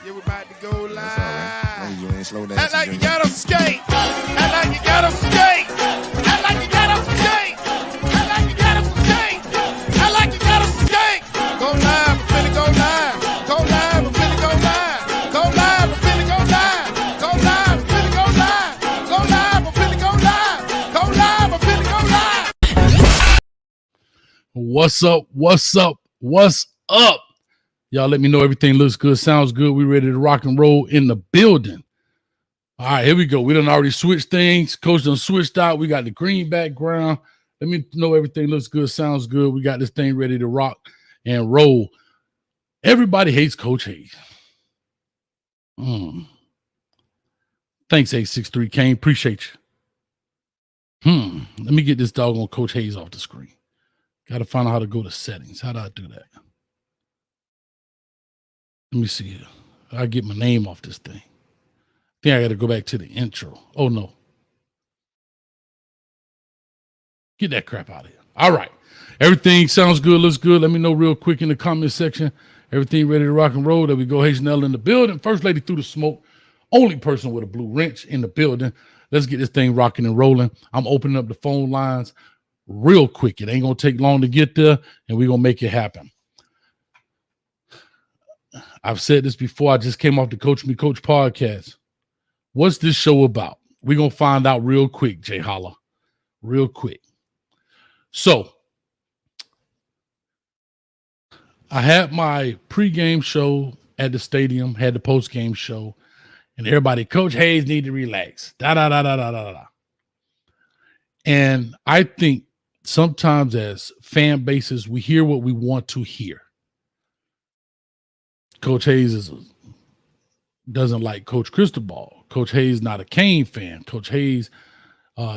Yeah, we about to go live. That's all right. No, you ain't slow down. Act like you got them skate. Act like you got them skate. Act like you got them skate. Act like you got them skate. Act like you got them skate. Go live, I'm finna go live. Go live, I'm finna go live. Go live, I'm finna go live. Go live, I'm finna go live. Go live, I'm finna go live. Go live, I'm finna go live. What's up? What's up? What's up? Y'all let me know everything looks good, sounds good. We ready to rock and roll in the building. All right, here we go. We done already switched things. Coach done switched out. We got the green background. Let me know everything looks good, sounds good. We got this thing ready to rock and roll. Everybody hates Coach Hayes. Thanks, 863 Kane. Appreciate you. Let me get this doggone Coach Hayes off the screen. Got to find out how to go to settings. How do I do that? Let me see here. I get my name off this thing. I think I got to go back to the intro. Oh, no. Get that crap out of here. All right. Everything sounds good, looks good. Let me know real quick in the comment section. Everything ready to rock and roll. There we go. H&L in the building. First lady through the smoke. Only person with a blue wrench in the building. Let's get this thing rocking and rolling. I'm opening up the phone lines real quick. It ain't going to take long to get there, and we're going to make it happen. I've said this before. I just came off the Coach Me Coach podcast. What's this show about? We're going to find out real quick, Jay Holla. Real quick. So, I had my pregame show at the stadium, had the postgame show, and everybody, Coach Hayes need to relax. Da-da-da-da-da-da-da. And I think sometimes as fan bases, we hear what we want to hear. Coach Hayes doesn't like Coach Cristobal. Coach Hayes not a Kane fan. Coach Hayes,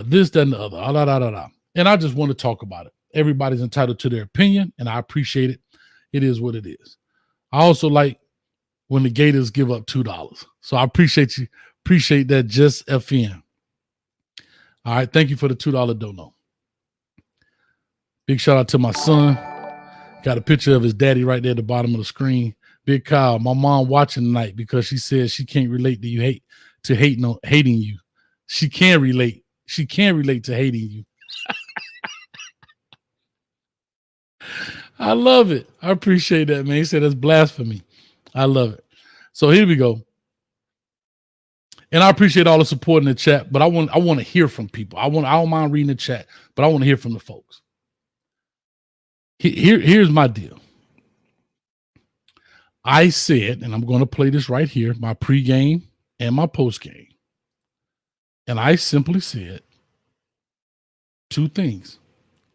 this, that, and the other. Da, da, da, da. And I just want to talk about it. Everybody's entitled to their opinion, and I appreciate it. It is what it is. I also like when the Gators give up $2. So I appreciate you. Appreciate that, just FN. All right, thank you for the $2 dono. Big shout out to my son. Got a picture of his daddy right there at the bottom of the screen. Big Kyle, my mom watching tonight because she says she can't relate to you hating you. She can relate. She can relate to hating you. I love it. I appreciate that, man. He said that's blasphemy. I love it. So here we go. And I appreciate all the support in the chat, but I want to hear from people. I don't mind reading the chat, but I want to hear from the folks. Here's my deal. I said, and I'm going to play this right here, my pregame and my postgame. And I simply said two things.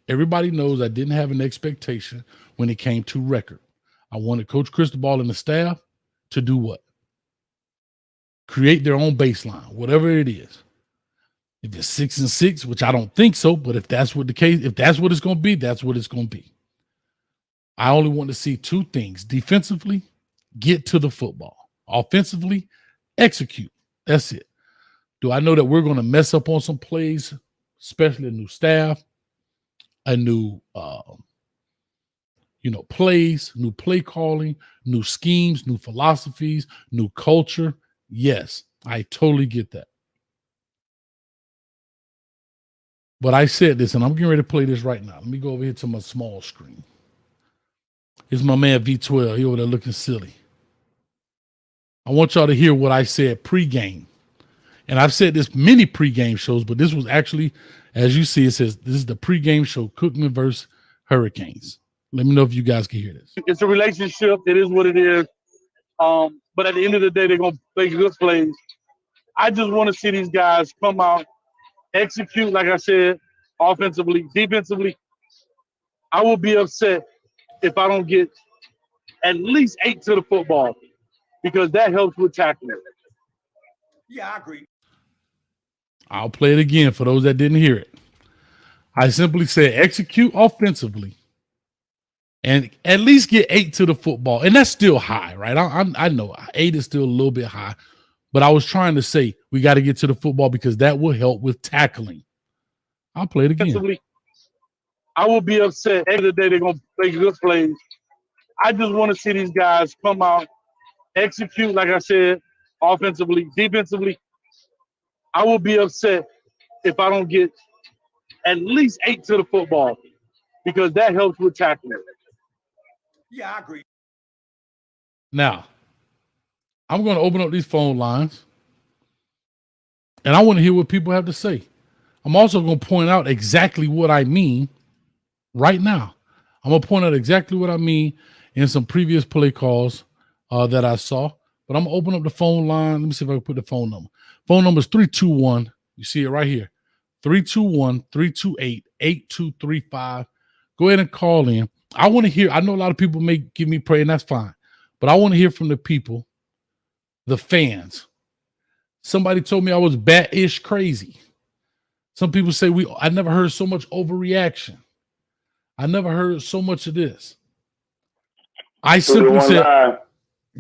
Everybody knows I didn't have an expectation when it came to record. I wanted Coach Cristobal and the staff to do what? Create their own baseline, whatever it is. If it's 6-6, which I don't think so, but if that's what the case, if that's what it's going to be, that's what it's going to be. I only want to see two things. Defensively, get to the football. Offensively, execute. That's it. Do I know that we're going to mess up on some plays, especially a new staff, a new plays, new play calling, new schemes, new philosophies, new culture? Yes, I totally get that. But I said this, and I'm getting ready to play this right now. Let me go over here to my small screen. Here's my man V12. He over there looking silly. I want y'all to hear what I said pregame. And I've said this many pregame shows, but this was actually, as you see, it says this is the pregame show, Cookman versus Hurricanes. Let me know if you guys can hear this. It's a relationship. It is what it is. But at the end of the day, they're going to play good plays. I just want to see these guys come out, execute, like I said, offensively, defensively. I will be upset if I don't get at least 8 to the football because that helps with tackling. Yeah, I agree. I'll play it again for those that didn't hear it. I simply said execute offensively and at least get 8 to the football. And that's still high, right? I know 8 is still a little bit high, but I was trying to say we got to get to the football because that will help with tackling. I'll play it again. I will be upset. At the end of the day, they're going to play good plays. I just want to see these guys come out, execute, like I said, offensively, defensively, I will be upset if I don't get at least 8 to the football because that helps with tackling. Yeah, I agree. Now, I'm going to open up these phone lines, and I want to hear what people have to say. I'm also going to point out exactly what I mean right now. I'm going to point out exactly what I mean in some previous play calls that I saw. But I'm going to open up the phone line. Let me see if I can put the phone number. Phone number is 321. You see it right here. 321-328-8235. Go ahead and call in. I want to hear. I know a lot of people may give me prayer, and that's fine. But I want to hear from the people, the fans. Somebody told me I was bat-ish crazy. Some people say I never heard so much overreaction. I never heard so much of this. I simply said,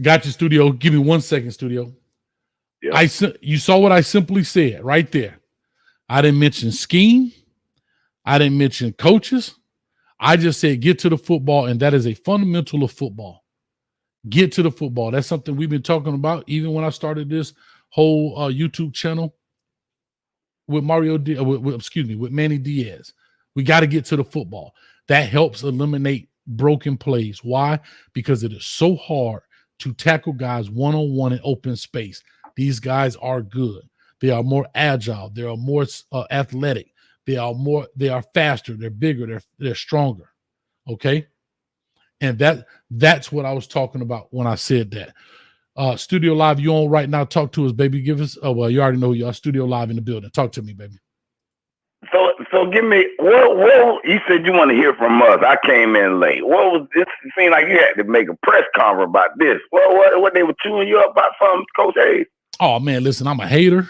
got you, studio. Give me 1 second, studio. Yep. You saw what I simply said right there. I didn't mention scheme. I didn't mention coaches. I just said get to the football, and that is a fundamental of football. Get to the football. That's something we've been talking about even when I started this whole YouTube channel with with Manny Diaz. We got to get to the football. That helps eliminate broken plays. Why? Because it is so hard to tackle guys one-on-one in open space. These guys are good. They are more agile. They are more athletic. They are faster. They're bigger. They're stronger. Okay? And that's what I was talking about when I said that. Studio Live, you on right now? Talk to us, baby. Give us. Oh well, you already know you're Studio Live in the building. Talk to me, baby. So give me what you said you want to hear from us. I came in late. What was this? It seemed like you had to make a press conference about this. What they were chewing you up about from Coach Hayes? Oh man, listen, I'm a hater.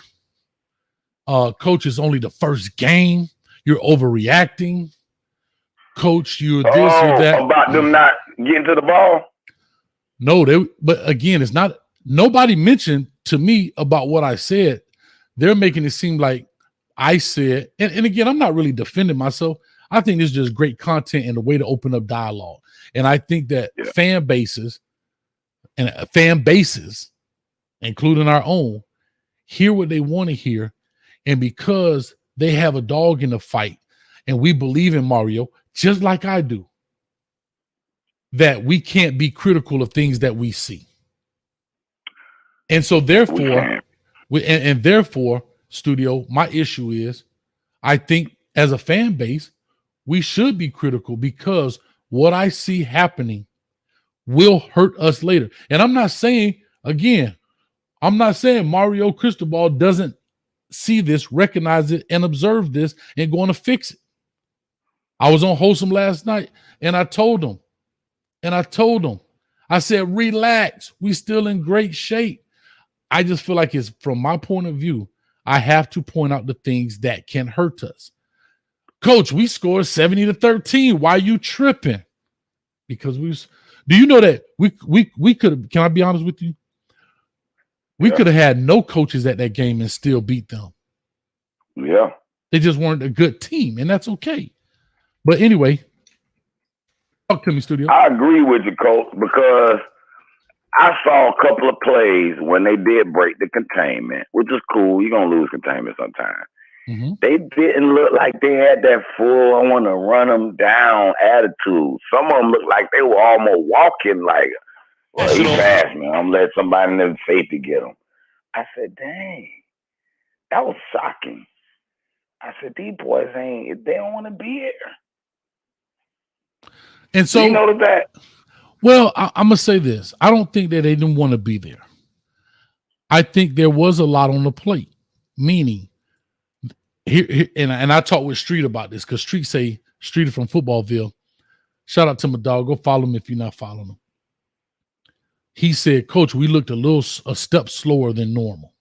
Coach, it's only the first game. You're overreacting. Coach, you're this, you're that. About them not getting to the ball? No, but again, it's not. Nobody mentioned to me about what I said. They're making it seem like I said, and again, I'm not really defending myself. I think this is just great content and a way to open up dialogue. And I think that fan bases, including our own, hear what they want to hear. And because they have a dog in the fight and we believe in Mario, just like I do, that we can't be critical of things that we see. And so therefore, therefore, studio, my issue is, I think as a fan base, we should be critical because what I see happening will hurt us later. And I'm not saying Mario Cristobal doesn't see this, recognize it, and observe this and going to fix it. I was on Wholesome last night and I told him, I said, relax. We still in great shape. I just feel like it's from my point of view, I have to point out the things that can hurt us. Coach, we scored 70-13. Why are you tripping? Because do you know that we could have, can I be honest with you? We could have had no coaches at that game and still beat them. Yeah. They just weren't a good team, and that's okay. But anyway, talk to me, studio. I agree with you, Coach, because I saw a couple of plays when they did break the containment, which is cool. You're going to lose containment sometime. Mm-hmm. They didn't look like they had that full, I want to run them down attitude. Some of them looked like they were almost walking like, well, he passed me. I'm letting somebody in the safety get him. I said, dang, that was shocking. I said, these boys they don't want to be here. And so, you notice that? Well, I'm going to say this. I don't think that they didn't want to be there. I think there was a lot on the plate, meaning, and I talked with Street about this because Street from Footballville. Shout out to my dog. Go follow him if you're not following him. He said, Coach, we looked a step slower than normal.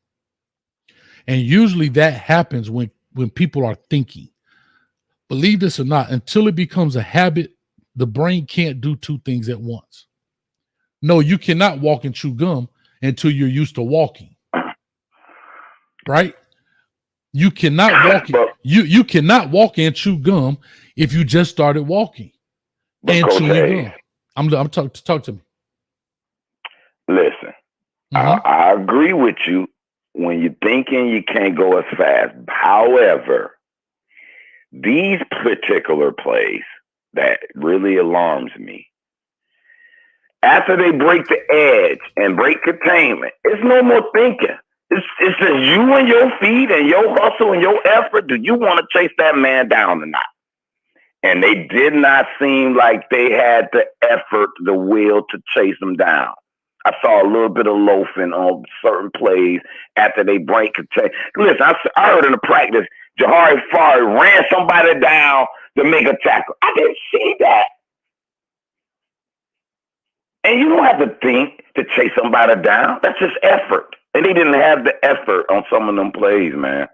And usually that happens when people are thinking. Believe this or not, until it becomes a habit, the brain can't do two things at once. No, you cannot walk and chew gum until you're used to walking. Right? You cannot walk. You cannot walk and chew gum if you just started walking and chewing gum. I'm talk to me. Listen, I agree with you. When you're thinking, you can't go as fast. However, these particular plays that really alarms me. After they break the edge and break containment, it's no more thinking. It's just you and your feet and your hustle and your effort. Do you want to chase that man down or not? And they did not seem like they had the effort, the will to chase him down. I saw a little bit of loafing on certain plays after they break containment. Listen, I heard in the practice, Jahari Farley ran somebody down to make a tackle. I didn't see that. And you don't have to think to chase somebody down. That's just effort. And they didn't have the effort on some of them plays, man.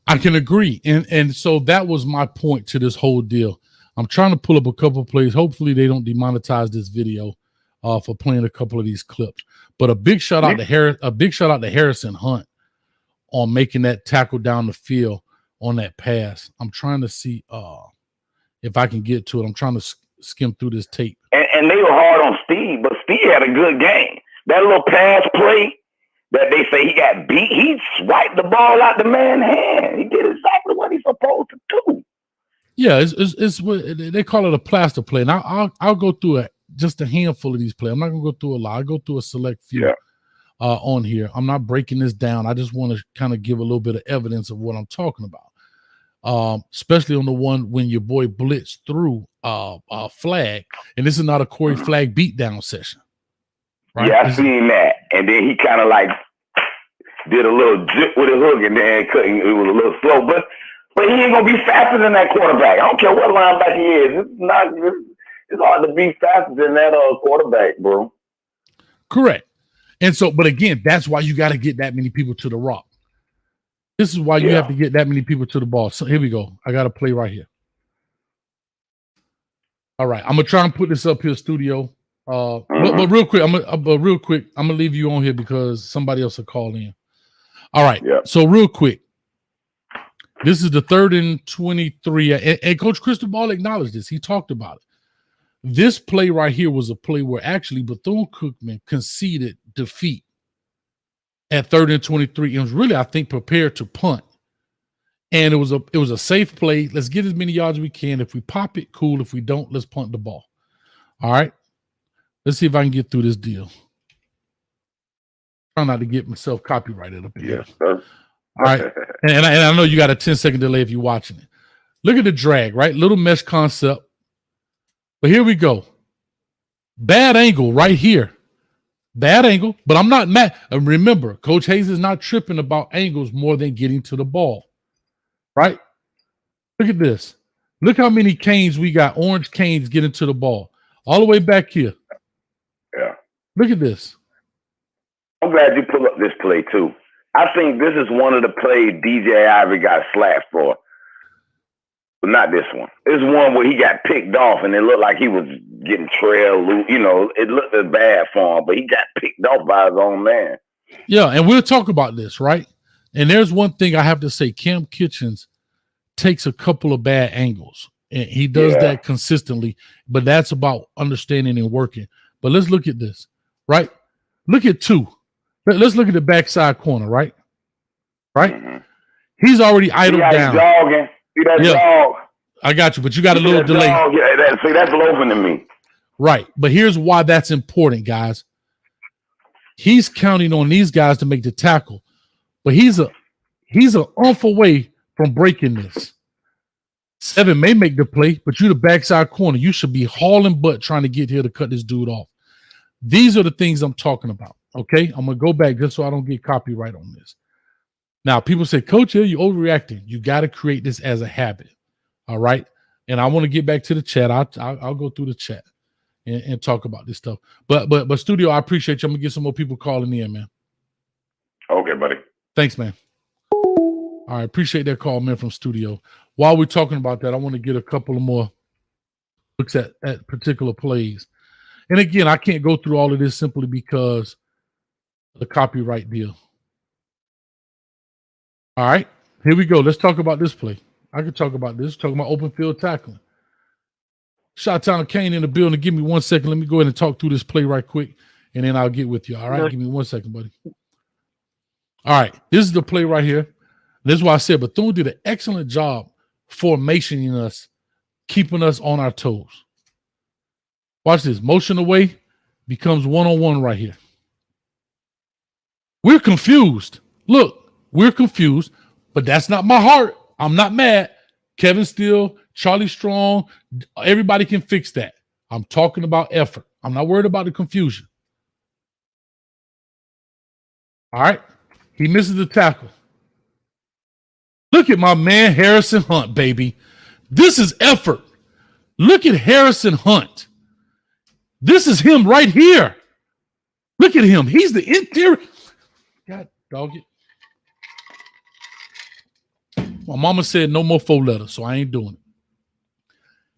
I can agree. And so that was my point to this whole deal. I'm trying to pull up a couple of plays. Hopefully they don't demonetize this video for playing a couple of these clips. But a big shout out to Harrison Hunt on making that tackle down the field on that pass. I'm trying to see if I can get to it. I'm trying to skim through this tape. And they were hard on Steve, but Steve had a good game. That little pass play that they say he got beat, he swiped the ball out the man's hand. He did exactly what he's supposed to do. Yeah, it's they call it a plaster play. And I'll go through just a handful of these plays. I'm not gonna go through a lot. I'll go through a select few on here. I'm not breaking this down. I just want to kind of give a little bit of evidence of what I'm talking about. Especially on the one when your boy blitzed through Flag, and this is not a Corey Flag beatdown session. Right? Yeah, I seen that. And then he kind of like did a little jip with a hook, and then it was a little slow. But he ain't gonna be faster than that quarterback. I don't care what linebacker he is. It's hard to be faster than that quarterback, bro. Correct. And so, but again, that's why you got to get that many people to the rock. This is why you have to get that many people to the ball. So here we go. I got to play right here. All right, I'm gonna try and put this up here, studio. But real quick, I'm gonna leave you on here because somebody else will call in. All right. Yep. So real quick, this is the 3rd and 23, and Coach Cristobal acknowledged this. He talked about it. This play right here was a play where actually Bethune-Cookman conceded defeat at 3rd and 23. It was really, I think, prepared to punt, and it was a safe play. Let's get as many yards as we can. If we pop it, cool. If we don't, let's punt the ball. All right. Let's see if I can get through this deal. Trying not to get myself copyrighted up here. Yes, sir. All right. And I know you got a 10-second delay if you're watching it. Look at the drag, right? Little mesh concept. But here we go. Bad angle right here. Bad angle, but I'm not mad. And remember, Coach Hayes is not tripping about angles more than getting to the ball, right? Look at this. Look how many canes we got, orange canes getting to the ball. All the way back here. Yeah. Look at this. I'm glad you pulled up this play, too. I think this is one of the plays DJ Ivy got slapped for. But not this one. It's one where he got picked off and it looked like he was getting trailed. You know, it looked as bad for him, but he got picked off by his own man. Yeah, and we'll talk about this, right? And there's one thing I have to say. Cam Kitchens takes a couple of bad angles. And he does that consistently, but that's about understanding and working. But let's look at this, right? Look at 2. Let's look at the backside corner, right? Right? Mm-hmm. He's already idled down. Jogging. See that dog? I got you, but you got a little delay. Yeah, see, that's loafing to me. Right. But here's why that's important, guys. He's counting on these guys to make the tackle, but he's an off away from breaking this. 7 may make the play, but you the backside corner. You should be hauling butt trying to get here to cut this dude off. These are the things I'm talking about. Okay, I'm gonna go back just so I don't get copyright on this. Now, people say, Coach, you're overreacting. You got to create this as a habit. All right. And I want to get back to the chat. I'll go through the chat and talk about this stuff. But studio, I appreciate you. I'm gonna get some more people calling in, man. Okay, buddy. Thanks, man. All right, appreciate that call, man, from studio. While we're talking about that, I want to get a couple of more looks at particular plays. And again, I can't go through all of this simply because of the copyright deal. All right, here we go. Let's talk about this play. I can talk about this. Talking about open field tackling. Shot-Town Kane in the building. Give me 1 second. Let me go ahead and talk through this play right quick. and then I'll get with you. All right, give me 1 second, buddy. All right, this is the play right here. This is why I said Bethune did an excellent job formationing us, keeping us on our toes. Watch this. Motion away becomes one-on-one right here. We're confused. Look, we're confused, but that's not my heart. I'm not mad. Kevin Steele, Charlie Strong, everybody can fix that. I'm talking about effort. I'm not worried about the confusion. All right. He misses the tackle. Look at my man, Harrison Hunt, baby. This is effort. Look at Harrison Hunt. This is him right here. Look at him. He's the interior. God, dog it. My mama said no more 4 letters, so I ain't doing it.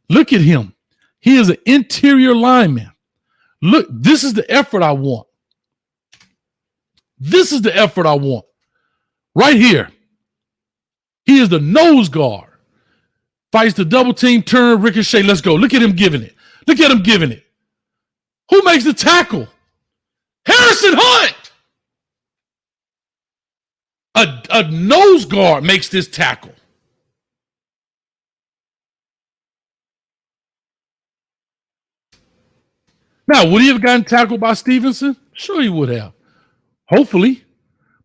Look at him. He is an interior lineman. Look, this is the effort I want. This is the effort I want. Right here. He is the nose guard. Fights the double team, turn, ricochet. Let's go. Look at him giving it. Look at him giving it. Who makes the tackle? Harrison Hunt. A nose guard makes this tackle. Now, would he have gotten tackled by Stevenson? Sure he would have. Hopefully.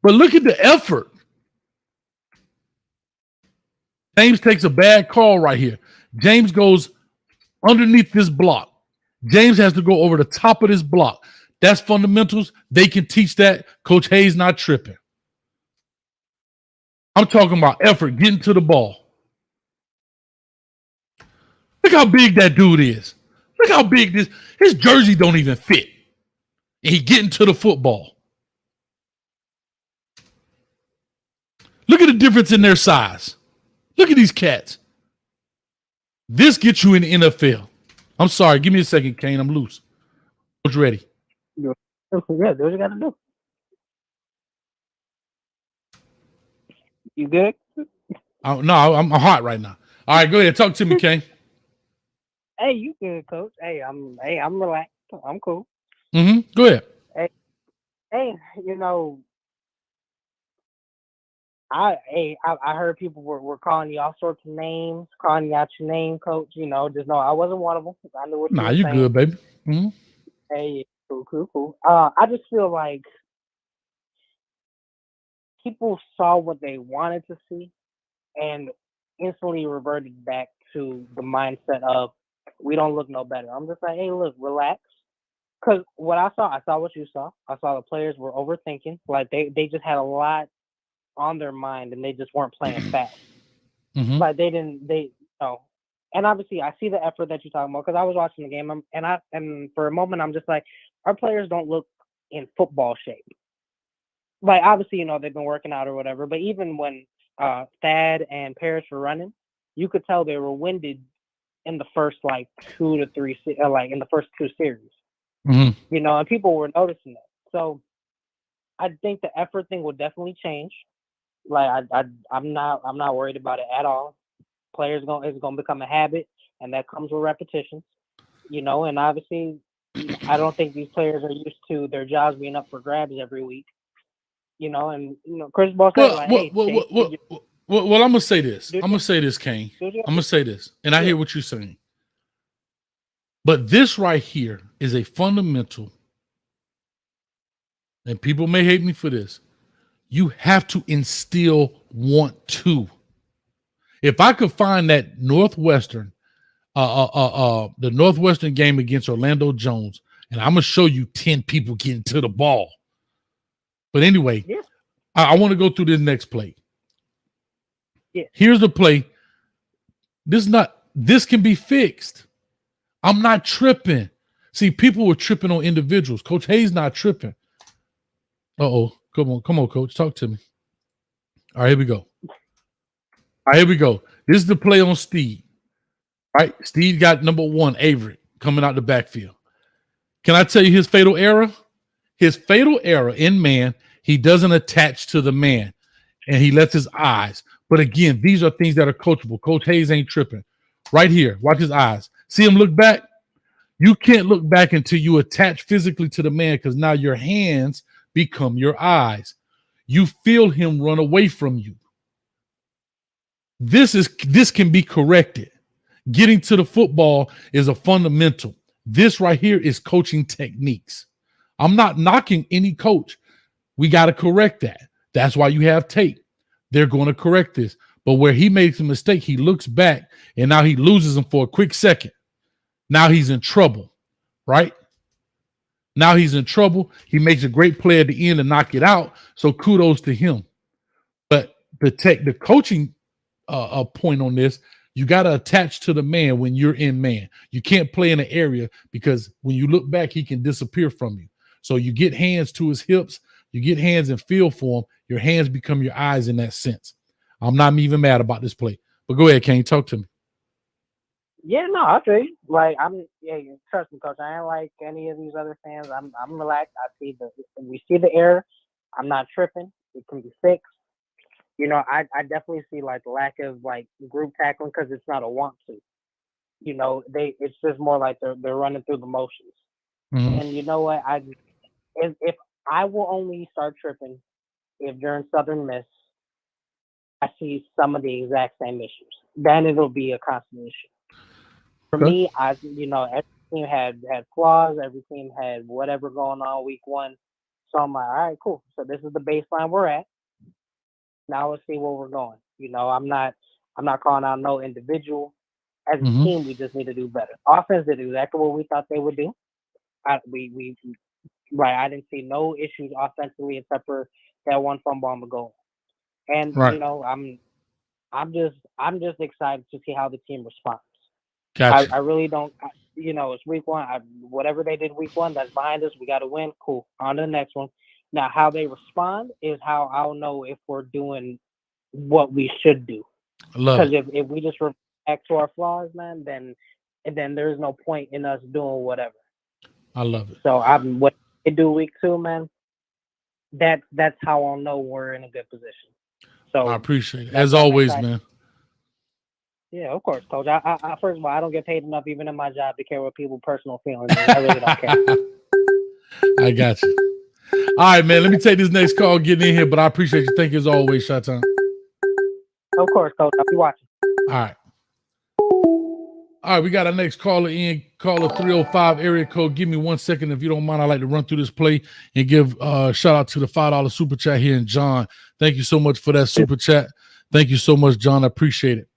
But look at the effort. James takes a bad call right here. James goes underneath this block. James has to go over the top of this block. That's fundamentals. They can teach that. Coach Hayes not tripping. I'm talking about effort, getting to the ball. Look how big that dude is. Look how big this. His jersey don't even fit. And he getting to the football. Look at the difference in their size. Look at these cats. This gets you in the NFL. I'm sorry. Give me a second, Kane. I'm loose. Coach ready. Yeah, do what you got to do. You good? No, I'm hot right now. All right, go ahead. Talk to me, Kane. Hey, you good, Coach? Hey, I'm relaxed. I'm cool. Go ahead. Hey, you know, I heard people were calling you all sorts of names, calling you out your name, Coach. You know, just know I wasn't one of them. I knew what you were you saying. good, baby. Mm-hmm. Hey, cool. I just feel like people saw what they wanted to see and instantly reverted back to the mindset of we don't look no better. I'm just like, hey, look, relax. Because what I saw what you saw. I saw the players were overthinking. Like they just had a lot on their mind and they just weren't playing fast. Mm-hmm. Like they and obviously I see the effort that you're talking about because I was watching the game and for a moment I'm just like, our players don't look in football shape. Like obviously, you know, they've been working out or whatever, but even when Thad and Parrish were running, you could tell they were winded in the first like 2 to 3 like in the first 2 series. Mm-hmm. You know, and people were noticing that. So I think the effort thing will definitely change. Like I'm not worried about it at all. It's gonna become a habit, and that comes with repetitions. You know, and obviously, I don't think these players are used to their jobs being up for grabs every week. You know, and you know, Chris Ball said, well, I'm gonna say this. I'm gonna say this, Kane. I'm gonna say this, and I hear what you're saying. But this right here is a fundamental, and people may hate me for this. You have to instill want to. If I could find that Northwestern, the Northwestern game against Orlando Jones, and I'm gonna show you 10 people getting to the ball. But anyway, I want to go through this next play. Yeah. Here's the play. This can be fixed. I'm not tripping. See, people were tripping on individuals. Coach Hayes not tripping. Uh-oh. Come on, Coach. Talk to me. All right, here we go. This is the play on Steed. All right, Steed got number 1, Avery, coming out the backfield. Can I tell you his fatal error? His fatal error in man, he doesn't attach to the man, and he lets his eyes. But again, these are things that are coachable. Coach Hayes ain't tripping. Right here, watch his eyes. See him look back? You can't look back until you attach physically to the man, because now your hands become your eyes. You feel him run away from you. This can be corrected. Getting to the football is a fundamental. This right here is coaching techniques. I'm not knocking any coach. We got to correct that. That's why you have tape. They're going to correct this. But where he makes a mistake, he looks back and now he loses him for a quick second. Now he's in trouble, right? Now he's in trouble. He makes a great play at the end to knock it out. So kudos to him. But the coaching point on this, you got to attach to the man when you're in man. You can't play in an area, because when you look back, he can disappear from you. So you get hands to his hips, you get hands and feel for him. Your hands become your eyes in that sense. I'm not even mad about this play. But go ahead, Kane, talk to me. Yeah, no, I feel you. Like, trust me, coach. I ain't like any of these other fans. I'm relaxed. We see the error. I'm not tripping. It can be fixed. You know, I definitely see like the lack of like group tackling, because it's not a want to. You know, it's just more like they're running through the motions. Mm-hmm. And you know what? If I will only start tripping if during Southern Miss I see some of the exact same issues, then it'll be a constant issue. For me, every team had flaws. Every team had whatever going on week one. So I'm like, all right, cool. So this is the baseline we're at. Now let's see where we're going. You know, I'm not calling out no individual. As a team, we just need to do better. Offense did exactly what we thought they would do. I didn't see no issues offensively except for that one fumble on the goal. And you know, I'm just excited to see how the team responds. Gotcha. I really don't. It's week one. Whatever they did week one, that's behind us. We got to win. Cool. On to the next one. Now, how they respond is how I'll know if we're doing what we should do. Because if we just react to our flaws, man, then there's no point in us doing whatever. I love it. So what they do week two, man, that's how I'll know we're in a good position. So I appreciate it. As always, man. Yeah, of course, coach. I first of all, I don't get paid enough even in my job to care what people's personal feelings are. I really don't care. I got you. All right, man. Let me take this next call, getting in here, but I appreciate you. Thank you as always, Shot-Town. Of course, coach. I'll be watching. All right. All right, we got our next caller in. Caller 305 area code. Give me 1 second if you don't mind. I'd like to run through this play and give shout out to the $5 super chat here. And John, thank you so much for that super chat. Thank you so much, John. I appreciate it.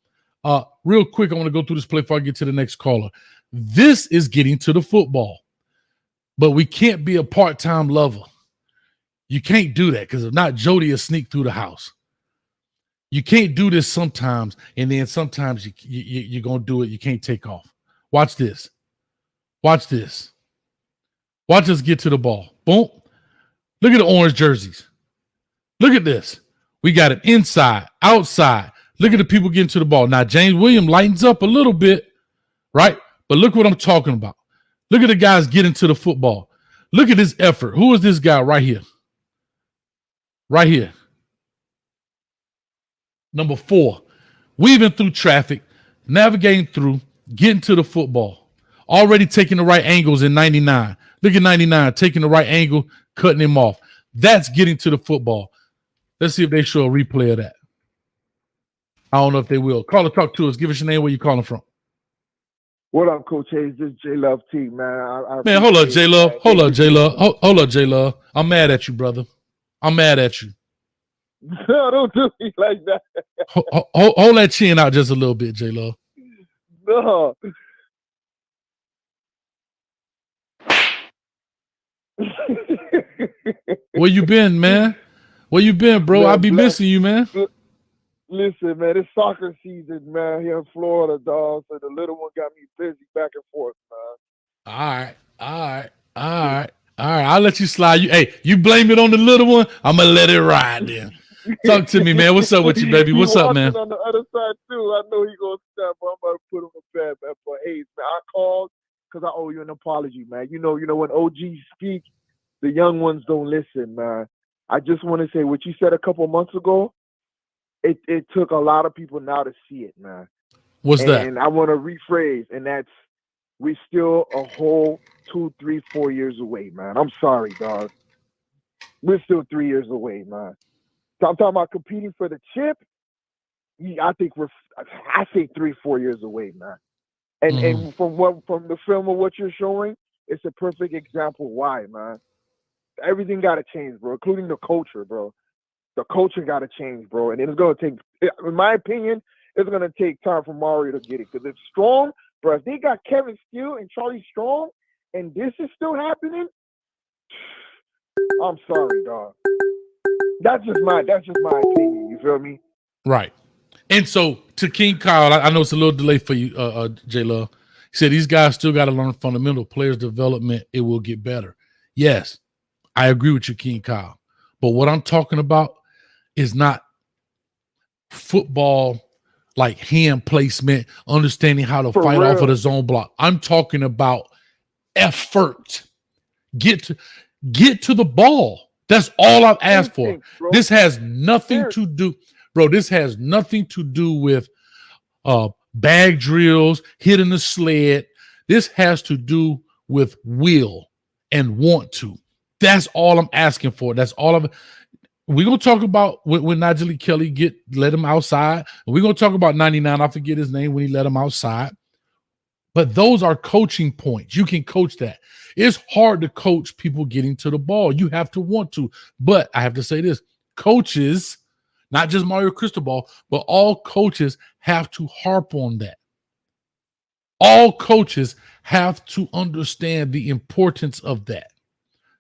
Real quick, I want to go through this play before I get to the next caller. This is getting to the football, but we can't be a part-time lover. You can't do that, because if not, Jody will sneak through the house. You can't do this sometimes, and then sometimes you're going to do it. You can't take off. Watch this. Watch this. Watch us get to the ball. Boom. Look at the orange jerseys. Look at this. We got it inside, outside. Look at the people getting to the ball. Now, James Williams lightens up a little bit, right? But look what I'm talking about. Look at the guys getting to the football. Look at this effort. Who is this guy right here? Right here. Number 4, weaving through traffic, navigating through, getting to the football. Already taking the right angles in 99. Look at 99, taking the right angle, cutting him off. That's getting to the football. Let's see if they show a replay of that. I don't know if they will. Caller, talk to us. Give us your name, where you calling from. What up, Coach Hayes? This is J Love T, man. Man, hold up, J Love. Hold up, J Love. Hold up, J Love. I'm mad at you, brother. I'm mad at you. No, don't do me like that. Hold that chin out just a little bit, J Love. No. Where you been, man? Where you been, bro? I be missing you, man. Listen, man, it's soccer season, man, here in Florida, dog. So the little one got me busy back and forth, man. All right. I'll let you slide. You blame it on the little one. I'm gonna let it ride then. Talk to me, man. What's up with you, baby? What's up, man? On the other side too. I know he gonna step, but I'm about to put him in bed, man. But hey, man, I called because I owe you an apology, man. You know when OGs speak, the young ones don't listen, man. I just want to say what you said a couple months ago. It took a lot of people now to see it, man. What's that? And I want to rephrase, and that's we're still a whole 2, 3, 4 years away, man. I'm sorry, dog. We're still 3 years away, man. So I'm talking about competing for the chip. I think 3, 4 years away, man. And from the film of what you're showing, it's a perfect example why, man. Everything got to change, bro, including the culture, bro. The culture got to change, bro. And it's going to take, in my opinion, it's going to take time for Mario to get it. Because it's Strong, bro. If they got Kevin Steele and Charlie Strong, and this is still happening, I'm sorry, dog. That's just my opinion. You feel me? Right. And so to King Kyle, I know it's a little delay for you, J Love. He said these guys still got to learn fundamental players development. It will get better. Yes, I agree with you, King Kyle. But what I'm talking about is not football like hand placement, understanding how to fight off of the zone block. I'm talking about effort. Get to the ball. That's all I've asked for. This has nothing to do, bro. This has nothing to do with bag drills, hitting the sled. This has to do with will and want to. That's all I'm asking for. That's all of it. We're going to talk about when Najee Kelly let him outside. We're going to talk about 99. I forget his name when he let him outside. But those are coaching points. You can coach that. It's hard to coach people getting to the ball. You have to want to. But I have to say this. Coaches, not just Mario Cristobal, but all coaches have to harp on that. All coaches have to understand the importance of that.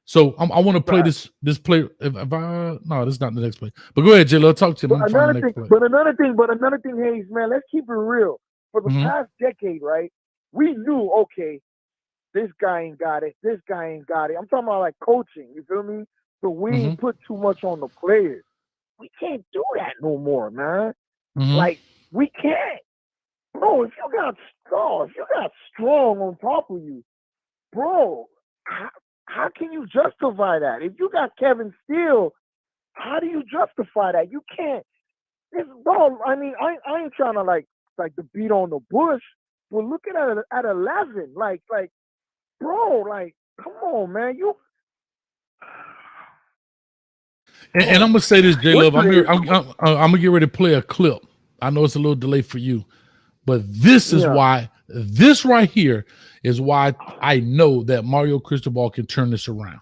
So I want to play this play. No, this is not the next play. But go ahead, J Lo. Talk to him. Another thing, Hayes, man. Let's keep it real. For the past decade, right? We knew, okay, this guy ain't got it. This guy ain't got it. I'm talking about like coaching. You feel me? So we ain't put too much on the players. We can't do that no more, man. Like we can't, bro. If you got Strong on top of you, bro. How can you justify that? If you got Kevin Steele, how do you justify that? You can't. Bro, I mean, I ain't trying to like to beat on the bush, but look at 11. Like, bro, like, come on, man. And I'm gonna say this, J Love. I'm gonna get ready to play a clip. I know it's a little delay for you, but this is why. This right here is why I know that Mario Cristobal can turn this around.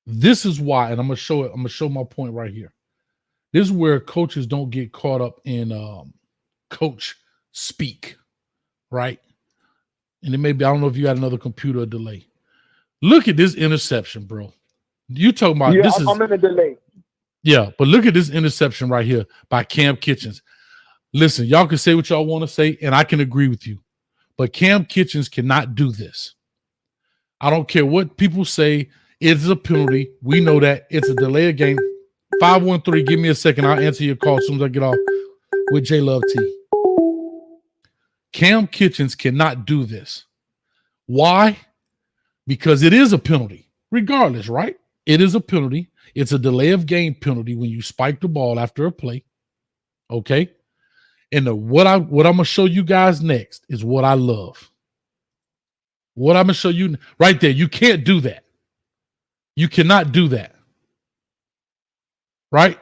This is why, and I'm gonna show it. I'm gonna show my point right here. This is where coaches don't get caught up in coach speak, right? And it may be, I don't know if you got another computer delay. Look at this interception, bro. You talking about this? I'm in a delay. Yeah, but look at this interception right here by Cam Kitchens. Listen, y'all can say what y'all want to say, and I can agree with you. But Cam Kitchens cannot do this. I don't care what people say. It's a penalty. We know that. It's a delay of game. 513, give me a second. I'll answer your call as soon as I get off with J Love T. Cam Kitchens cannot do this. Why? Because it is a penalty. Regardless, right? It is a penalty. It's a delay of game penalty when you spike the ball after a play. Okay? And what I'm gonna show you guys next is what I love. What I'm gonna show you right there. You can't do that. You cannot do that. Right?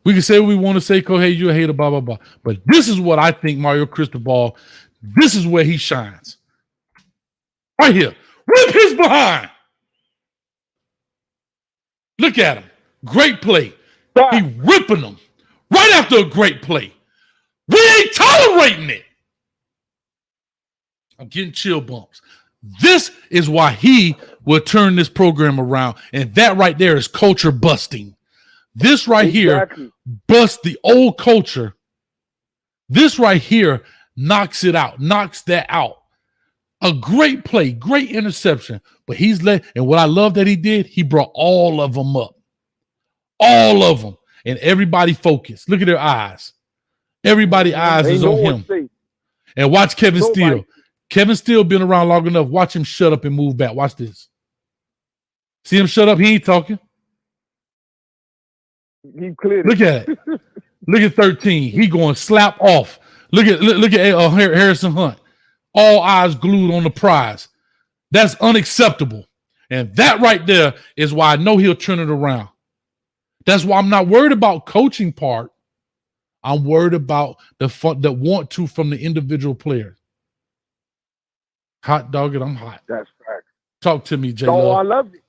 We can say what we want to say, hey, you're a hater, blah, blah, blah. But this is what I think Mario Cristobal, this is where he shines. Right here. Rip his behind. Look at him. Great play. He ripping them right after a great play. We ain't tolerating it. I'm getting chill bumps. This is why he will turn this program around. And that right there is culture busting. This right here busts the old culture. This right here knocks it out, knocks that out. A great play, great interception. But and what I love that he did, he brought all of them up. All of them. And everybody focused. Look at their eyes. Everybody's eyes is on him. Safe. And watch Kevin Steele. Kevin Steele been around long enough. Watch him shut up and move back. Watch this. See him shut up? He ain't talking. He cleared Look at it. Look at 13. He going slap off. Look at Harrison Hunt. all eyes glued on the prize. That's unacceptable. And that right there is why I know he'll turn it around. That's why I'm not worried about coaching part. I'm worried about the fun that want to from the individual player. Hot dog it, I'm hot. That's fact. Talk to me, J. Oh, Love. I love it.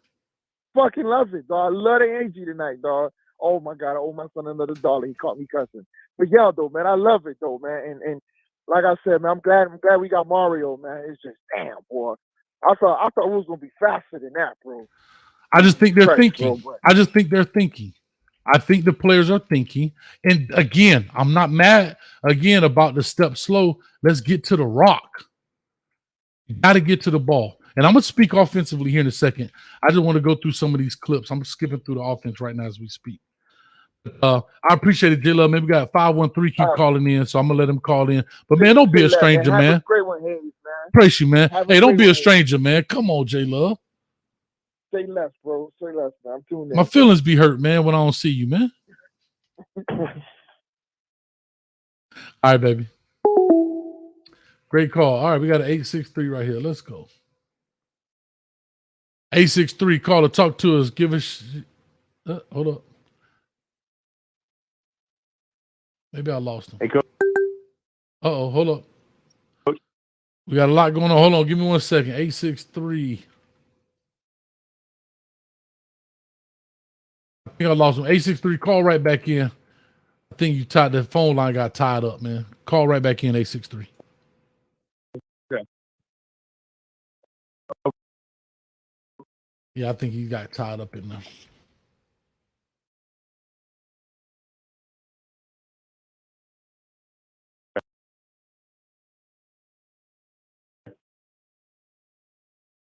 Fucking love it, dog. I love the energy tonight, dog. Oh my God, I owe my son another $1. He caught me cussing. But yeah, though, man, I love it though, man. And like I said, man, I'm glad we got Mario, man. It's just damn, boy. I thought it was gonna be faster than that, bro. I just think they're thinking. Bro, I just think they're thinking. I think the players are thinking. And again, I'm not mad again about the step slow. Let's get to the rock. You got to get to the ball. And I'm going to speak offensively here in a second. I just want to go through some of these clips. I'm skipping through the offense right now as we speak. I appreciate it, J-Love. Maybe we got 513 keep calling in, so I'm going to let him call in. But, man, don't be a stranger, man. Have a great one, Hayes, man. Praise you, man. Hey, don't be a stranger, man. Come on, J-Love. Say less, bro. Say less, man. I'm tuning in. My feelings be hurt, man, when I don't see you, man. All right, baby. Great call. All right, we got an 863 right here. Let's go. 863, caller, talk to us. Give us. Hold up. Maybe I lost him. Hey, Coach. Uh-oh, hold up. Coach. We got a lot going on. Hold on, give me 1 second. 863. I think I lost him. 863, call right back in. I think you tied the phone line got tied up, man. Call right back in, 863. Okay. Yeah, I think he got tied up in there.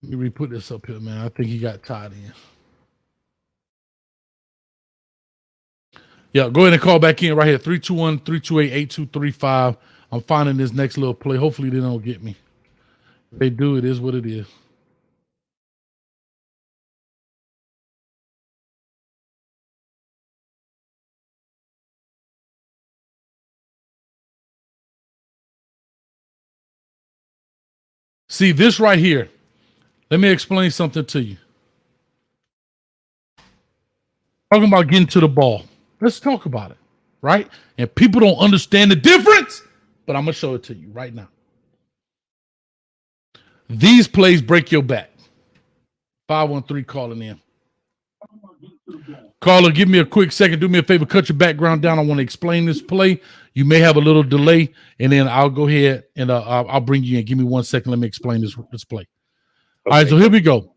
Let me re-put this up here, man. I think he got tied in. Yeah, go ahead and call back in right here. 321-328-8235. I'm finding this next little play. Hopefully they don't get me. If they do, it is what it is. See, this right here. Let me explain something to you. Talking about getting to the ball. Let's talk about it, right? And people don't understand the difference, but I'm going to show it to you right now. These plays break your back. 513 calling in. Caller, give me a quick second. Do me a favor. Cut your background down. I want to explain this play. You may have a little delay, and then I'll go ahead and I'll bring you in. Give me 1 second. Let me explain this play. Okay. All right, so here we go.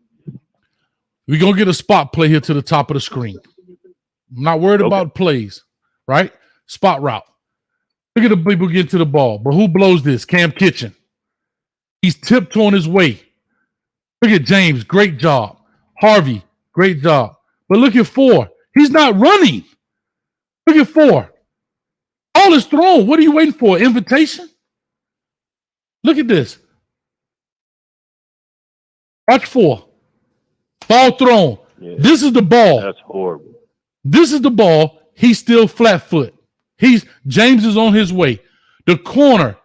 We're going to get a spot play here to the top of the screen. I'm not worried about plays, right? Spot route. Look at the people getting to the ball. But who blows this? Cam Kitchen. He's tiptoeing his way. Look at James. Great job. Harvey. Great job. But look at 4. He's not running. Look at 4. All is thrown. What are you waiting for? Invitation? Look at this. Watch 4. Ball thrown. Yeah. This is the ball. That's horrible. This is the ball. He's still flat foot. James is on his way. The corner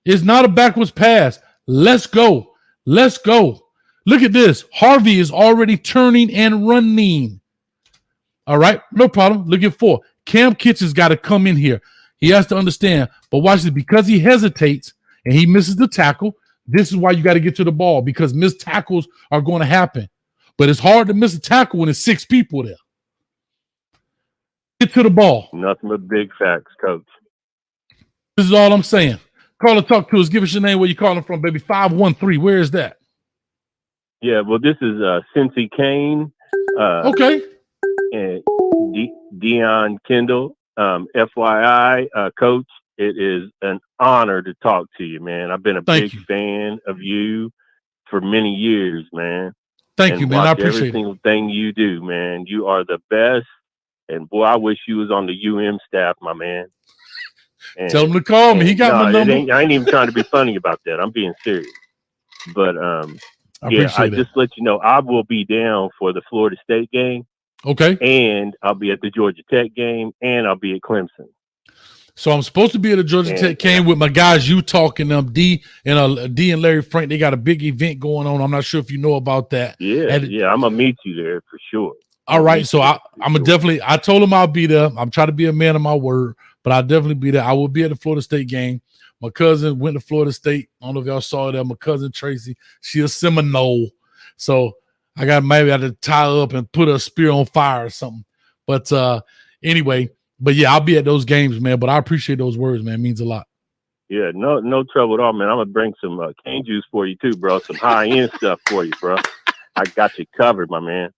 is not a backwards pass. Let's go. Let's go. Look at this. Harvey is already turning and running. All right. No problem. Look at 4. Cam Kitchen's got to come in here. He has to understand. But watch this. Because he hesitates and he misses the tackle, this is why you got to get to the ball, because missed tackles are going to happen. But it's hard to miss a tackle when there's 6 people there. Get to the ball. Nothing but big facts, Coach. This is all I'm saying. Call or talk to us. Give us your name, where you calling from, baby. 513. Where is that? Yeah, well, this is Cincy Kane. Okay. And Dion Kendall. FYI, Coach, it is an honor to talk to you, man. I've been a big fan of you for many years, man. Thank you, man. I appreciate every single thing you do, man. You are the best. And boy, I wish you was on the UM staff, my man. And, tell him to call me. He got my number. I ain't even trying to be funny about that. I'm being serious. But I just let you know I will be down for the Florida State game. Okay. And I'll be at the Georgia Tech game, and I'll be at Clemson. So I'm supposed to be at a Georgia Tech game with my guys, you talking them D and Larry Frank. They got a big event going on. I'm not sure if you know about that. Yeah, I'm gonna meet you there for sure. All right, so I'm definitely. I told him I'll be there. I'm trying to be a man of my word, but I'll definitely be there. I will be at the Florida State game. My cousin went to Florida State. I don't know if y'all saw that. My cousin Tracy, she a Seminole, so I got maybe I had to tie her up and put a spear on fire or something. But anyway. But yeah, I'll be at those games, man. But I appreciate those words, man. It means a lot. Yeah, no trouble at all, man. I'm gonna bring some cane juice for you too, bro. Some high end stuff for you, bro. I got you covered, my man.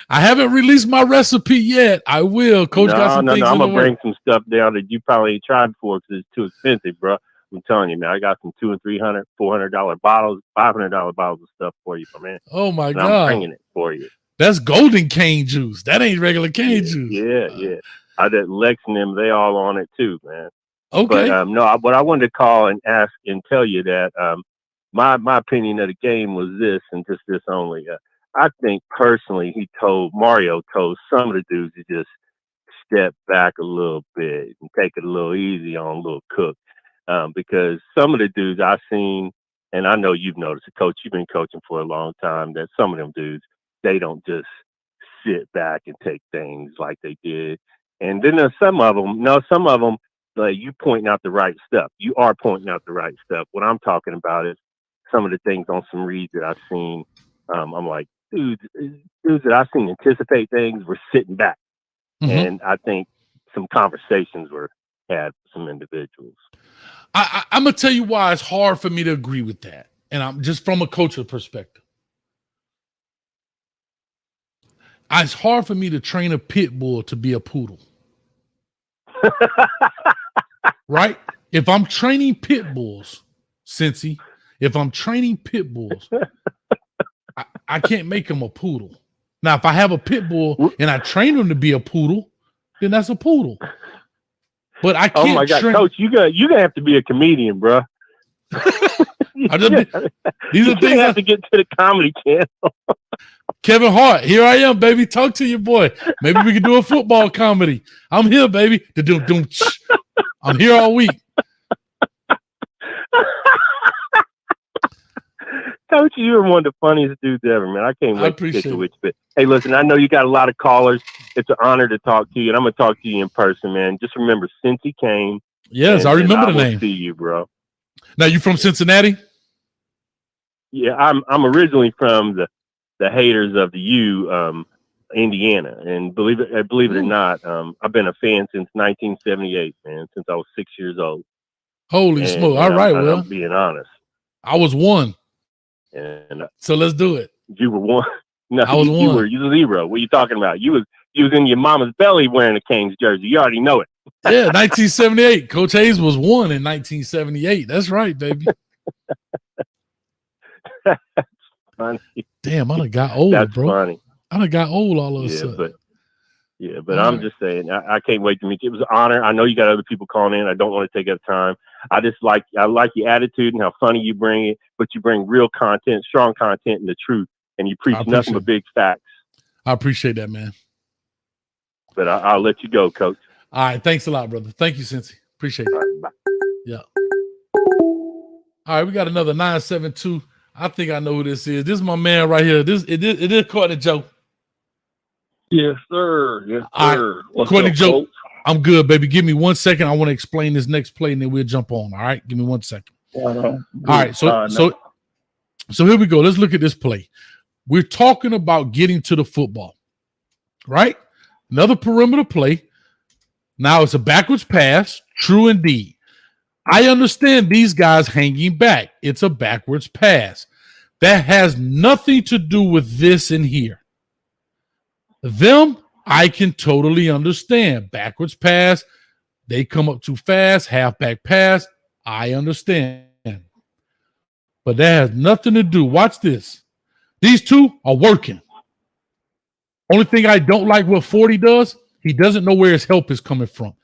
I haven't released my recipe yet. I will, Coach. Got some things I'm gonna bring way. some stuff down that you probably ain't tried before because it's too expensive, bro. I'm telling you, man. I got some $200 and $300, $400 bottles, $500 bottles of stuff for you, my man. Oh my God! I'm bringing it for you. That's golden cane juice. That ain't regular cane juice. Yeah. I did Lex and them, they all on it too, man. Okay. But but I wanted to call and ask and tell you that my opinion of the game was this and just this only. I think personally Mario told some of the dudes to just step back a little bit and take it a little easy on Lil Cook. Because some of the dudes I've seen, and I know you've noticed it, Coach, you've been coaching for a long time, that some of them dudes, they don't just sit back and take things like they did. And then there's some of them, like you pointing out the right stuff. You are pointing out the right stuff. What I'm talking about is some of the things on some reads that I've seen. I'm like, dudes that I've seen anticipate things were sitting back. Mm-hmm. And I think some conversations were had with some individuals. I'm going to tell you why it's hard for me to agree with that. And I'm just from a coach's perspective. It's hard for me to train a pit bull to be a poodle. Right? If I'm training pit bulls, Cincy, I can't make them a poodle. Now, if I have a pit bull and I train them to be a poodle, then that's a poodle. But I can't. Oh my God, Coach, you gonna have to be a comedian, bro. These are things I have to get to the comedy channel. Kevin Hart, here I am, baby. Talk to your boy. Maybe we can do a football comedy. I'm here, baby. I'm here all week. Coach, you are one of the funniest dudes ever, man. I can't wait to get to which bit. Hey, listen, I know you got a lot of callers. It's an honor to talk to you, and I'm gonna talk to you in person, man. Just remember, Cincy came. Yes, I remember the name. See you, bro. Now you from Cincinnati? Yeah, I'm originally from the haters of the U, Indiana, and believe it or not, I've been a fan since 1978, man. Since I was 6 years old. Holy smoke! All right, well, I'm being honest. I was one. And so let's do it. You were one. No, I was one. You were zero. What are you talking about? You was in your mama's belly wearing a Kings jersey. You already know it. Yeah, 1978. Coach Hayes was one in 1978. That's right, baby. That's funny. Damn, I done got old, That's bro. Funny. I done got old all of a sudden. But I'm just saying, I can't wait to meet you. It was an honor. I know you got other people calling in. I don't want to take up time. I like your attitude and how funny you bring it, but you bring real content, strong content, and the truth, and you preach nothing but big facts. I appreciate that, man. But I'll let you go, Coach. All right, thanks a lot, brother. Thank you, Cincy. Appreciate it. Right, bye. Yeah. All right, we got another 972. I think I know who this is. This is my man right here. It is Courtney Joe. Yes, sir. Yes, sir. Right. Courtney Joe, I'm good, baby. Give me 1 second. I want to explain this next play, and then we'll jump on. All right, give me 1 second. All right, so here we go. Let's look at this play. We're talking about getting to the football, right? Another perimeter play. Now it's a backwards pass. True indeed. I understand these guys hanging back. It's a backwards pass. That has nothing to do with this in here. Them, I can totally understand. Backwards pass, they come up too fast. Halfback pass, I understand. But that has nothing to do. Watch this. These two are working. Only thing I don't like what 40 does, he doesn't know where his help is coming from.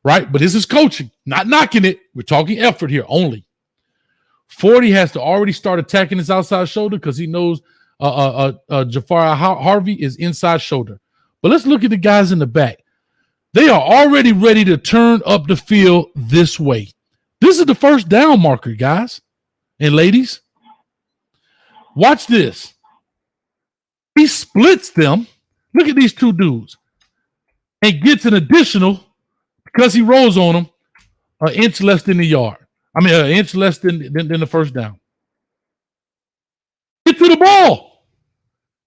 Right? But this is coaching, not knocking it. We're talking effort here only. 40 has to already start attacking his outside shoulder because he knows Jafar Harvey is inside shoulder. But let's look at the guys in the back. They are already ready to turn up the field this way. This is the first down marker, guys and ladies. Watch this. He splits them. Look at these two dudes. And gets an additional, because he rolls on them, an inch less than the yard. I mean, an inch less than the first down. Get to the ball.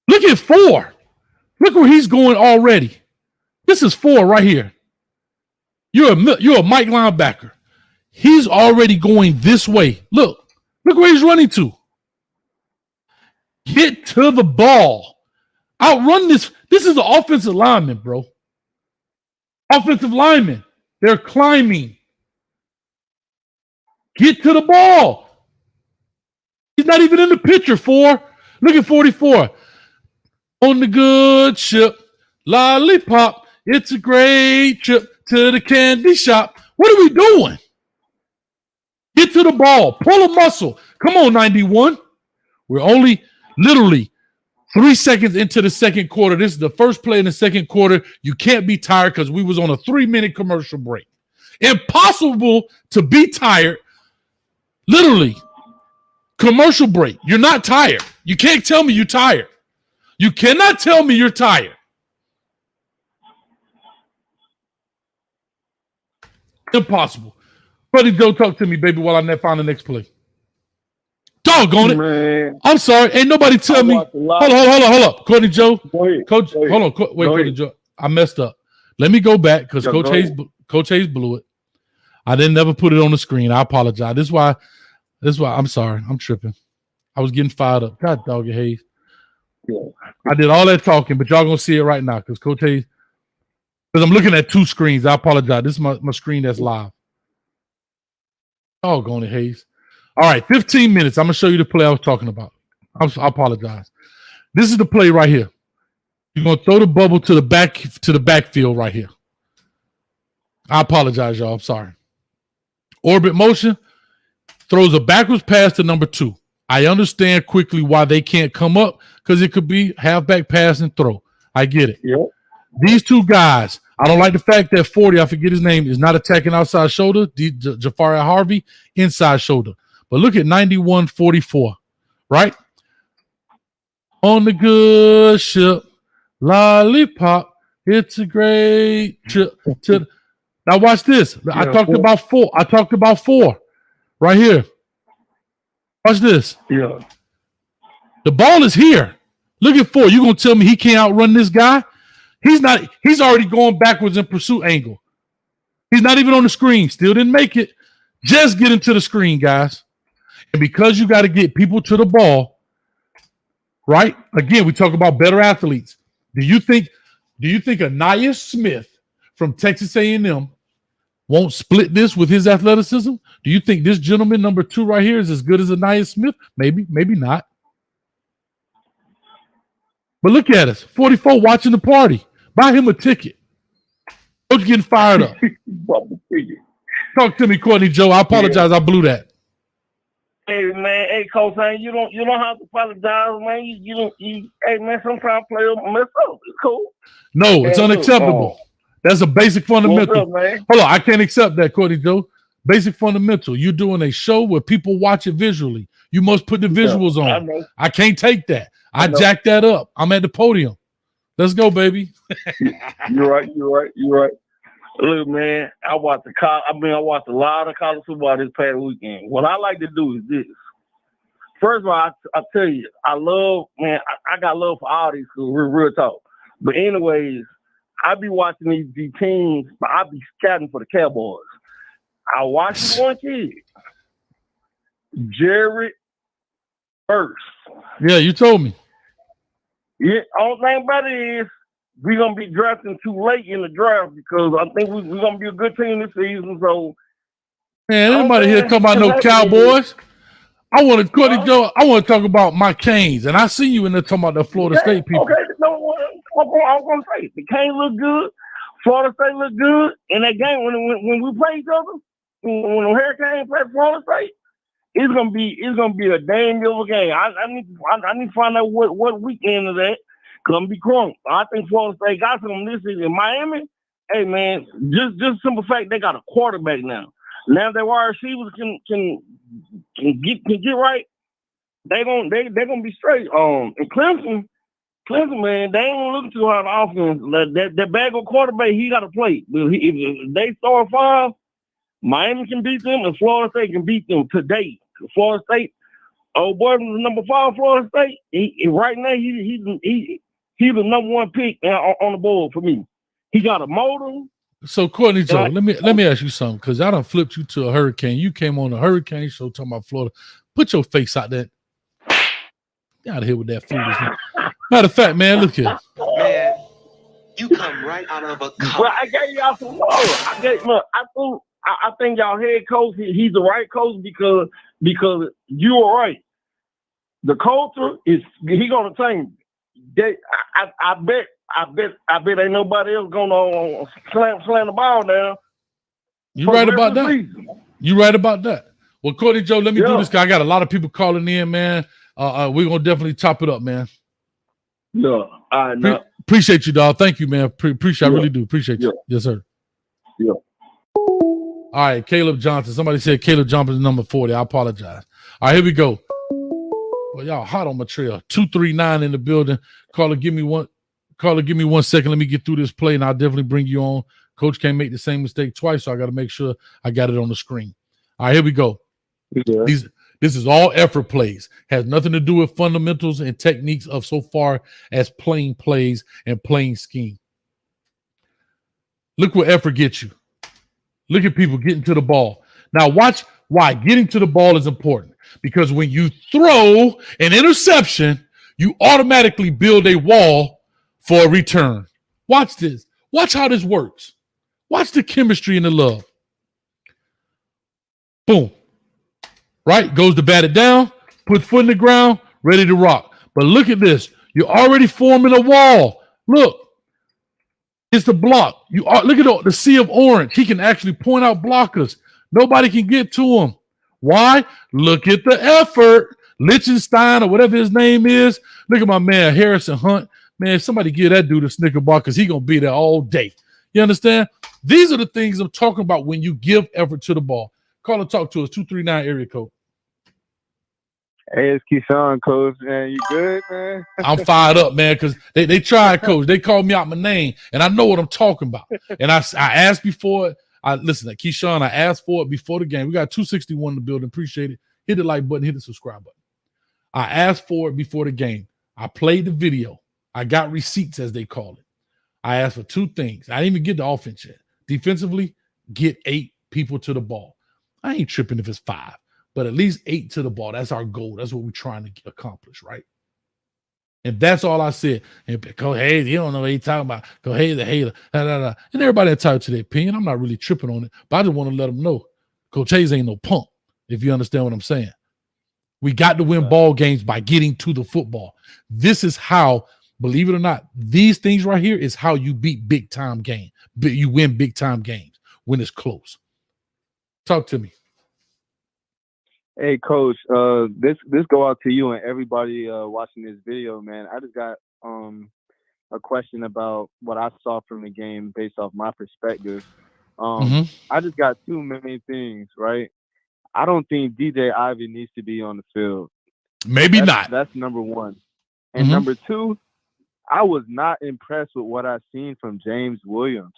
Look at 4. Look where he's going already. This is 4 right here. You're a Mike linebacker. He's already going this way. Look where he's running to. Get to the ball. Outrun this. This is an offensive lineman, bro. Offensive lineman. They're climbing. Get to the ball. He's not even in the picture, 4. Look at 44. On the good ship, lollipop. It's a great trip to the candy shop. What are we doing? Get to the ball. Pull a muscle. Come on, 91. We're only literally 3 seconds into the second quarter. This is the first play in the second quarter. You can't be tired because we was on a 3-minute commercial break. Impossible to be tired. Literally. Commercial break. You're not tired. You can't tell me you're tired. You cannot tell me you're tired. Impossible. Buddy Joe, talk to me, baby, while I find the next play. Doggone it. Man. I'm sorry. Ain't nobody tell me. Hold up. Courtney Joe. Coach, hold on. Wait, Courtney Joe. I messed up. Let me go back because Coach Hayes blew it. I didn't never put it on the screen. I apologize. This is why I'm sorry. I'm tripping. I was getting fired up. God dog it, Hayes. Yeah. I did all that talking, but y'all gonna see it right now because Coach Hayes. Because I'm looking at 2 screens. I apologize. This is my screen that's live. Oh, going to Hayes. All right, 15 minutes. I'm going to show you the play I was talking about. I apologize. This is the play right here. You're going to throw the bubble to the backfield right here. I apologize, y'all. I'm sorry. Orbit motion. Throws a backwards pass to number 2. I understand quickly why they can't come up because it could be halfback pass and throw. I get it. Yep. These 2 guys, I don't like the fact that 40, I forget his name, is not attacking outside shoulder. Jafari Harvey, inside shoulder. But look at 91-44, right? On the good ship, lollipop, it's a great trip. Now watch this. I talked about 4 right here. Watch this. Yeah. The ball is here. Look at 4. You going to tell me he can't outrun this guy? He's not. He's already going backwards in pursuit angle. He's not even on the screen. Still didn't make it. Just get into the screen, guys. And because you got to get people to the ball, right? Again, we talk about better athletes. Do you think Anais Smith from Texas A&M won't split this with his athleticism? Do you think this gentleman, number 2 right here, is as good as Anais Smith? Maybe not. But look at us. 44 watching the party. Buy him a ticket. Coach getting fired up. Talk to me, Courtney Joe. I apologize. Yeah. I blew that. Hey man, Coach, man, you don't have to apologize, man. Hey man, sometimes players mess up. It's cool. No, it's unacceptable. That's a basic fundamental. Up, man? Hold on, I can't accept that, Courtney Joe. Basic fundamental. You're doing a show where people watch it visually. You must put the visuals on. I can't take that. I jacked that up. I'm at the podium. Let's go, baby. You're right. Look, man, I watched a lot of college football this past weekend. What I like to do is this. First of all, I tell you, I got love for all these schools, real talk. But anyways, I be watching these teams, but I be scouting for the Cowboys. I watched one kid, Jared Burks. Yeah, you told me. Yeah, only thing about it is we're going to be drafting too late in the draft because I think we're going to be a good team this season. So, man, anybody here talking about no Cowboys? I want to talk about my Canes, and I see you in there talking about the Florida State people. Okay, no, I'm going to say the Canes look good. Florida State look good. In that game, when we play each other, when the Hurricanes play Florida State, it's gonna be a damn good game. I need to find out what weekend is that. Cause I'm be crunk. I think Florida State got something this season. Miami Hey man, just simple fact they got a quarterback now. Now their wide receivers can get right. They're gonna be straight. And Clemson, man, they ain't looking too hard on offense. That bag of quarterback, he got to play. If they start 5, Miami can beat them, and Florida State can beat them today. Florida State, old boy from the number 5 Florida State. Right now he's the number 1 pick on the board for me. He got a motor. So Courtney Joe, let me ask you something, because I done flipped you to a hurricane. You came on a hurricane show talking about Florida. Put your face out there. Get out of here with that foolishness. Matter of fact, man, look here. Man, you come right out of a cup. Well, I gave y'all some love. I think y'all head coach, he's the right coach because you are right. The culture is he gonna change. I bet ain't nobody else gonna slam the ball down. You right about that. You right about that. Well, Courtney Joe, let me do this, because I got a lot of people calling in, man. We're gonna definitely top it up, man. Yeah. All right, appreciate you, dog. Thank you, man. Appreciate. I really do appreciate you. Yes, sir. Yeah. All right, Caleb Johnson. Somebody said Caleb Johnson is number 40. I apologize. All right, here we go. Well, y'all hot on my trail. 239 in the building. Caller, give me 1 second. Let me get through this play, and I'll definitely bring you on. Coach can't make the same mistake twice, so I got to make sure I got it on the screen. All right, here we go. Yeah. This is all effort plays. Has nothing to do with fundamentals and techniques of so far as playing plays and playing scheme. Look what effort gets you. Look at people getting to the ball. Now watch why getting to the ball is important. Because when you throw an interception, you automatically build a wall for a return. Watch this. Watch how this works. Watch the chemistry and the love. Boom. Right? Goes to bat it down, put foot in the ground, ready to rock. But look at this. You're already forming a wall. Look. It's the block. You are, look at the sea of orange. He can actually point out blockers. Nobody can get to him. Why? Look at the effort. Lichtenstein or whatever his name is. Look at my man, Harrison Hunt. Man, somebody give that dude a Snicker bar, because he's going to be there all day. You understand? These are the things I'm talking about when you give effort to the ball. Call and talk to us, 239 area code. Hey, it's Keyshawn, Coach. Man, you good, man? I'm fired up, man, because they tried, Coach. They called me out my name, and I know what I'm talking about. And I asked before. Listen, Keyshawn, I asked for it before the game. We got 261 in the building. Appreciate it. Hit the like button. Hit the subscribe button. I asked for it before the game. I played the video. I got receipts, as they call it. I asked for 2 things. I didn't even get the offense yet. Defensively, get 8 people to the ball. I ain't tripping if it's 5. But at least 8 to the ball. That's our goal. That's what we're trying to accomplish, right? And that's all I said. And Coach Hayes, you don't know what he's talking about. Coach Hayes, the hater. And everybody entitled to their opinion. I'm not really tripping on it, but I just want to let them know Coach Hayes ain't no punk, if you understand what I'm saying. We got to win ball games by getting to the football. This is how, believe it or not, these things right here is how you beat big-time game. You win big-time games when it's close. Talk to me. Hey, Coach, this go out to you and everybody watching this video, man. I just got a question about what I saw from the game based off my perspective. I just got 2 main things, right? I don't think DJ Ivy needs to be on the field. Maybe not. That's number 1. And number 2, I was not impressed with what I seen from James Williams.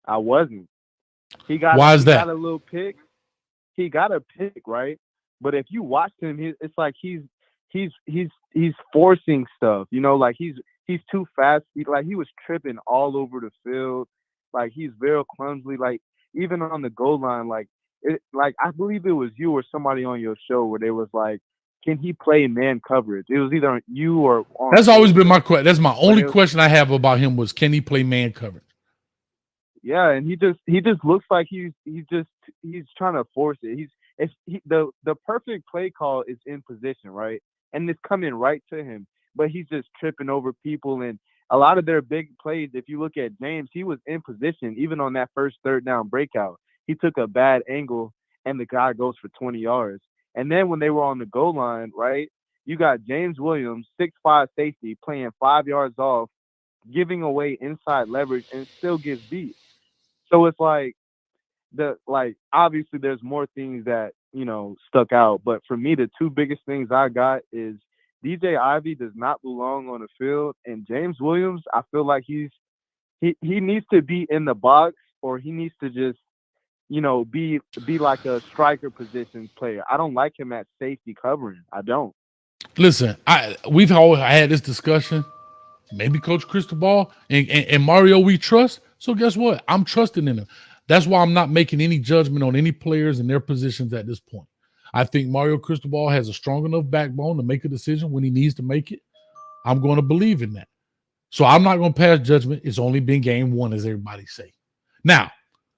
I wasn't. Why is that? Got a little pick. He got a pick, right? But if you watch him, it's like he's forcing stuff. You know, like he's too fast. He was tripping all over the field. Like he's very clumsily. Like even on the goal line, like I believe it was you or somebody on your show where they was like, can he play man coverage? It was either you or. That's always been my question. That's my only question I have about him was, can he play man coverage? Yeah, and he just looks like he's trying to force it. The perfect play call is in position, right? And it's coming right to him, but he's just tripping over people. And a lot of their big plays, if you look at James, he was in position even on that first 3rd down breakout. He took a bad angle, and the guy goes for 20 yards. And then when they were on the goal line, right, you got James Williams, 6'5" safety, playing 5 yards off, giving away inside leverage, and still gets beat. So it's like obviously there's more things that stuck out, but for me the two biggest things I got is DJ Ivy does not belong on the field, and James Williams, I feel like he needs to be in the box, or he needs to just be like a striker position player. I don't like him at safety covering. I don't. Listen, we've always had this discussion. Maybe Coach Cristobal and Mario we trust. So guess what? I'm trusting in him. That's why I'm not making any judgment on any players and their positions at this point. I think Mario Cristobal has a strong enough backbone to make a decision when he needs to make it. I'm going to believe in that. So I'm not going to pass judgment. It's only been game one, as everybody say. Now,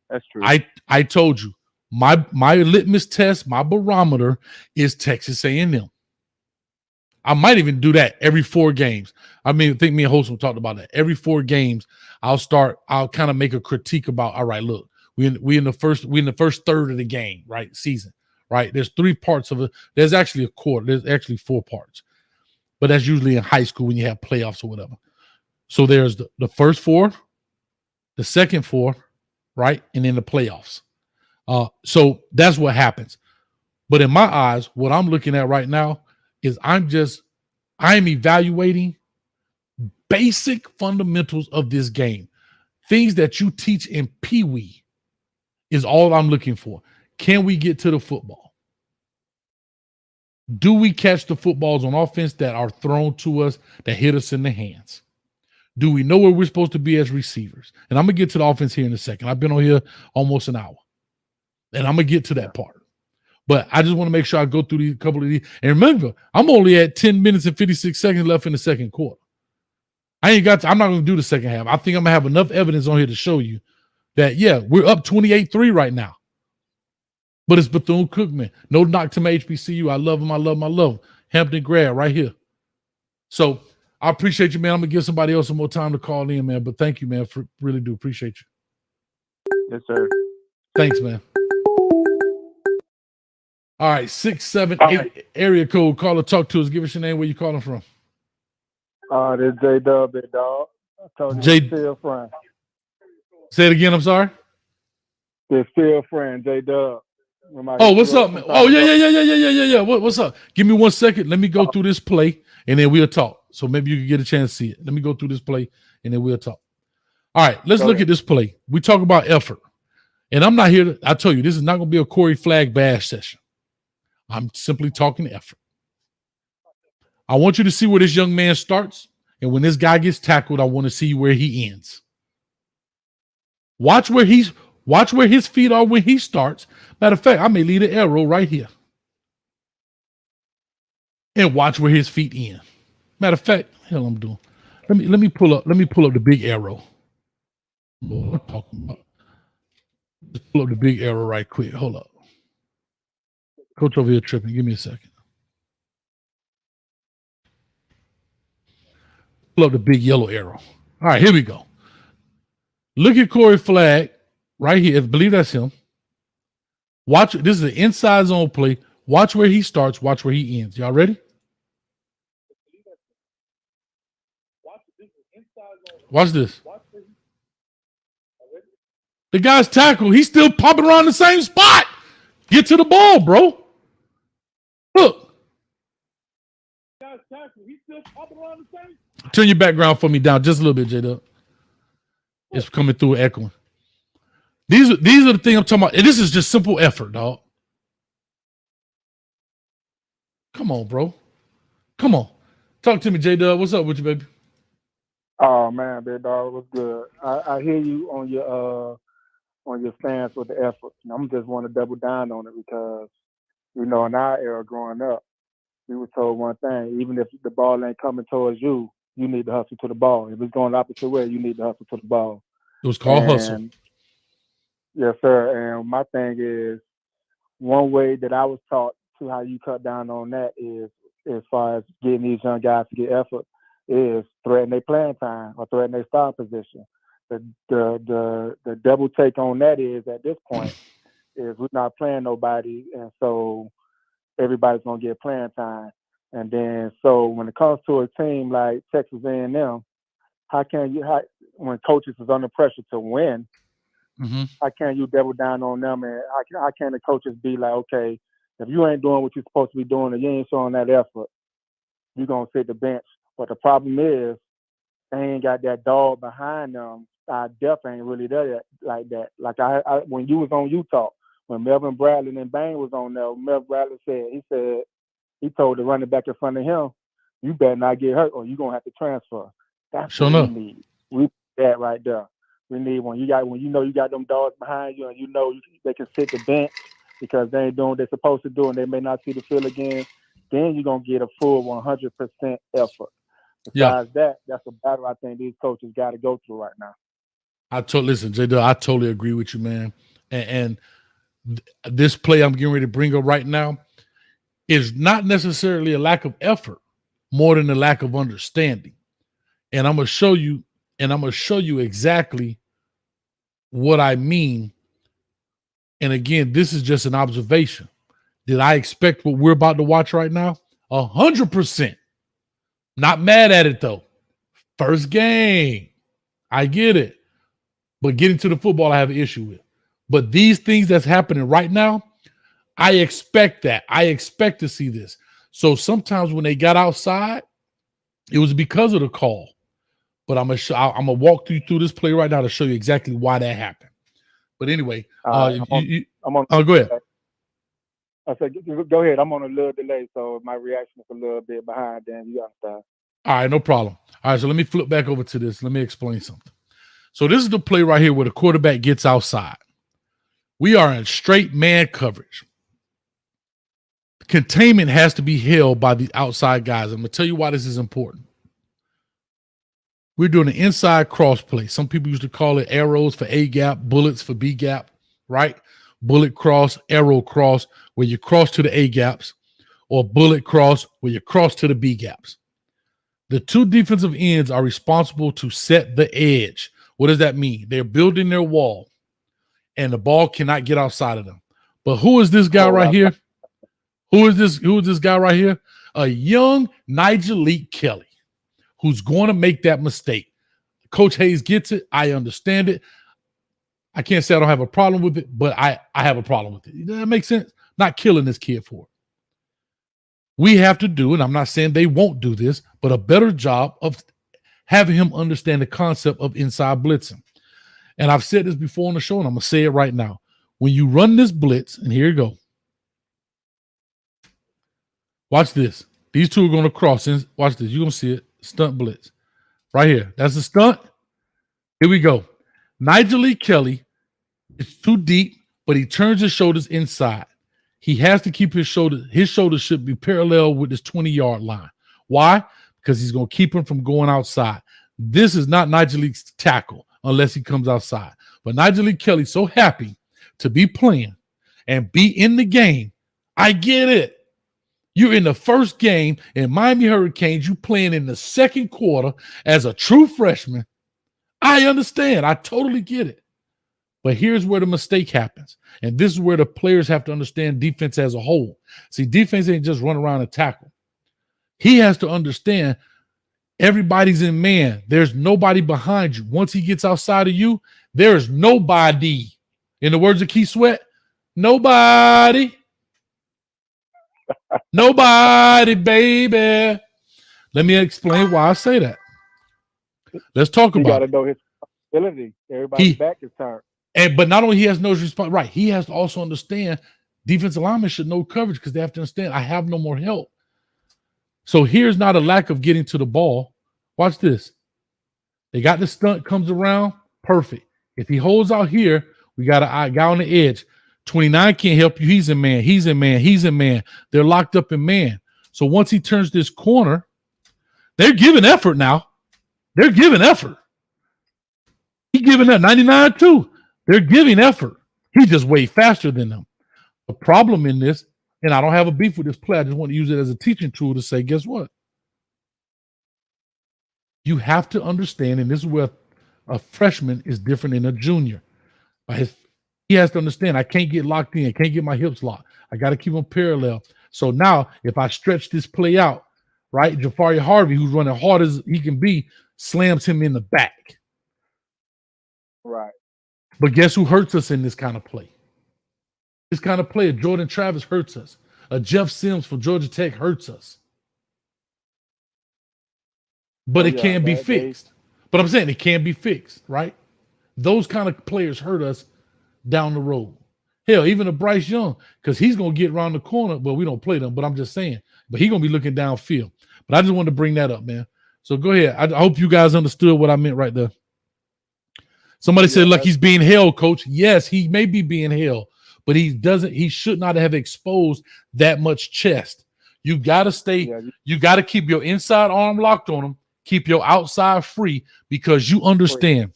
that's true. I told you my litmus test, my barometer is Texas A&M. I might even do that every 4 games. I mean, I think me and Holson talked about that. Every 4 games, I'll kind of make a critique about, all right, look, we in the first third of the game, right? Season, right? There's 3 parts of it. There's actually a quarter. There's actually 4 parts. But that's usually in high school when you have playoffs or whatever. So there's the first 4, the second 4, right? And then the playoffs. So that's what happens. But in my eyes, what I'm looking at right now is I'm evaluating basic fundamentals of this game. Things that you teach in Pee Wee is all I'm looking for. Can we get to the football? Do we catch the footballs on offense that are thrown to us that hit us in the hands? Do we know where we're supposed to be as receivers? And I'm going to get to the offense here in a second. I've been on here almost an hour. And I'm going to get to that part. But I just want to make sure I go through a couple of these. And remember, I'm only at 10 minutes and 56 seconds left in the second quarter. I'm not going to do the second half. I think I'm going to have enough evidence on here to show you that, yeah, we're up 28-3 right now. But it's Bethune-Cookman. No knock to my HBCU. I love them. I love them. I love them. Hampton grad right here. So I appreciate you, man. I'm going to give somebody else some more time to call in, man. But thank you, man. Really do appreciate you. Yes, sir. Thanks, man. All right, 678 area code. Call or talk to us. Give us your name. Where you calling from? This J-Dub, big dog. I told you, still friend. Say it again. I'm sorry. They're still friend, J-Dub. Oh, what's up, man? Oh, yeah. What's up? Give me 1 second. Let me go through this play, and then we'll talk. So maybe you can get a chance to see it. Let me go through this play, and then we'll talk. All right, let's look at this play. We talk about effort. And I'm not here I tell you, this is not going to be a Corey Flag bash session. I'm simply talking effort. I want you to see where this young man starts, and when this guy gets tackled, I want to see where he ends. Watch where his feet are when he starts. Matter of fact, I may leave an arrow right here. And watch where his feet end. Matter of fact, hell I'm doing. Let me pull up the big arrow. What I'm talking about. Just pull up the big arrow right quick. Hold up. Coach over here tripping. Give me a second. Pull up the big yellow arrow. All right, here we go. Look at Corey Flag right here. I believe that's him. Watch. This is an inside zone play. Watch where he starts. Watch where he ends. Y'all ready? Watch this. The guy's tackled. He's still popping around the same spot. Get to the ball, bro. Look. Turn your background for me down just a little bit, J-Dub. It's coming through echoing. These are the things I'm talking about. And this is just simple effort, dog. Come on, bro. Come on. Talk to me, J-Dub. What's up with you, baby? Oh man, big dog, what's good? I hear you on your stance with the effort. I'm just want to double down on it because, in our era growing up, we were told one thing: even if the ball ain't coming towards you, you need to hustle to the ball. If it's going the opposite way, you need to hustle to the ball. It was called hustle. Yes, sir. And my thing is, one way that I was taught to how you cut down on that is, as far as getting these young guys to get effort, is threaten their playing time or threaten their start position. The double take on that is, at this point, is we're not playing nobody, and so everybody's gonna get playing time. And then so when it comes to a team like Texas A&M, when coaches is under pressure to win, How can you double down on them? And how can the coaches be like, okay, if you ain't doing what you're supposed to be doing and you ain't showing that effort, you're going to sit the bench. But the problem is they ain't got that dog behind them. Our depth ain't really there like that. Like I when you was on Utah, when Melvin Bradley and Bain was on there, Melvin Bradley he told the running back in front of him, you better not get hurt or you're going to have to transfer. That's what we need. We need that right there. We need when you know you got them dogs behind you and you know they can sit the bench because they ain't doing what they're supposed to do and they may not see the field again, then you're going to get a full 100% effort. Besides that, that's a battle I think these coaches got to go through right now. Listen, J-Dub, I totally agree with you, man. And this play I'm getting ready to bring up right now is not necessarily a lack of effort, more than a lack of understanding. And I'm gonna show you exactly what I mean. And again, this is just an observation. Did I expect what we're about to watch right now? 100%. Not mad at it though. First game. I get it. But getting to the football, I have an issue with. But these things that's happening right now, I expect that. I expect to see this. So sometimes when they got outside, it was because of the call. But I'm gonna walk you through this play right now to show you exactly why that happened. But anyway, go ahead. I said, go ahead. I'm on a little delay, so my reaction is a little bit behind. Then you understand. All right, no problem. All right, so let me flip back over to this. Let me explain something. So this is the play right here where the quarterback gets outside. We are in straight man coverage. Containment has to be held by the outside guys. I'm going to tell you why this is important. We're doing an inside cross play. Some people used to call it arrows for A gap, bullets for B gap, right? Bullet cross, arrow cross, where you cross to the A gaps, or bullet cross, where you cross to the B gaps. The two defensive ends are responsible to set the edge. What does that mean? They're building their wall, and the ball cannot get outside of them. But who is this guy right here? Who is this guy right here? A young Nigel Kelly, who's going to make that mistake. Coach Hayes gets it. I understand it. I can't say I don't have a problem with it, but I have a problem with it. Does that make sense? Not killing this kid for it. We have to do, and I'm not saying they won't do this, but a better job of having him understand the concept of inside blitzing. And I've said this before on the show, and I'm going to say it right now. When you run this blitz, and here you go. Watch this. These two are going to cross. Watch this. You're going to see it. Stunt blitz. Right here. That's the stunt. Here we go. Nigel Kelly is too deep, but he turns his shoulders inside. He has to keep his shoulders. His shoulders should be parallel with this 20-yard line. Why? Because he's going to keep him from going outside. This is not Nigel's tackle unless he comes outside. But Nigel Kelly's so happy to be playing and be in the game. I get it. You're in the first game in Miami Hurricanes. You playing in the second quarter as a true freshman. I understand. I totally get it. But here's where the mistake happens. And this is where the players have to understand defense as a whole. See, defense ain't just run around and tackle. He has to understand everybody's in man. There's nobody behind you. Once he gets outside of you, there's nobody. In the words of Keith Sweat, nobody. Nobody, baby. Let me explain why I say that. Let's talk about it. You got to know his responsibility. Everybody's back is turned. But not only he has no response, right? He has to also understand defensive linemen should know coverage because they have to understand I have no more help. So here's not a lack of getting to the ball. Watch this. They got the stunt, comes around, perfect. If he holds out here, we got a guy on the edge. 29 can't help you. He's in man. He's in man. He's in man. They're locked up in man. So once he turns this corner, they're giving effort now. They're giving effort. He giving that 99 too. They're giving effort. He's just way faster than them. The problem in this, and I don't have a beef with this play, I just want to use it as a teaching tool to say, guess what? You have to understand, and this is where a freshman is different than a junior. He has to understand, I can't get locked in, can't get my hips locked. I got to keep them parallel. So now, if I stretch this play out, right, Jafari Harvey, who's running hard as he can be, slams him in the back. Right. But guess who hurts us in this kind of play? This kind of play, Jordan Travis hurts us. A Jeff Sims from Georgia Tech hurts us. But it can be fixed. But I'm saying it can be fixed, right? Those kind of players hurt us down the road. Hell, even a Bryce Young, because he's going to get around the corner. Well, we don't play them, but I'm just saying. But he's going to be looking downfield. But I just wanted to bring that up, man. So go ahead. I hope you guys understood what I meant right there. Somebody said, look, he's being held, coach. Yes, he may be being held, but he should not have exposed that much chest. You got to stay, you got to keep your inside arm locked on him, keep your outside free, because you understand.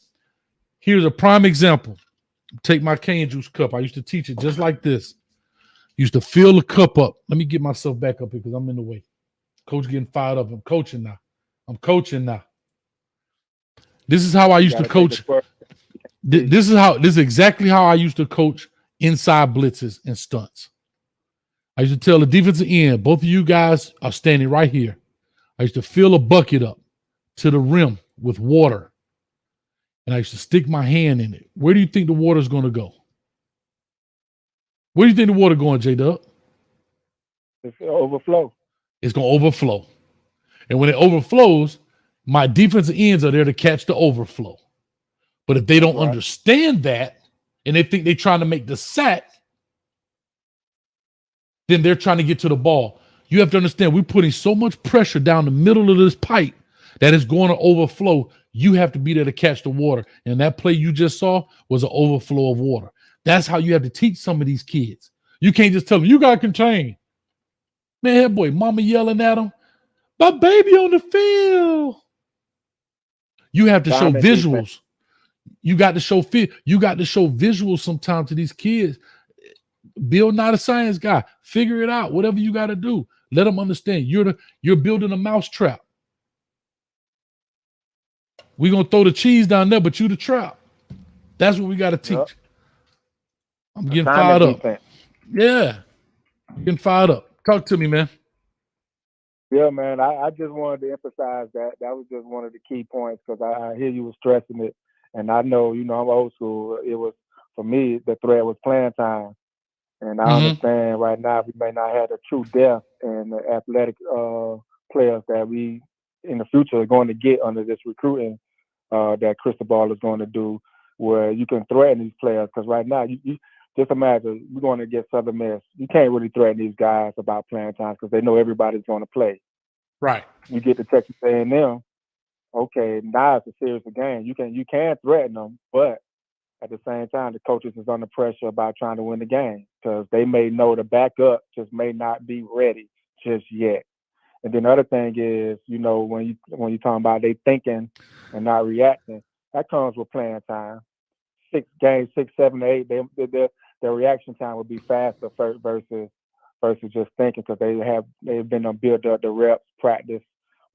Here's a prime example. Take my cane juice cup. I used to teach it just like this. Used to fill the cup up. Let me get myself back up here because I'm in the way. Coach getting fired up. I'm coaching now. This is how I used to coach. This is exactly how I used to coach inside blitzes and stunts. I used to tell the defensive end, both of you guys are standing right here. I used to fill a bucket up to the rim with water. And I used to stick my hand in it. Where do you think the water's going to go? Where do you think the water going, J-Dub? It's going to overflow. It's going to overflow. And when it overflows, my defensive ends are there to catch the overflow. But if they don't understand that and they think they're trying to make the sack, then they're trying to get to the ball. You have to understand, we're putting so much pressure down the middle of this pipe that is going to overflow. You have to be there to catch the water. And that play you just saw was an overflow of water. That's how you have to teach some of these kids. You can't just tell them, you got to contain. Man, that boy, mama yelling at him, my baby on the field. You have to show visuals. You got to show visuals sometimes to these kids. Bill, not a science guy. Figure it out. Whatever you got to do. Let them understand. You're building a mousetrap. We're going to throw the cheese down there, but you the trap. That's what we got to teach. Yep. I'm getting fired up. Yeah. Getting fired up. Talk to me, man. Yeah, man. I just wanted to emphasize that. That was just one of the key points because I hear you were stressing it. And I know, I'm old school. It was, for me, the threat was playing time. And I understand right now we may not have the true depth and the athletic players that we in the future are going to get under this recruiting that Cristobal is going to do, where you can threaten these players. Because right now, you just imagine we're going to get Southern Miss. You can't really threaten these guys about playing time because they know everybody's going to play. Right. You get to Texas A&M. Okay, now it's a serious game. You can threaten them, but at the same time, the coaches is under pressure about trying to win the game because they may know the backup just may not be ready just yet. And then the other thing is, when you're talking about they thinking and not reacting, that comes with playing time. 6 games, 6, 7, 8, their reaction time would be faster versus just thinking because they've been on build up the reps,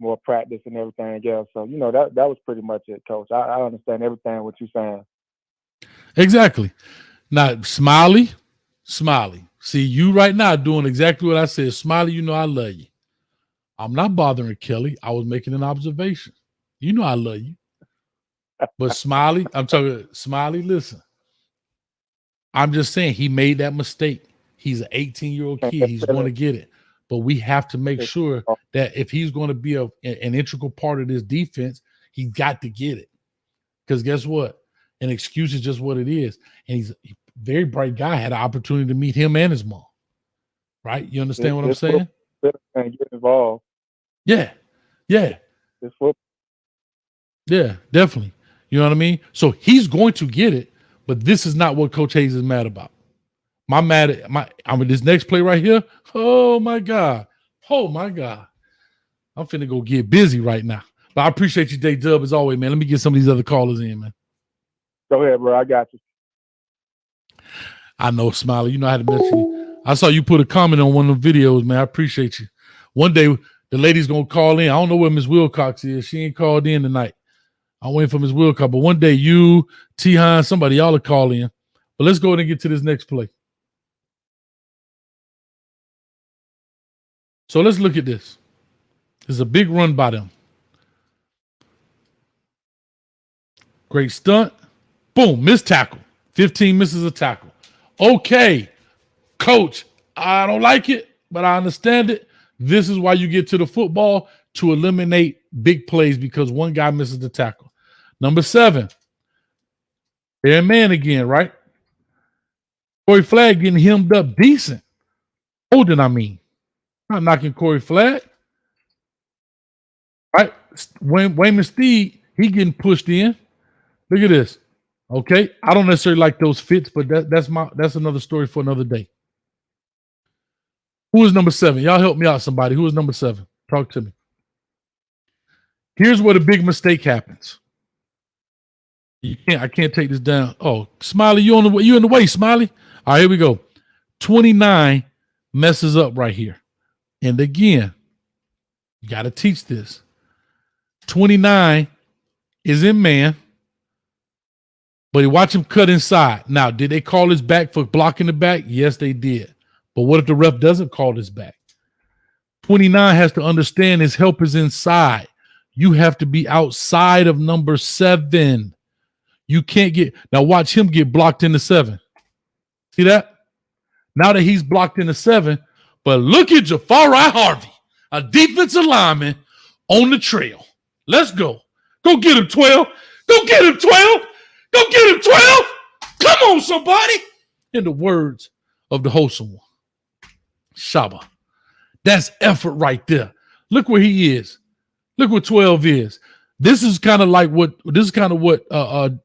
more practice and everything else. So that was pretty much it, Coach. I understand everything what you're saying. Exactly. Now, Smiley. See, you right now doing exactly what I said. Smiley, I love you. I'm not bothering Kelly. I was making an observation. I love you. But Smiley, listen. I'm just saying he made that mistake. He's an 18-year-old kid. He's going to get it. But we have to make sure that if he's going to be an integral part of this defense, he's got to get it. Because guess what? An excuse is just what it is. And he's a very bright guy. Had an opportunity to meet him and his mom. Right? You understand what I'm saying? And get involved. Yeah. Yeah, definitely. You know what I mean? So he's going to get it, but this is not what Coach Hayes is mad about. This next play right here. Oh my God. I'm finna go get busy right now. But I appreciate you, J-Dub, as always, man. Let me get some of these other callers in, man. Go ahead, bro. I got you. I know, Smiley. You know how to mention you. I saw you put a comment on one of the videos, man. I appreciate you. One day, the lady's going to call in. I don't know where Miss Wilcox is. She ain't called in tonight. I'm waiting for Miss Wilcox. But one day, you, T-Han, somebody, y'all will call in. But let's go ahead and get to this next play. So let's look at this. It's a big run by them. Great stunt. Boom, missed tackle. 15 misses a tackle. Okay, coach, I don't like it, but I understand it. This is why you get to the football, to eliminate big plays because one guy misses the tackle. Number 7, they're man again, right? Corey Flagg getting hemmed up decent. Holding, I mean. Not knocking Corey Flagg. Right? Wayman Steed, he getting pushed in. Look at this. Okay. I don't necessarily like those fits, but that's another story for another day. Who is number 7? Y'all help me out, somebody. Who is number 7? Talk to me. Here's where the big mistake happens. I can't take this down. Oh, Smiley, you in the way, Smiley. All right, here we go. 29 messes up right here. And again, you got to teach this. 29 is in man, but watch him cut inside. Now, did they call his back for blocking the back? Yes, they did. But what if the ref doesn't call his back? 29 has to understand his help is inside. You have to be outside of number 7. You can't get, now watch him get blocked in the 7. See that? Now that he's blocked in the 7, but look at Jafari Harvey, a defensive lineman on the trail. Let's go. Go get him, 12. Go get him, 12. Go get him, 12. Come on, somebody. In the words of the wholesome one, Shaba. That's effort right there. Look where he is. Look what 12 is. This is kind of what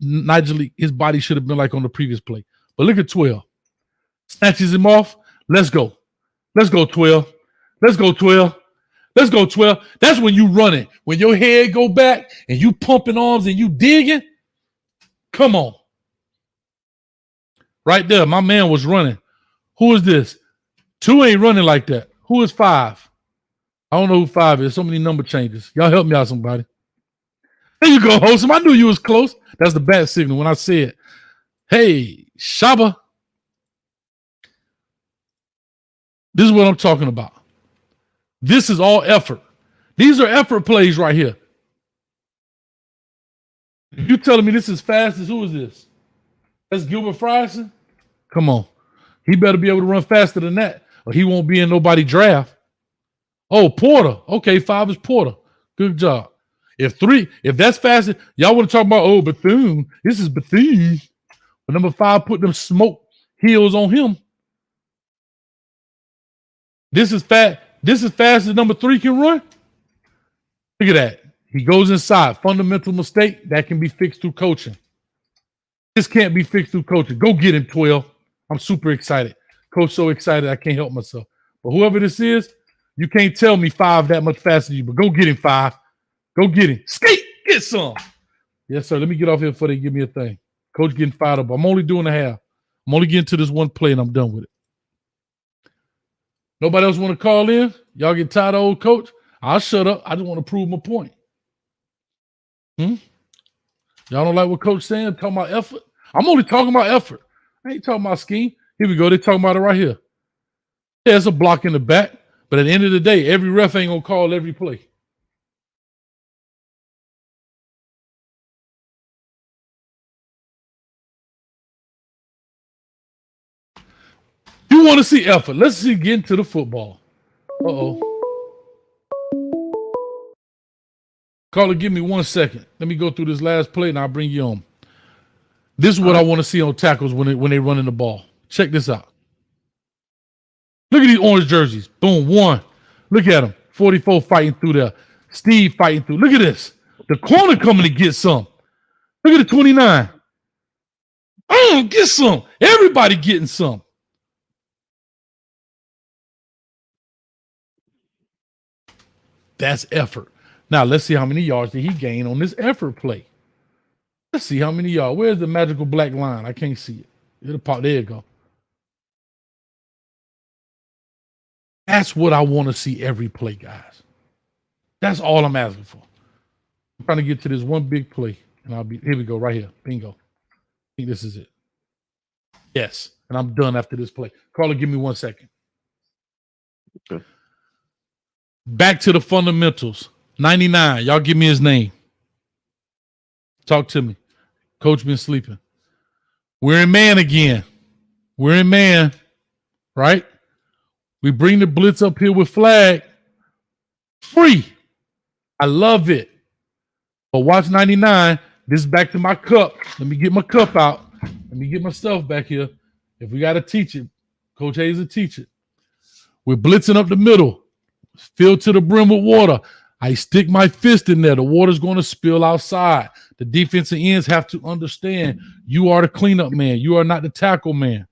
Nigel, his body should have been like on the previous play. But look at 12. Snatches him off. Let's go. Let's go, 12. Let's go, 12. Let's go, 12. That's when you running. When your head go back and you pumping arms and you digging. Come on. Right there, my man was running. Who is this? 2 ain't running like that. Who is 5? I don't know who 5 is. So many number changes. Y'all help me out, somebody. There you go, Wholesome. I knew you was close. That's the bat signal when I said, hey, Shaba. This is what I'm talking about. This is all effort. These are effort plays right here. If you telling me this is fast as who is this? That's Gilbert Frierson? Come on. He better be able to run faster than that, or he won't be in nobody draft. Oh, Porter. Okay, 5 is Porter. Good job. If that's faster, y'all want to talk about, Bethune. This is Bethune. But number 5 put them smoke heels on him. This is fast. This is fast as number 3 can run. Look at that. He goes inside. Fundamental mistake that can be fixed through coaching. This can't be fixed through coaching. Go get him, 12. I'm super excited. Coach so excited I can't help myself. But whoever this is, you can't tell me 5 that much faster than you, but go get him, 5. Go get him. Skate, get some. Yes, sir. Let me get off here before they give me a thing. Coach getting fired up. I'm only doing a half. I'm only getting to this one play and I'm done with it. Nobody else want to call in? Y'all get tired of old coach? I'll shut up. I just want to prove my point. Y'all don't like what coach saying? Talking about effort? I'm only talking about effort. I ain't talking about scheme. Here we go. They're talking about it right here. Yeah, it's a block in the back. But at the end of the day, every ref ain't going to call every play. You want to see effort. Let's see get into the football. Uh-oh. Caller, give me 1 second. Let me go through this last play and I'll bring you on. This is what I want to see on tackles when they running the ball. Check this out. Look at these orange jerseys. Boom, 1. Look at them. 44 fighting through there. Steve fighting through. Look at this. The corner coming to get some. Look at the 29. Get some. Everybody getting some. That's effort. Now, let's see how many yards did he gain on this effort play. Let's see how many yards. Where's the magical black line? I can't see it. It'll pop. There you go. That's what I want to see every play, guys. That's all I'm asking for. I'm trying to get to this one big play, and here we go, right here. Bingo. I think this is it. Yes, and I'm done after this play. Carla, give me 1 second. Okay. Back to the fundamentals. 99. Y'all give me his name. Talk to me. Coach been sleeping. We're in man again. We're in man, right? We bring the blitz up here with flag. Free. I love it. But watch 99. This is back to my cup. Let me get my cup out. Let me get my stuff back here. If we got to teach it, Coach Hayes will teach it. We're blitzing up the middle. Filled to the brim with water. I stick my fist in there. The water's going to spill outside. The defensive ends have to understand you are the cleanup man. You are not the tackle man.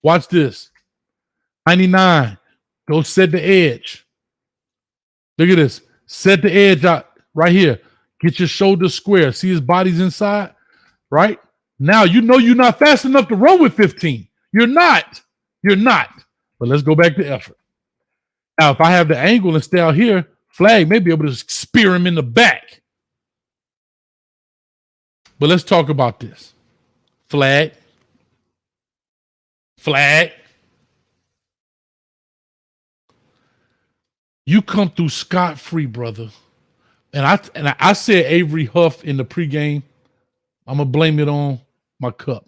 Watch this. 99. Go set the edge. Look at this. Set the edge out right here. Get your shoulders square. See his body's inside, right? Now you know you're not fast enough to run with 15. You're not. You're not. But let's go back to effort. Now, if I have the angle and stay out here, flag may be able to spear him in the back. But let's talk about this. Flag. Flag. You come through scot-free, brother. And I said Avery Huff in the pregame. I'm going to blame it on my cup.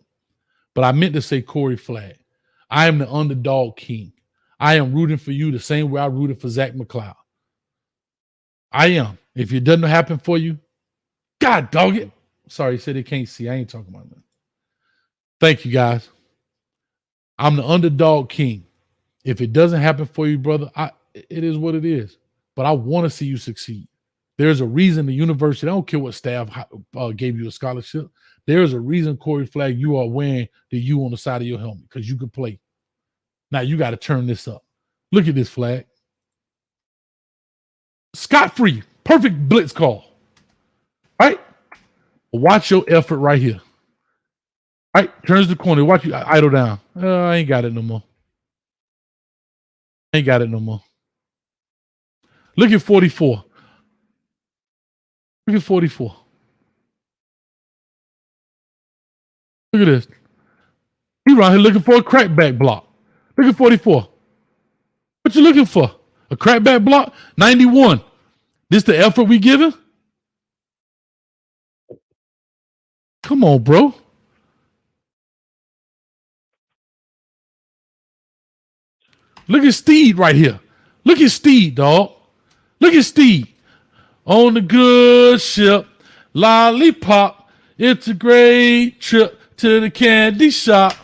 But I meant to say Corey Flag. I am the underdog king. I am rooting for you the same way I rooted for Zach McLeod. I am. If it doesn't happen for you, God dog it. Sorry, he said he can't see. I ain't talking about that. Thank you, guys. I'm the underdog king. If it doesn't happen for you, brother, it is what it is. But I want to see you succeed. There's a reason the university, I don't care what staff gave you a scholarship. There's a reason, Corey Flag, you are wearing the U on the side of your helmet because you can play. Now you got to turn this up. Look at this flag. Scot-free. Perfect blitz call. Right? Watch your effort right here. Right? Turns the corner. Watch you idle down. I ain't got it no more. Ain't got it no more. Look at 44. Look at 44. Look at this. He around here looking for a crackback block. Look at 44. What you looking for? A crackback block? 91. This the effort we giving? Come on, bro. Look at Steed right here. Look at Steed, dog. Look at Steed. On the good ship, lollipop. It's a great trip to the candy shop.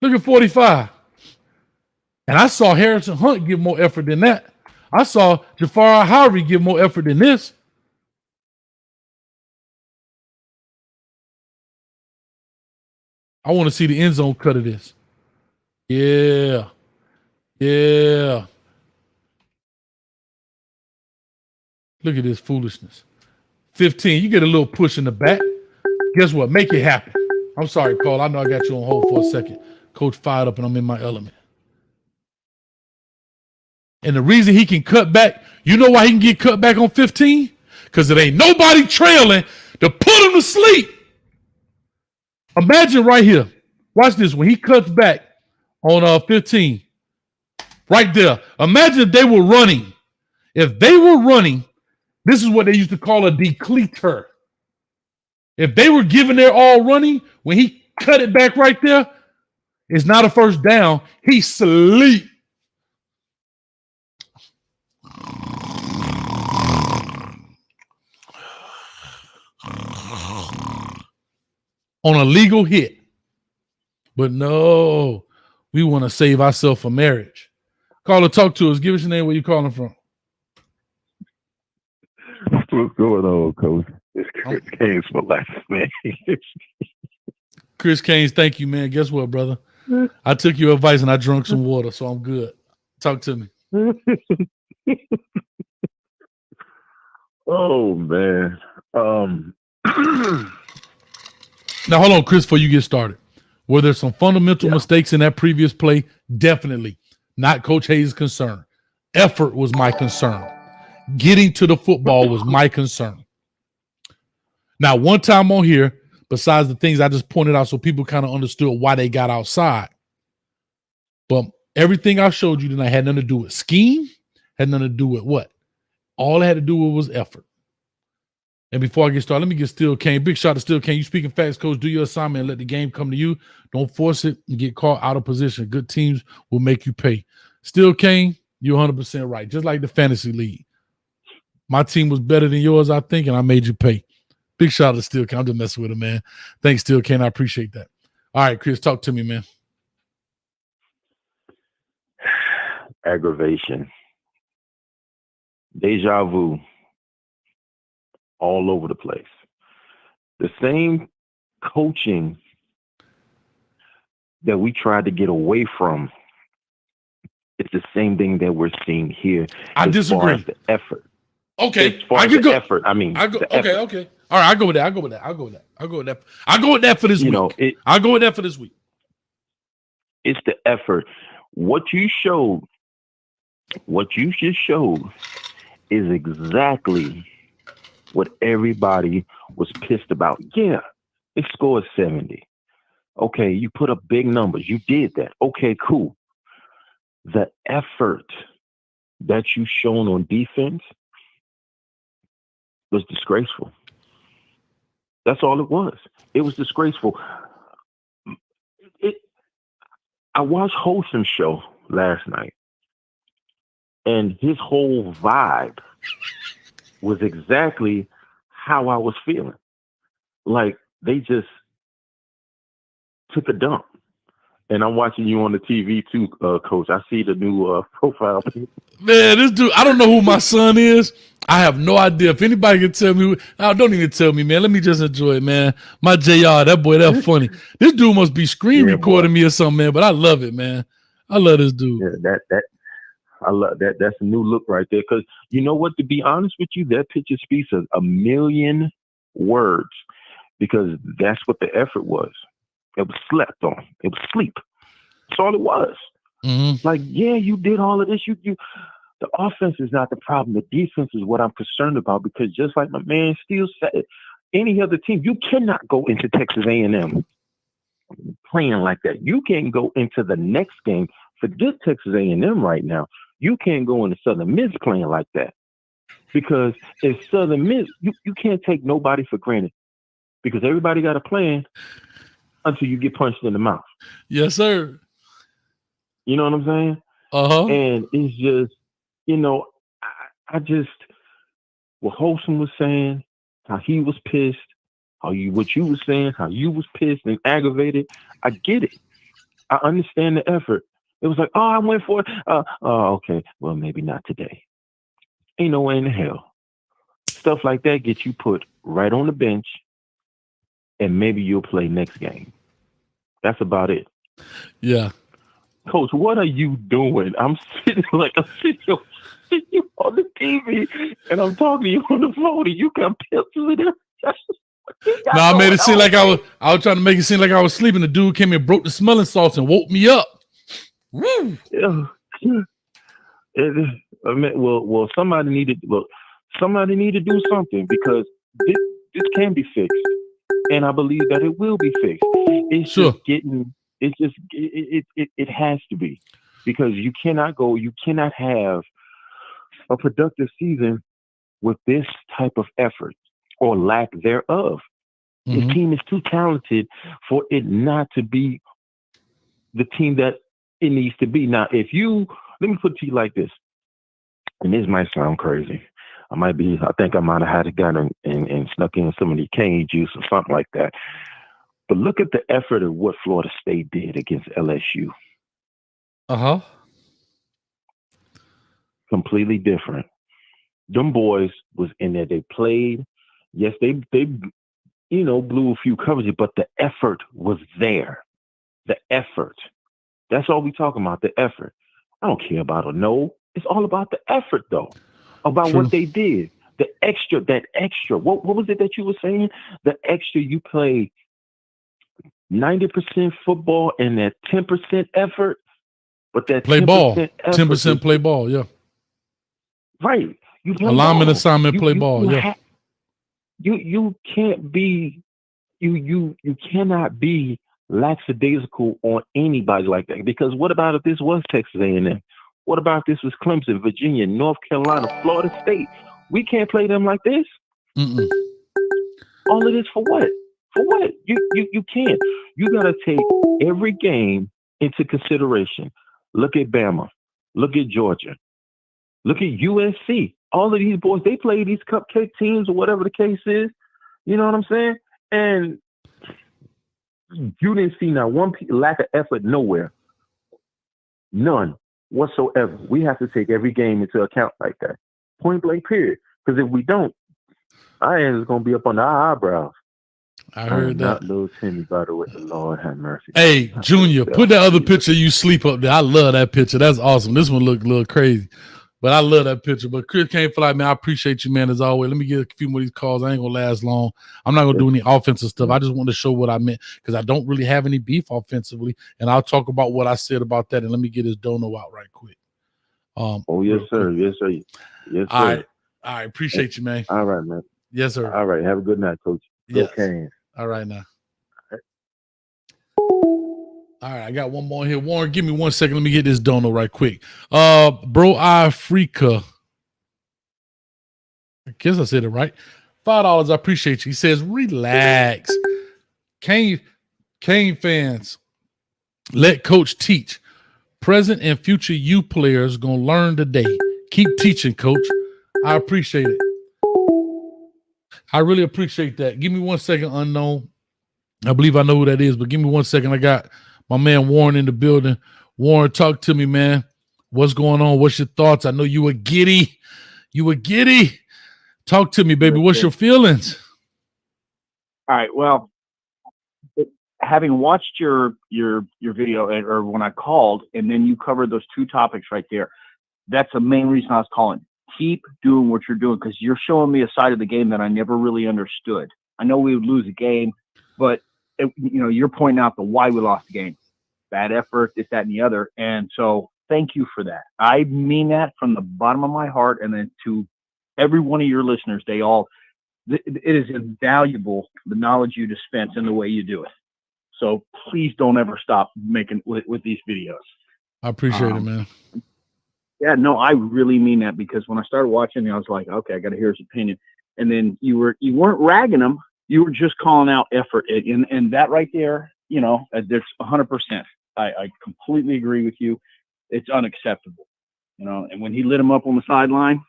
Look at 45. And I saw Harrison Hunt give more effort than that. I saw Jafar Harvey give more effort than this. I want to see the end zone cut of this. Yeah. Yeah. Look at this foolishness. 15, you get a little push in the back. Guess what? Make it happen. I'm sorry, Carl. I know I got you on hold for a second. Coach fired up and I'm in my element. And the reason he can cut back, you know why he can get cut back on 15? Because it ain't nobody trailing to put him to sleep. Imagine right here. Watch this. When he cuts back on 15, right there. Imagine if they were running. If they were running, this is what they used to call a decleater. If they were giving their all running, when he cut it back right there, it's not a first down. He sleep. On a legal hit. But no, we want to save ourselves for marriage. Call or talk to us. Give us your name, where you calling from. What's going on, Coach? It's Chris Haynes for life, man. Chris Haynes, thank you, man. Guess what, brother? I took your advice and I drank some water, so I'm good. Talk to me. Oh, man. Now, hold on, Chris, before you get started. Were there some fundamental mistakes in that previous play? Definitely. Not Coach Hayes' concern. Effort was my concern. Getting to the football was my concern. Now, one time on here, besides the things I just pointed out so people kind of understood why they got outside, but everything I showed you tonight had nothing to do with scheme, had nothing to do with what? All it had to do with was effort. And before I get started, let me get Still Kane. Big shout to Still Kane. You speaking facts, coach. Do your assignment and let the game come to you. Don't force it and get caught out of position. Good teams will make you pay. Still Kane, you're 100% right. Just like the fantasy league. My team was better than yours, I think, and I made you pay. Big shout out to Still Kane. I'm just messing with him, man. Thanks, Still Kane. I appreciate that. All right, Chris, talk to me, man. Aggravation. Deja vu. All over the place. The same coaching that we tried to get away from, it's the same thing that we're seeing here. I disagree. As far as the effort. Okay, as far I as could the go. Effort. I mean, okay. All right, I go with that. I'll go with that for this week. I'll go with that for this week. It's the effort. What you just showed is exactly what everybody was pissed about. Yeah, they scored 70. Okay, you put up big numbers. You did that. Okay, cool. The effort that you shown on defense was disgraceful. That's all it was. It was disgraceful. I watched Holson's show last night, and his whole vibe was exactly how I was feeling. Like they just took a dump. And I'm watching you on the TV too, Coach. I see the new profile. Man, this dude, I don't know who my son is. I have no idea. If anybody can tell me, don't even tell me, man. Let me just enjoy it, man. My JR, that boy, that's funny. This dude must be screen recording me or something, man. But I love it, man. I love this dude. Yeah, I love that. That's a new look right there. Because you know what? To be honest with you, that picture speaks a million words. Because that's what the effort was. It was slept on. It was sleep. That's all it was. Mm-hmm. Like, yeah, you did all of this. You the offense is not the problem. The defense is what I'm concerned about. Because just like my man Steele said, any other team, you cannot go into Texas A&M playing like that. You can't go into the next game. Forget Texas A&M right now. You can't go into Southern Miss playing like that. Because if Southern Miss, you can't take nobody for granted. Because everybody got a plan until you get punched in the mouth. Yes, sir. You know what I'm saying? Uh-huh. And it's just, I just, what Holson was saying, how he was pissed, what you were saying, how you was pissed and aggravated, I get it. I understand the effort. It was like, I went for it. Okay, well, maybe not today. Ain't no way in the hell. Stuff like that gets you put right on the bench, and maybe you'll play next game. That's about it. Yeah. Coach, what are you doing? I'm sitting on the TV, and I'm talking to you on the phone, and you got pencils in there. No, I made it seem like I was trying to make it seem like I was sleeping. The dude came and broke the smelling salts and woke me up. Woo. Well, somebody needed to do something because this can be fixed, and I believe that it will be fixed. It's sure. It has to be, because you cannot have a productive season with this type of effort or lack thereof. Mm-hmm. The team is too talented for it not to be the team that it needs to be. Now, let me put it to you like this, and this might sound crazy. I think I might have had a gun and snuck in some of the cane juice or something like that. But look at the effort of what Florida State did against LSU. Uh-huh. Completely different. Them boys was in there. They played. Yes, they blew a few coverages, but the effort was there. The effort. That's all we talking about, the effort. I don't care about a no. It's all about the effort, though. About True. What they did. That extra. What was it that you were saying? The extra you played 90% football and that 10% effort, but that play 10% ball, effort 10% play ball, yeah. Right. You play alignment ball. assignment play ball, yeah. You can't be you cannot be lackadaisical on anybody like that, because what about if this was Texas A&M? What about if this was Clemson, Virginia, North Carolina, Florida State? We can't play them like this. Mm-mm. all of this for what? For what? You can't. You got to take every game into consideration. Look at Bama. Look at Georgia. Look at USC. All of these boys, they play these cupcake teams or whatever the case is. You know what I'm saying? And you didn't see not one lack of effort nowhere. None whatsoever. We have to take every game into account like that. Point blank, period. Because if we don't, our ass is going to be up on our eyebrows. I heard that. Not little Timmy, by the way. Lord have mercy. Hey, Junior, put that other picture you sleep up there. I love that picture. That's awesome. This one looked a little crazy, but I love that picture. But Chris can't fly, man. I appreciate you, man, as always. Let me get a few more of these calls. I ain't going to last long. I'm not going to do any offensive stuff. I just want to show what I meant because I don't really have any beef offensively, and I'll talk about what I said about that, and let me get his dono out right quick. Yes, sir. Yes, sir. Yes, sir. All right. Appreciate you, man. All right, man. Yes, sir. All right. Have a good night, Coach. Yes. Okay. All right, now. All right, I got one more here. Warren, give me 1 second. Let me get this dono right quick. Bro Africa. I guess I said it right. $5. I appreciate you. He says, relax. Kane fans, let coach teach. Present and future U players gonna learn today. Keep teaching, coach. I appreciate it. I really appreciate that. Give me 1 second, unknown. I believe I know who that is, but give me 1 second. I got my man Warren in the building. Warren, talk to me, man. What's going on? What's your thoughts? I know you were giddy. Talk to me, baby. What's your feelings? All right. Well, having watched your video or when I called, and then you covered those two topics right there, that's the main reason I was calling. Keep doing what you're doing because you're showing me a side of the game that I never really understood. I know we would lose a game, but you're pointing out the why we lost the game. Bad effort, this, that, and the other. And so thank you for that. I mean that from the bottom of my heart. And then to every one of your listeners, it is invaluable, the knowledge you dispense and the way you do it. So please don't ever stop making with these videos. I appreciate it, man. Yeah, no, I really mean that because when I started watching, I was like, okay, I got to hear his opinion. And then you weren't ragging him. You were just calling out effort. And that right there, there's 100%. I completely agree with you. It's unacceptable, and when he lit him up on the sideline,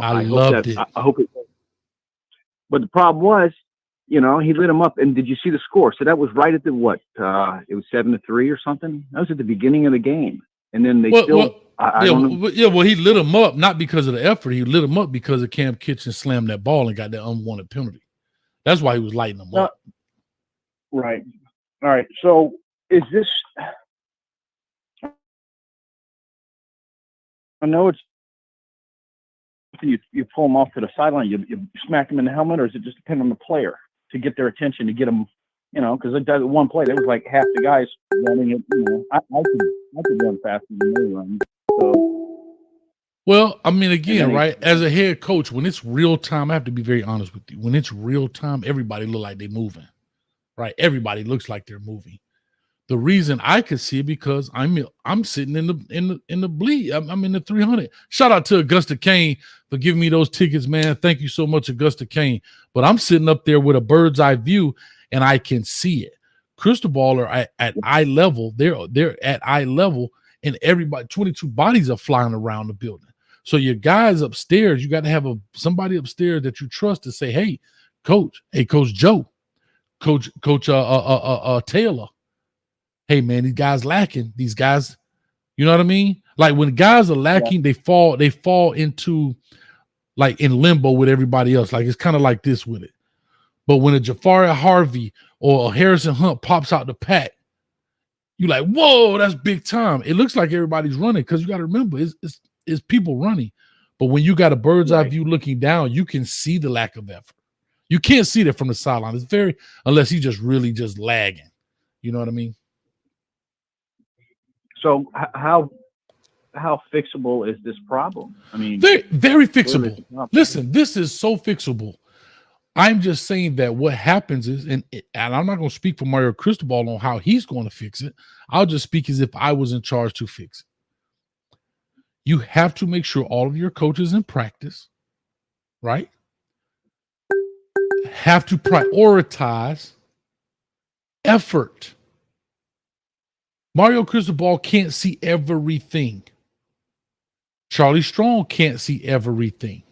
I loved it. I hope it. But the problem was, he lit him up. And did you see the score? So that was right at the what? It was 7-3 or something. That was at the beginning of the game. And then they he lit him up not because of the effort. He lit him up because of Cam Kitchen slammed that ball and got that unwanted penalty. That's why he was lighting them up. Right. All right. So is this? I know it's you pull them off to the sideline, you smack them in the helmet, or does it just depend on the player to get their attention to get them? Because it does one play. There was like half the guys running it. I could run faster than they run. So, well, I mean, again, right? As a head coach, when it's real time, I have to be very honest with you. When it's real time, everybody look like they're moving, right? Everybody looks like they're moving. The reason I could see it because I'm sitting in the bleed. I'm in the 300. Shout out to Augusta Kane for giving me those tickets, man. Thank you so much, Augusta Kane. But I'm sitting up there with a bird's eye view, and I can see it. Crystal ball are at eye level. They're at eye level, and everybody, 22 bodies are flying around the building. So your guys upstairs, you got to have somebody upstairs that you trust to say, "Hey, Coach Joe, Coach Taylor. Hey, man, these guys lacking. These guys, you know what I mean? Like when guys are lacking, they fall into like in limbo with everybody else. Like it's kind of like this with it. But when a Jafari Harvey or a Harrison Hunt pops out the pack, you're like, whoa, that's big time. It looks like everybody's running because you got to remember it's people running. But when you got a bird's eye view looking down, you can see the lack of effort. You can't see that from the sideline. It's unless he's just really just lagging. You know what I mean? So how fixable is this problem? I mean, very, very fixable. Listen, this is so fixable. I'm just saying that what happens is, and I'm not going to speak for Mario Cristobal on how he's going to fix it. I'll just speak as if I was in charge to fix it. You have to make sure all of your coaches in practice, right, have to prioritize effort. Mario Cristobal can't see everything. Charlie Strong can't see everything.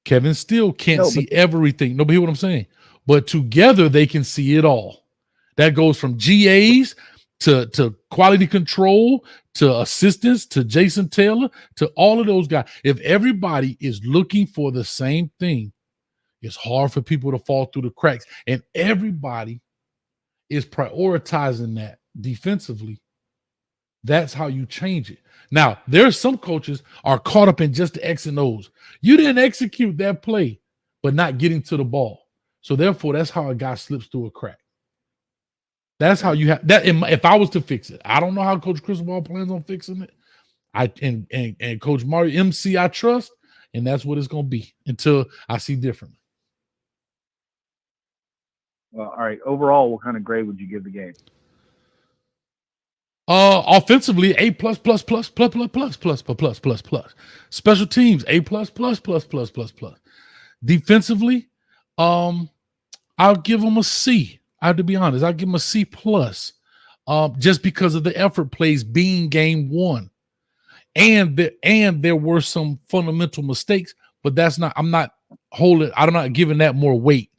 Kevin Steele can't see everything. No, but hear what I'm saying. But together they can see it all. That goes from GAs to quality control to assistants to Jason Taylor to all of those guys. If everybody is looking for the same thing, it's hard for people to fall through the cracks. And everybody is prioritizing that defensively. That's how you change it. Now, there's some coaches are caught up in just the X and O's. You didn't execute that play, but not getting to the ball. So therefore, that's how a guy slips through a crack. That's how you have that. If I was to fix it, I don't know how Coach Cristobal plans on fixing it. And Coach Mario MC, I trust, and that's what it's going to be until I see differently. Well, all right. Overall, what kind of grade would you give the game? Offensively, A plus. Special teams, A plus. Defensively, I'll give them a C. I have to be honest. I'll give them a C plus, just because of the effort plays being game one, and there were some fundamental mistakes, but I'm not giving that more weight.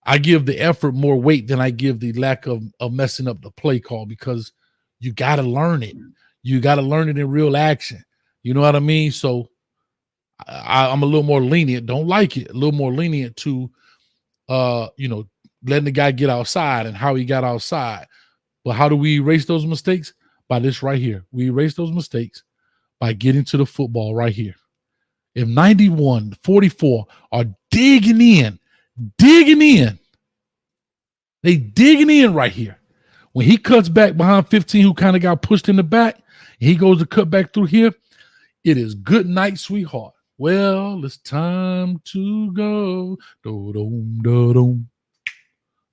I give the effort more weight than I give the lack of messing up the play call, because you got to learn it. You got to learn it in real action. You know what I mean? So I'm a little more lenient. Don't like it. A little more lenient to, letting the guy get outside and how he got outside. But how do we erase those mistakes? By this right here. We erase those mistakes by getting to the football right here. If 91-44 are digging in, they digging in right here. When he cuts back behind 15, who kind of got pushed in the back, and he goes to cut back through here, it is good night, sweetheart. Well, it's time to go. Do-dum-da-dum.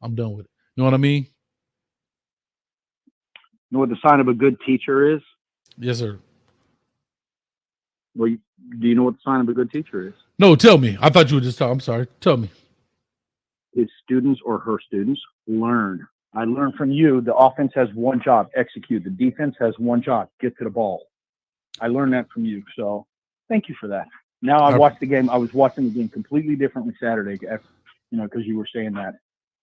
I'm done with it. You know what I mean? You know what the sign of a good teacher is? Yes, sir. Well, do you know what the sign of a good teacher is? No, tell me. I thought you were just talking. I'm sorry. Tell me. His students or her students learn. I learned from you, the offense has one job, execute. The defense has one job, get to the ball. I learned that from you. So thank you for that. Now I watched the game. I was watching the game completely differently Saturday, because you were saying that.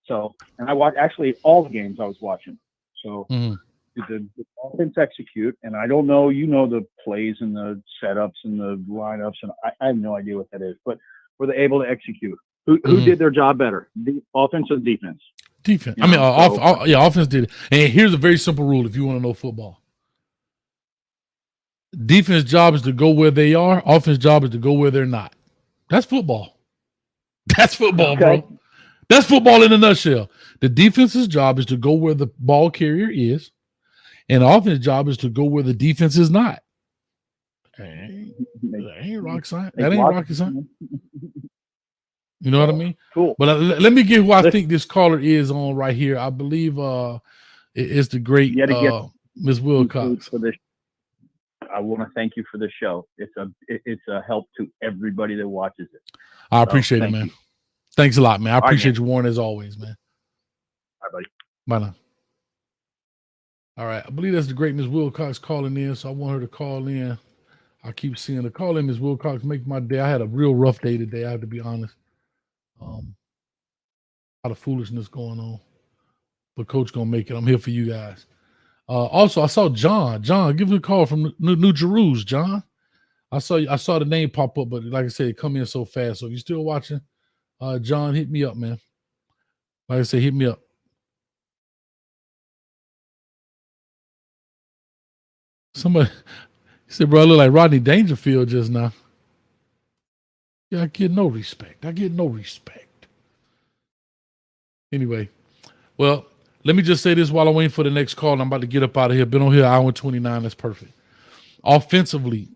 So, and I watched actually all the games I was watching. So the offense execute, and I don't know, the plays and the setups and the lineups, and I have no idea what that is, but were they able to execute? Who did their job better, the offense or the defense? Defense. Offense did it. And here's a very simple rule if you want to know football. Defense job is to go where they are. Offense job is to go where they're not. That's football. That's football, bro. That's football in a nutshell. The defense's job is to go where the ball carrier is, and the offense job is to go where the defense is not. That ain't rocket science. That ain't rocket science. You know what I mean? Cool. But let me get who I think this caller is on right here. I believe it's the great Ms. Wilcox. For this, I want to thank you for the show. It's a help to everybody that watches it. I appreciate it, man. You. Thanks a lot, man. I appreciate you, Warren, as always, man. All right, buddy. Bye now. All right. I believe that's the great Ms. Wilcox calling in, so I want her to call in. I keep seeing her. Call in, Ms. Wilcox. Make my day. I had a real rough day today, I have to be honest. A lot of foolishness going on, but Coach gonna make it. I'm here for you guys. Also, I saw John. John, give me a call from New Jerusalem, John. I saw the name pop up, but like I said, it come in so fast. So if you're still watching, John, hit me up, man. Like I said, hit me up. Somebody said, bro, I look like Rodney Dangerfield just now. Yeah, I get no respect. Anyway, well, let me just say this while I'm waiting for the next call. I'm about to get up out of here. Been on here an hour and 29. That's perfect. Offensively,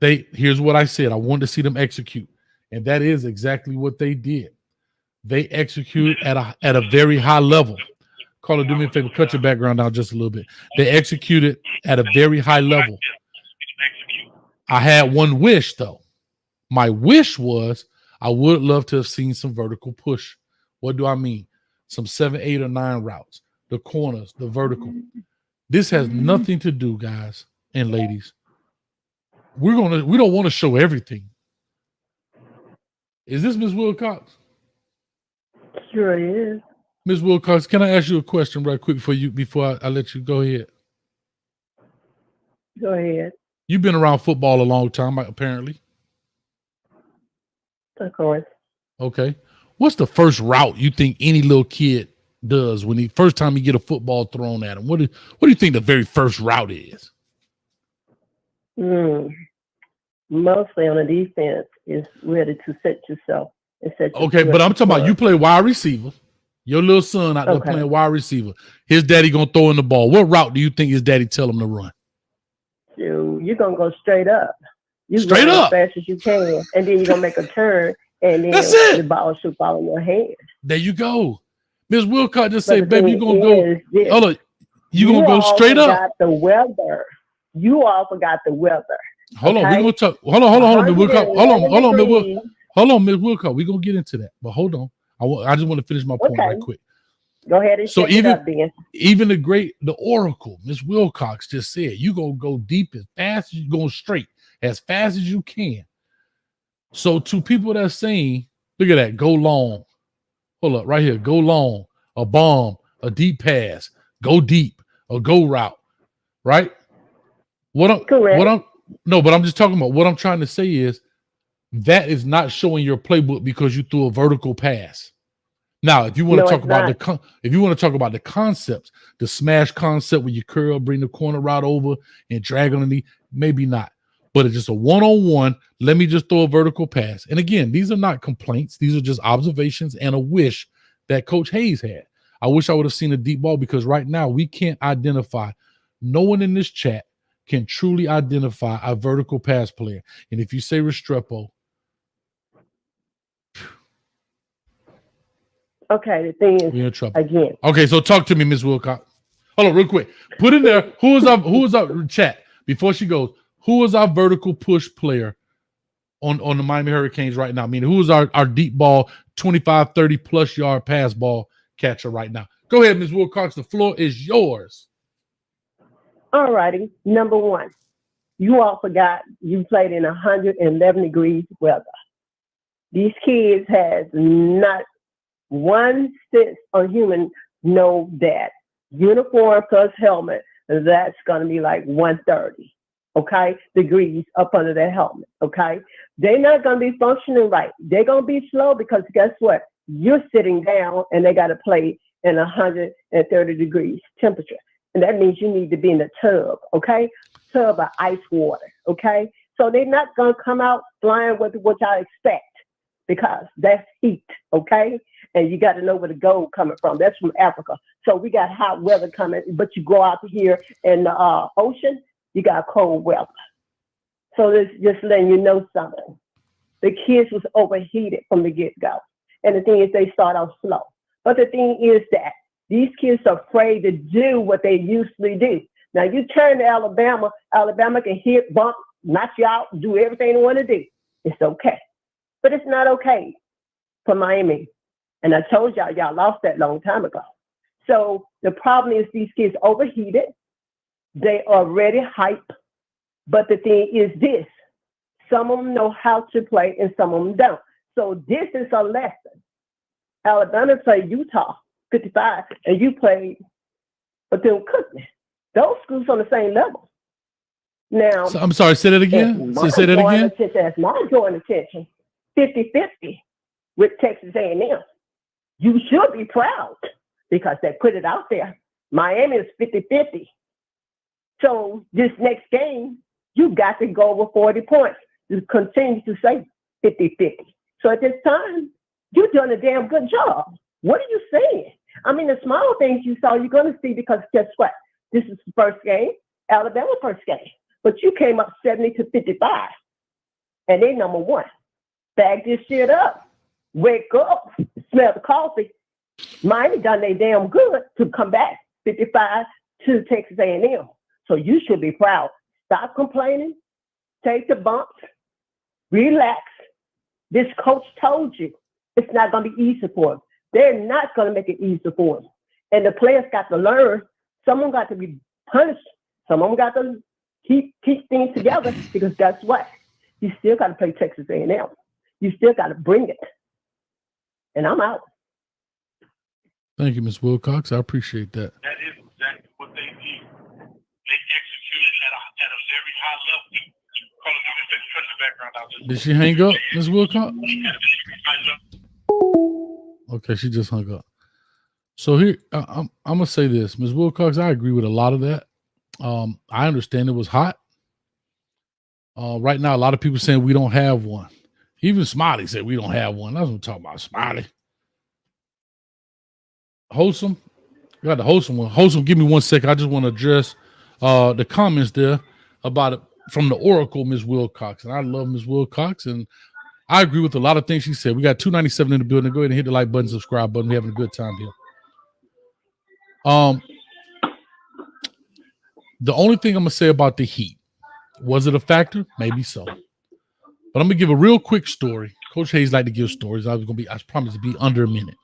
here's what I said. I wanted to see them execute, and that is exactly what they did. They execute at a very high level. Caller, do me a favor, cut your background down just a little bit. They executed at a very high level. I had one wish, though. My wish was I would love to have seen some vertical push What do I mean? Some 7, 8, or 9 routes, the corners, the vertical. This has nothing to do, guys and ladies. We don't want to show everything. Is this Ms. Wilcox? Sure is. Ms. Wilcox, can I ask you a question right quick before I let you go ahead? Go ahead. You've been around football a long time, apparently. Of course. Okay. What's the first route you think any little kid does when first time he get a football thrown at him? What do you think the very first route is? Mostly on the defense is ready to set yourself. Okay, but I'm talking about you play wide receiver. Your little son out there playing wide receiver. His daddy gonna throw in the ball. What route do you think his daddy tell him to run? You're gonna go straight up. You straight run up as fast as you can, and then you're gonna make a turn, and then the ball should fall in your hand. There you go. Ms. Wilcox just say, baby, you're gonna go. Hold on. You gonna go straight up. The weather. You all forgot the weather. Hold on, we're gonna talk. Hold on, Ms. Wilcox. Hold on, Ms. Wilcox. We're gonna get into that. But hold on. I just want to finish my point right quick. Go ahead and so even the Oracle, Ms. Wilcox just said, you gonna go deep as fast as you going straight, as fast as you can. So to people that's saying, look at that, go long. Hold up, right here, go long, a bomb, a deep pass, go deep, a go route, right? But I'm just talking about what I'm trying to say is that is not showing your playbook because you threw a vertical pass. Now, if you want to talk about the concepts, the smash concept where you curl, bring the corner route over and drag on the knee, maybe not. But it's just a one-on-one. Let me just throw a vertical pass. And again, these are not complaints. These are just observations and a wish that Coach Hayes had. I wish I would have seen a deep ball because right now we can't identify. No one in this chat can truly identify a vertical pass player. And if you say Restrepo, okay, the thing is, we're in trouble. Again. Okay, so talk to me, Ms. Wilcox. Hold on, real quick. Put in there, who is our chat, before she goes, who is our vertical push player on the Miami Hurricanes right now? Meaning, who is our deep ball, 25, 30-plus yard pass ball catcher right now? Go ahead, Ms. Wilcox. The floor is yours. All righty. Number one, you all forgot you played in 111 degrees weather. These kids has not one sense of human know that uniform plus helmet, that's going to be like 130, degrees up under their helmet, They're not going to be functioning right. They're going to be slow because guess what? You're sitting down and they got to play in 130 degrees temperature. And that means you need to be in the tub, Tub of ice water, So they're not going to come out flying with what y'all expect because that's heat, And you got to know where the gold coming from. That's from Africa. So we got hot weather coming, but you go out here in the ocean, you got cold weather. So this just letting you know something. The kids was overheated from the get-go. And the thing is they start off slow. But the thing is that these kids are afraid to do what they usually do. Now you turn to Alabama can hit, bump, knock you out, do everything they want to do. It's okay. But it's not okay for Miami. And I told y'all lost that long time ago. So the problem is these kids overheated. They are already hype. But the thing is this. Some of them know how to play and some of them don't. So this is a lesson. Alabama played Utah 55 and you played Bethune-Cookman. Those schools on the same level. Now, I'm sorry, say that again. Say that again. That's my drawing attention. 50-50 with Texas A&M. You should be proud because they put it out there. Miami is 50-50. So this next game, you got to go over 40 points. You continue to say 50-50. So at this time, you're doing a damn good job. What are you saying? I mean, the small things you saw, you're going to see because guess what? This is the first game, Alabama first game. But you came up 70-55, and they number one. Bag this shit up. Wake up. Smell the coffee. Miami done they damn good to come back 55 to Texas A&M. So you should be proud. Stop complaining. Take the bumps. Relax. This coach told you it's not going to be easy for him. they're not going to make it easy for them. And the players got to learn. Someone got to be punished. Some of them got to keep things together, because guess what? You still got to play Texas A&M. You still got to bring it. And I'm out. Thank you, Ms. Wilcox. I appreciate that. That is exactly what they did. They executed at a very high level. Did she hang up, Ms. Wilcox? Okay, she just hung up. So here, I'm gonna say this, Ms. Wilcox. I agree with a lot of that. I understand it was hot. Right now, a lot of people saying we don't have one. Even Smiley said we don't have one. That's what I'm talking about, Smiley. Wholesome, you got the wholesome one. Wholesome, give me 1 second. I just want to address the comments there about it from the Oracle, Ms. Wilcox. And I love Ms. Wilcox, and I agree with a lot of things she said. We got 297 in the building. Go ahead and hit the like button, subscribe button. We're having a good time here. The only thing I'm gonna say about the heat, was it a factor? Maybe so. But I'm gonna give a real quick story. Coach Hayes like to give stories. I promised to be under a minute.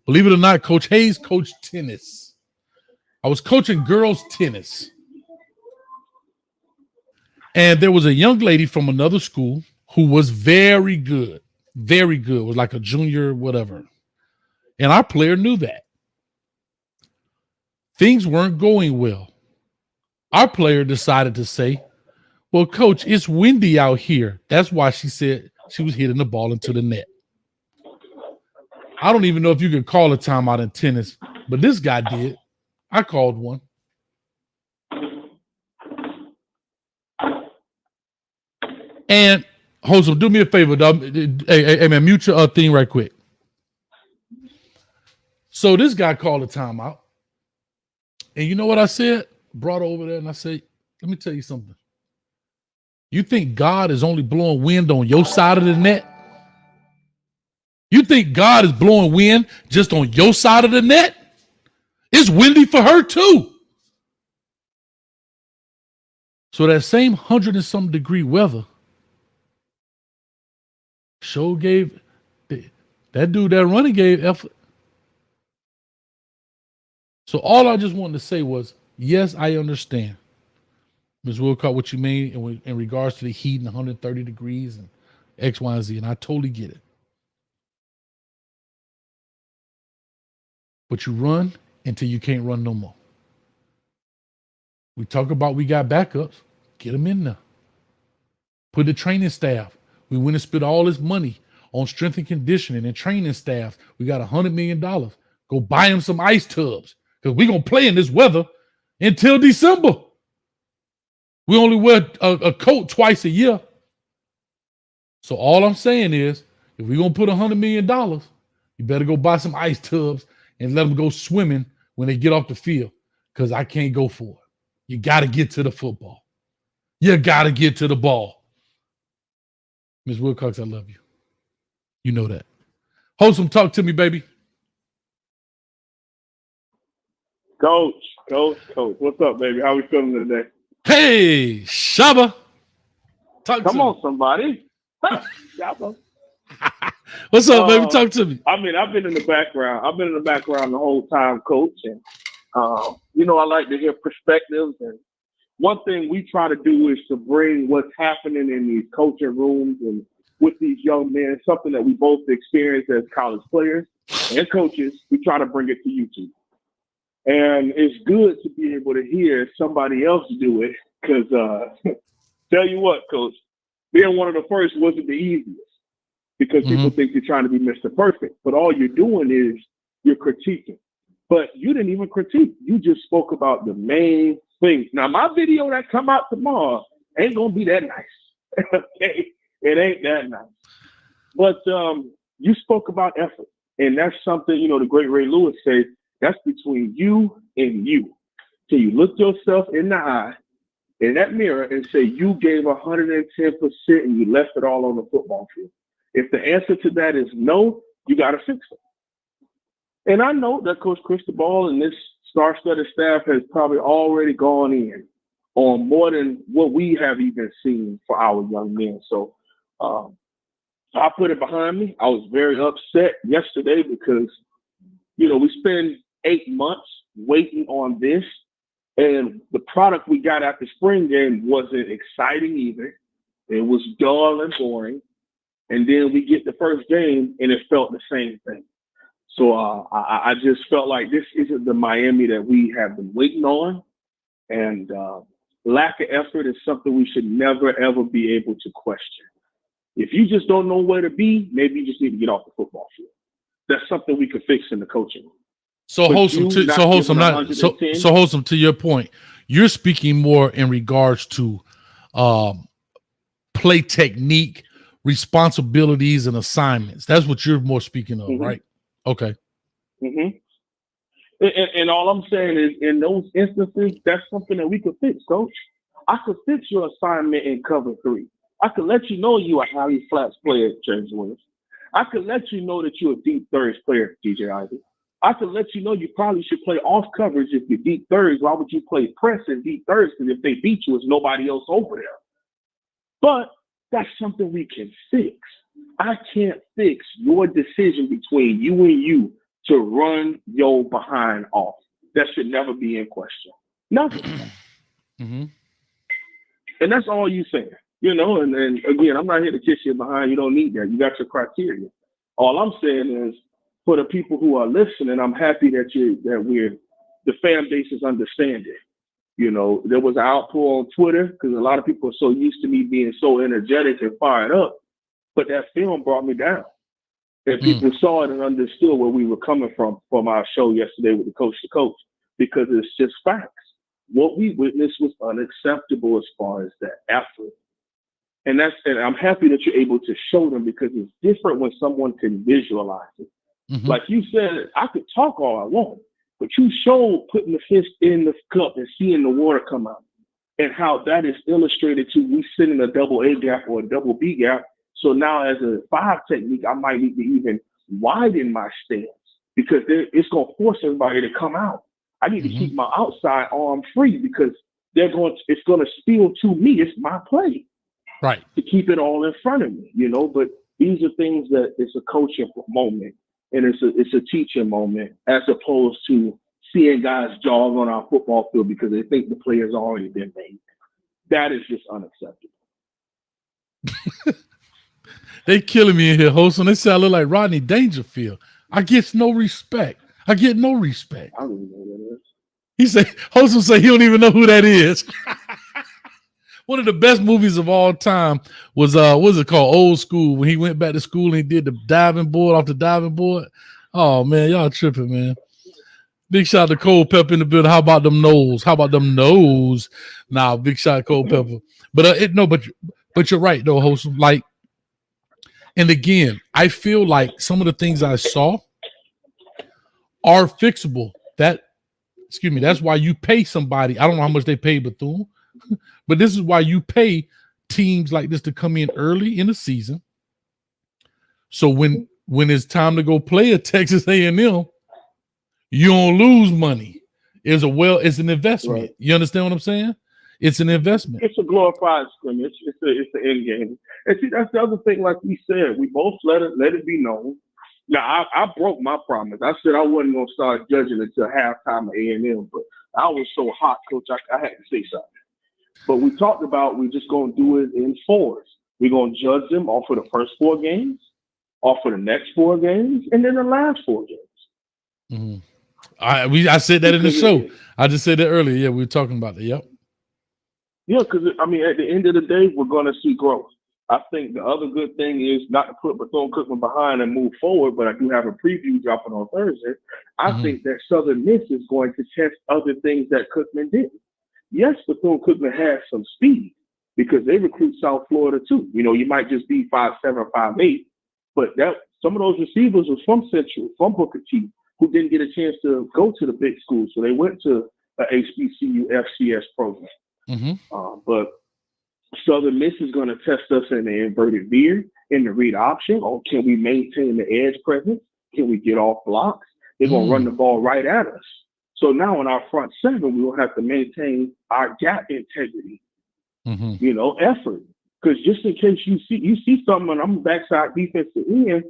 Believe it or not, Coach Hayes coached tennis. I was coaching girls tennis. And there was a young lady from another school who was very good, was like a junior, whatever. And our player knew that. Things weren't going well. Our player decided to say, well, coach, it's windy out here. That's why she said she was hitting the ball into the net. I don't even know if you could call a timeout in tennis, but this guy did. I called one. And Jose, do me a favor, dog. Hey, man, mute your thing right quick. So this guy called a timeout. And you know what I said? Brought her over there and I said, let me tell you something. You think God is only blowing wind on your side of the net? You think God is blowing wind just on your side of the net? It's windy for her too. So that same 100 and some degree weather gave that dude that running gave effort. So all I just wanted to say was, yes, I understand, Ms. Wilcox, what you mean in regards to the heat and 130 degrees and X, Y, and Z, and I totally get it. But you run until you can't run no more. We talk about we got backups. Get them in there. Put the training staff. We went and spent all this money on strength and conditioning and training staff. We got $100 million. Go buy them some ice tubs because we're going to play in this weather until December. We only wear a coat twice a year. So all I'm saying is, if we're going to put $100 million, you better go buy some ice tubs and let them go swimming when they get off the field, because I can't go for it. You got to get to the football. You got to get to the ball. Ms. Wilcox, I love you. You know that. Wholesome, talk to me, baby. Coach. What's up, baby? How we feeling today? Hey, Shaba. Come on, somebody. Shaba. What's up, baby? Talk to me. I mean, I've been in the background. The whole time, Coach. And, I like to hear perspectives. And one thing we try to do is to bring what's happening in these coaching rooms and with these young men, something that we both experienced as college players and coaches. We try to bring it to YouTube. And it's good to be able to hear somebody else do it because, tell you what, Coach, being one of the first wasn't the easiest because people think you're trying to be Mr. Perfect. But all you're doing is you're critiquing. But you didn't even critique. You just spoke about the main things. Now, my video that come out tomorrow ain't going to be that nice. Okay? It ain't that nice. But you spoke about effort. And that's something, the great Ray Lewis says, that's between you and you. So you look yourself in the eye, in that mirror, and say you gave 110% and you left it all on the football field. If the answer to that is no, you got to fix it. And I know that Coach Cristobal and this star-studded staff has probably already gone in on more than what we have even seen for our young men. So So I put it behind me. I was very upset yesterday because, we spend 8 months waiting on this, and the product we got at the spring game wasn't exciting either. It was dull and boring. And then we get the first game, and it felt the same thing. So I just felt like this isn't the Miami that we have been waiting on. And lack of effort is something we should never, ever be able to question. If you just don't know where to be, maybe you just need to get off the football field. That's something we could fix in the coaching room. So Wholesome, to your point, you're speaking more in regards to play technique, responsibilities, and assignments. That's what you're more speaking of, right? Okay. Mm-hmm. And all I'm saying is, in those instances, that's something that we could fix, Coach. I could fix your assignment in cover 3. I could let you know you a highly flats player, James Williams. I could let you know that you're a deep thirds player, DJ Ivy. I could let you know you probably should play off coverage if you're deep thirds. Why would you play press in deep thirds? Because if they beat you, there's nobody else over there. But that's something we can fix. I can't fix your decision between you and you to run your behind off. That should never be in question. Nothing. Mm-hmm. And that's all you saying. And again, I'm not here to kiss you behind. You don't need that. You got your criteria. All I'm saying is, for the people who are listening, I'm happy that the fan base is understanding. There was an outpour on Twitter because a lot of people are so used to me being so energetic and fired up, but that film brought me down. And people saw it and understood where we were coming from our show yesterday with the Coach to Coach, because it's just facts. What we witnessed was unacceptable as far as that effort. And I'm happy that you're able to show them, because it's different when someone can visualize it. Mm-hmm. Like you said, I could talk all I want, but you showed putting the fist in the cup and seeing the water come out, and how that is illustrated to we sit in a double A gap or a double B gap. So now as a 5 technique, I might need to even widen my stance, because it's going to force everybody to come out. I need to keep my outside arm free, because it's going to spill to me. It's my play. Right. To keep it all in front of me, but these are things that it's a coaching moment, and it's a teaching moment, as opposed to seeing guys jog on our football field because they think the player's already been made. That is just unacceptable. They killing me in here, Holson. They say I look like Rodney Dangerfield. I get no respect. I don't even know who that is. He said, Holson say he don't even know who that is. One of the best movies of all time was what's it called? Old School, when he went back to school and he did the diving board off the diving board. Oh man, y'all tripping, man. Big shout out to Cole Pepper in the building. How about them nose? Nah, big shout out to Cole Pepper. But you're right though, Holson. Like, and again, I feel like some of the things I saw are fixable. That's why you pay somebody. I don't know how much they pay Bethune. But this is why you pay teams like this to come in early in the season. So when it's time to go play at Texas A&M, you don't lose money. It's an investment. Right. You understand what I'm saying? It's an investment. It's a glorified scrimmage. It's the end game. And see, that's the other thing. Like we said, we both let it be known. Now I broke my promise. I said I wasn't gonna start judging until halftime of A&M, but I was so hot, Coach. I had to say something. But we talked about we're just going to do it in 4s. We're going to judge them off of the first 4 games, off of the next 4 games, and then the last 4 games. Mm-hmm. I said that in the show. I just said that earlier. Yeah, we were talking about that. Yep. Yeah, because, at the end of the day, we're going to see growth. I think the other good thing is not to put Bethune-Cookman behind and move forward, but I do have a preview dropping on Thursday. I think that Southern Miss is going to test other things that Cookman did. Yes, Bethune-Cookman has some speed because they recruit South Florida too. You might just be 5'7", 5'8", but some of those receivers was from Central, from Booker T, who didn't get a chance to go to the big school, so they went to a HBCU FCS program. Mm-hmm. But Southern Miss is going to test us in the inverted veer, in the read option, or can we maintain the edge presence? Can we get off blocks? They're going to run the ball right at us. So now in our front 7, we will have to maintain our gap integrity, effort. Because just in case you see something and I'm backside defensive end,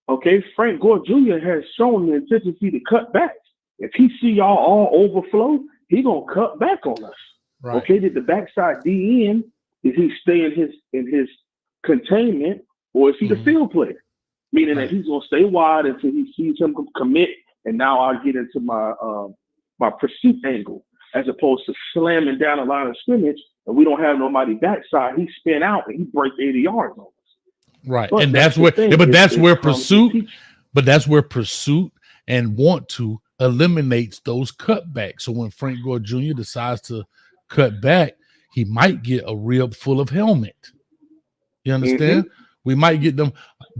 okay, Frank Gore Jr. has shown the intensity to cut back. If he see y'all all overflow, he gonna cut back on us. Right. Okay, did the backside DN, is he stay in his containment, or is he the field player? Meaning that he's gonna stay wide until he sees him commit, and now I'll get into my my pursuit angle, as opposed to slamming down a line of scrimmage and we don't have nobody backside. He spin out and he breaks 80 yards on us. Right. But And that's that's where the thing. yeah, but It- that's it where comes to pursuit teach. but that's where pursuit and want to eliminates those cutbacks. So when Frank Gore Jr. decides to cut back, he might get a rib full of helmet. You understand? We might get them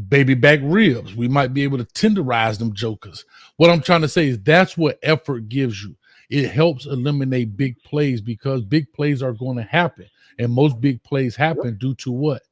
baby back ribs. We might be able to tenderize them jokers. What I'm trying to say is that's what effort gives you. It helps eliminate big plays because big plays are going to happen. And most big plays happen due to what?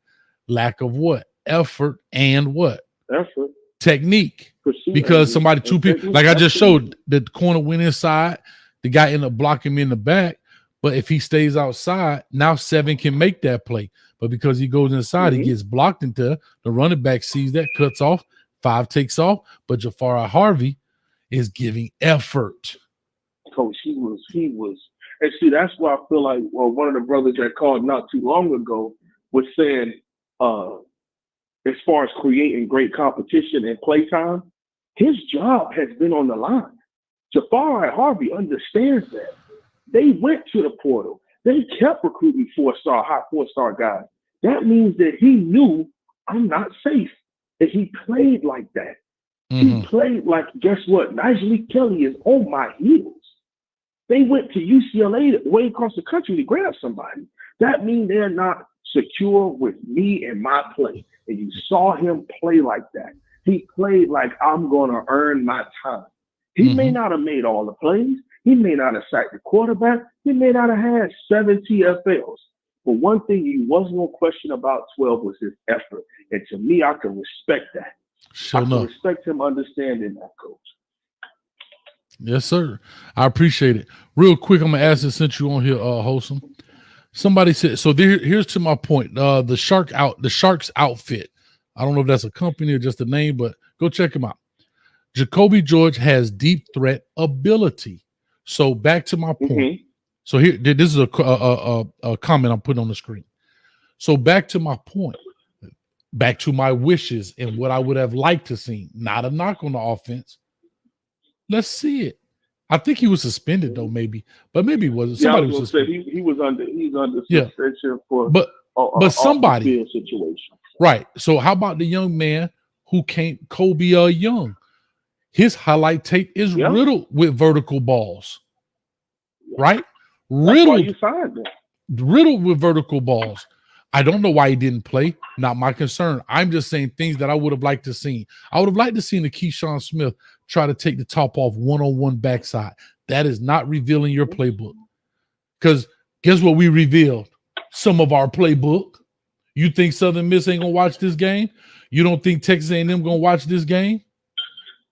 Lack of what? Effort and what? Effort. Technique. Pursuit Because and- somebody, and two people, technique, like I just absolutely. showed, the corner went inside, the guy ended up blocking me in the back. But if he stays outside, now 7 can make that play. But because he goes inside, he gets blocked into the running back sees that, cuts off, 5 takes off. But Jafar Harvey is giving effort. Coach, he was, and see, that's why I feel like, well, one of the brothers that called not too long ago was saying, as far as creating great competition and playtime, his job has been on the line. Jafar Harvey understands that. They went to the portal. They kept recruiting high 4-star guys. That means that he knew I'm not safe. And he played like that. He played like, guess what? Nigel Kelly is on my heels. They went to UCLA way across the country to grab somebody. That means they're not secure with me and my play. And you saw him play like that. He played like I'm going to earn my time. He may not have made all the plays. He may not have sacked the quarterback. He may not have had 7 TFLs. But one thing you wasn't going to question about 12 was his effort. And to me, I can respect that. Sure I can enough. respect him understanding that, Coach. Yes, sir. I appreciate it. Real quick, I'm gonna ask this since you on here, Wholesome. Somebody said so. Here's to my point. The Sharks outfit. I don't know if that's a company or just a name, but go check him out. Jacoby George has deep threat ability. So back to my point. So here, this is a comment I'm putting on the screen. So back to my point. Back to my wishes and what I would have liked to see. Not a knock on the offense. Let's see it. I think he was suspended though, maybe, but maybe he wasn't. Somebody was gonna say suspended. he's under Yeah. suspension for But somebody, off the field situation. right? So how about the young man who came, Kobe Young? His highlight tape is riddled with vertical balls, right? That's why you signed him. Riddled with vertical balls. I don't know why he didn't play. Not my concern. I'm just saying things that I would have liked to see. I would have liked to see the Keyshawn Smith try to take the top off one-on-one backside. That is not revealing your playbook. Because guess what we revealed? Some of our playbook. You think Southern Miss ain't gonna watch this game? You don't think Texas A&M gonna watch this game?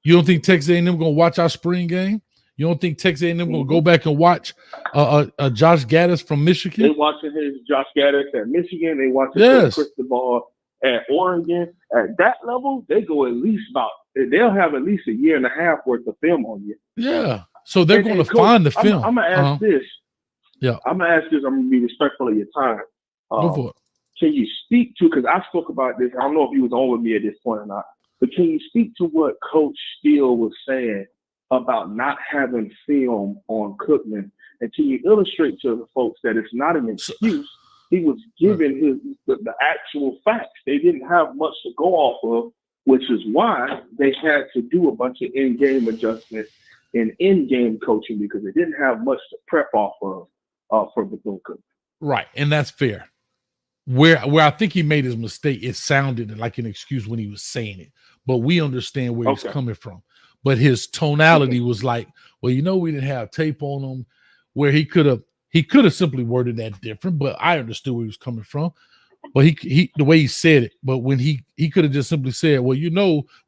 You don't think Texas A&M gonna watch our spring game? You don't think Texas A&M gonna go back and watch Josh Gaddis from Michigan? They watching his Josh Gaddis at Michigan. They watching Cristobal at Oregon. At that level, they go at least they'll have at least a year and a half worth of film on you. Yeah. So they're going to Coach, find the film. I'm gonna ask this. Yeah. I'm gonna ask this. I'm gonna be respectful of your time. Go for it. Can you speak to? Because I spoke about this. I don't know if you was on with me at this point or not. But can you speak to what Coach Steele was saying about not having film on Cookman? And can you illustrate to the folks that it's not an excuse? He was giving the actual facts. They didn't have much to go off of, which is why they had to do a bunch of in-game adjustments and in-game coaching because they didn't have much to prep off of for Bethune-Cookman. Right, and that's fair. Where I think he made his mistake, it sounded like an excuse when he was saying it, but we understand where he's coming from. But his tonality was like, well, we didn't have tape on him, where he could have simply worded that different, but I understood where he was coming from. But he the way he said it, but when he could have just simply said, well,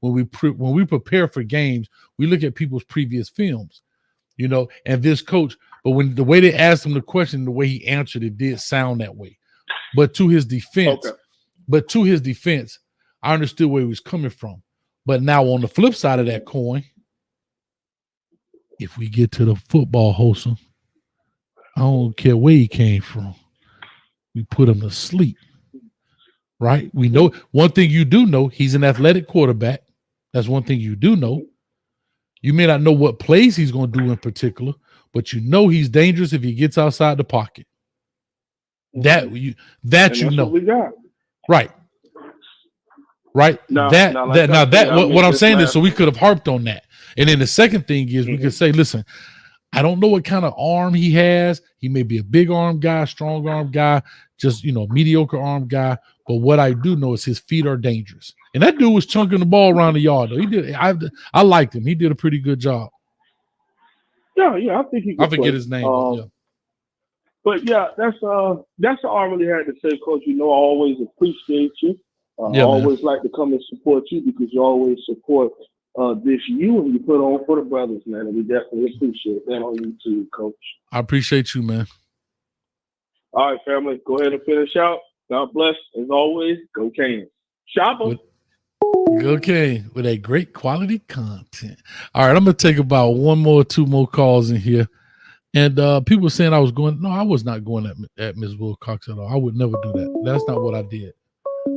when we prepare for games, we look at people's previous films, and this coach, but when the way they asked him the question, the way he answered it did sound that way. But to his defense, I understood where he was coming from. But now on the flip side of that coin, if we get to the football wholesome, I don't care where he came from. We put him to sleep. Right? We know one thing you do know, he's an athletic quarterback. That's one thing you do know. You may not know what plays he's going to do in particular, but you know he's dangerous if he gets outside the pocket. That you know. What we got. Right. What I'm saying is, so we could have harped on that. And then the second thing is we could say, listen, I don't know what kind of arm he has. He may be a big arm guy, strong arm guy, just mediocre arm guy. But what I do know is his feet are dangerous. And that dude was chunking the ball around the yard. Though he did. I liked him. He did a pretty good job. Yeah, I think he. I forget his name. But that's all I really had to say, Coach. I always appreciate you. I always like to come and support you because you always support this and you put on for the brothers, man. And we definitely appreciate that on you too, Coach. I appreciate you, man. All right, family, go ahead and finish out. God bless. As always, go Canes. Shopper. Okay, with that great quality content. All right, I'm going to take about two more calls in here. And people were saying I was going. No, I was not going at Ms. Wilcox at all. I would never do that. That's not what I did.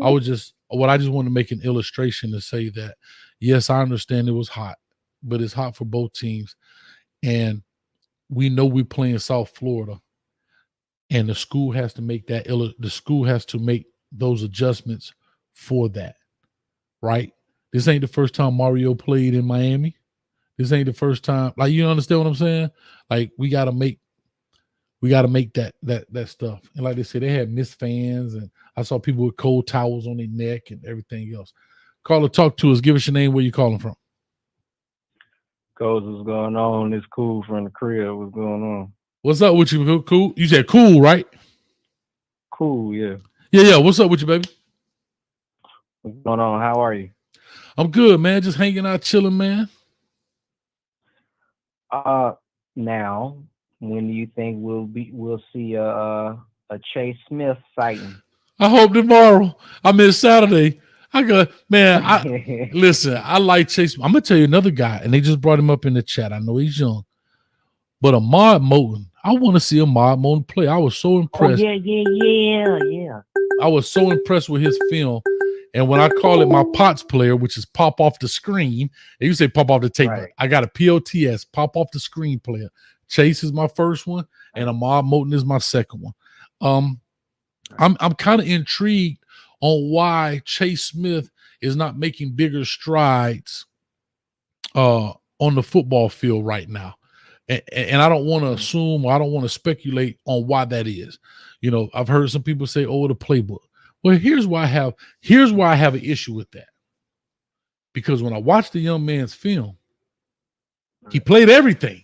I just wanted to make an illustration to say that, yes, I understand it was hot, but it's hot for both teams. And we know we're playing South Florida. And the school has to make those adjustments for that. Right? This ain't the first time Mario played in Miami. This ain't the first time. Like, you understand what I'm saying? Like, we gotta make that stuff. And like they said, they had missed fans, and I saw people with cold towels on their neck and everything else. Caller, talk to us. Give us your name. Where you calling from? Coach, what's going on? It's Cool from the crib. What's going on? What's up with you, Cool? You said Cool, right? Cool, yeah. Yeah. What's up with you, baby? What's going on? How are you? I'm good, man. Just hanging out, chilling, man. Now, when do you think we'll see a Chase Smith sighting? I hope tomorrow. I mean Saturday. Listen, I like Chase. I'm gonna tell you another guy, and they just brought him up in the chat. I know he's young, but Ahmad Moten. I want to see Ahmad Moten play. I was so impressed. Oh, yeah. I was so impressed with his film. And when I call it my POTS player, which is pop off the screen, and you say pop off the tape, right. I got a POTS, pop off the screen player. Chase is my first one, and Ahmad Moten is my second one. I'm kind of intrigued on why Chase Smith is not making bigger strides on the football field right now. And I don't want to assume, or I don't want to speculate on why that is. I've heard some people say, "Oh, the playbook." Well, here's why I have an issue with that. Because when I watched the young man's film, he played everything.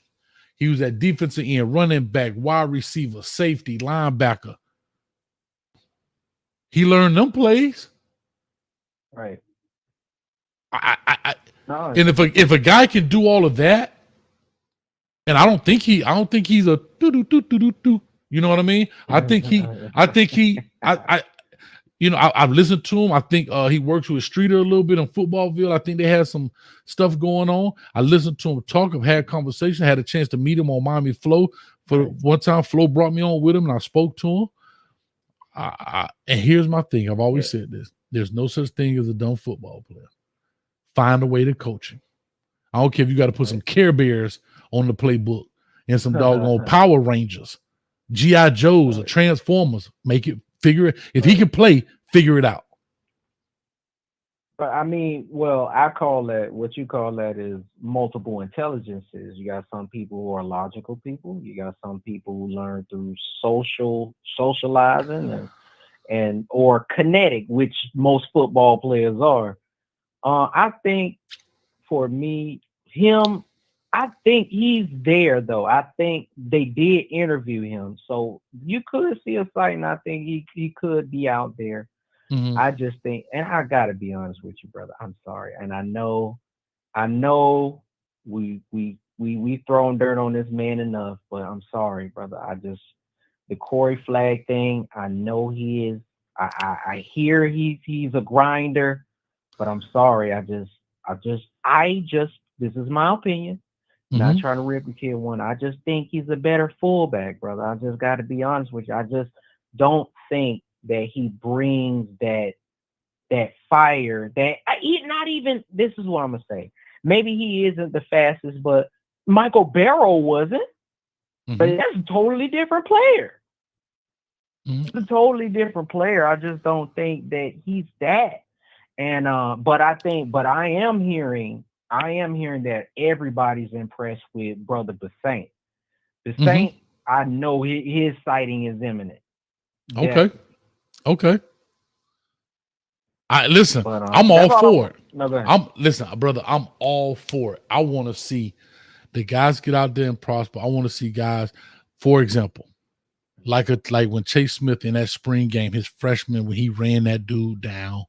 He was at defensive end, running back, wide receiver, safety, linebacker. He learned them plays. Right. And if a guy can do all of that, and I don't think he's a do. You know what I mean? I've listened to him. I think he works with Streeter a little bit in Footballville. I think they had some stuff going on. I listened to him talk. I've had conversation. Had a chance to meet him on Miami Flow for one time. Flo brought me on with him, and I spoke to him. And here's my thing. I've always said this. There's no such thing as a dumb football player. Find a way to coach him. I don't care if you got to put some Care Bears on the playbook and some doggone Power Rangers, G.I. Joes, or Transformers. Figure it. If he can play, figure it out. But I mean, I call that, what you call that is multiple intelligences. You got some people who are logical people. You got some people who learn through socializing and or kinetic, which most football players are. I think for me, I think he's there though. I think they did interview him, so you could see a sighting. I think he could be out there. Mm-hmm. I just think, and I gotta be honest with you, brother. I'm sorry, and I know we thrown dirt on this man enough, but I'm sorry, brother. the Corey Flag thing. I know he is. I hear he's a grinder, but I'm sorry. This is my opinion. Not trying to rip the kid one. I just think he's a better fullback, brother. I just got to be honest with you. I just don't think that he brings that fire. Not even. This is what I'm gonna say. Maybe he isn't the fastest, but Michael Barrow wasn't. But that's a totally different player. It's a totally different player. I just don't think that he's that. And but I am hearing that everybody's impressed with Brother Basaint. Basaint, I know his sighting is imminent. Okay. Okay. Listen, But, I'm all for it. No, go ahead. Brother, I'm all for it. I want to see the guys get out there and prosper. I want to see guys, for example, like when Chase Smith in that spring game, his freshman, when he ran that dude down.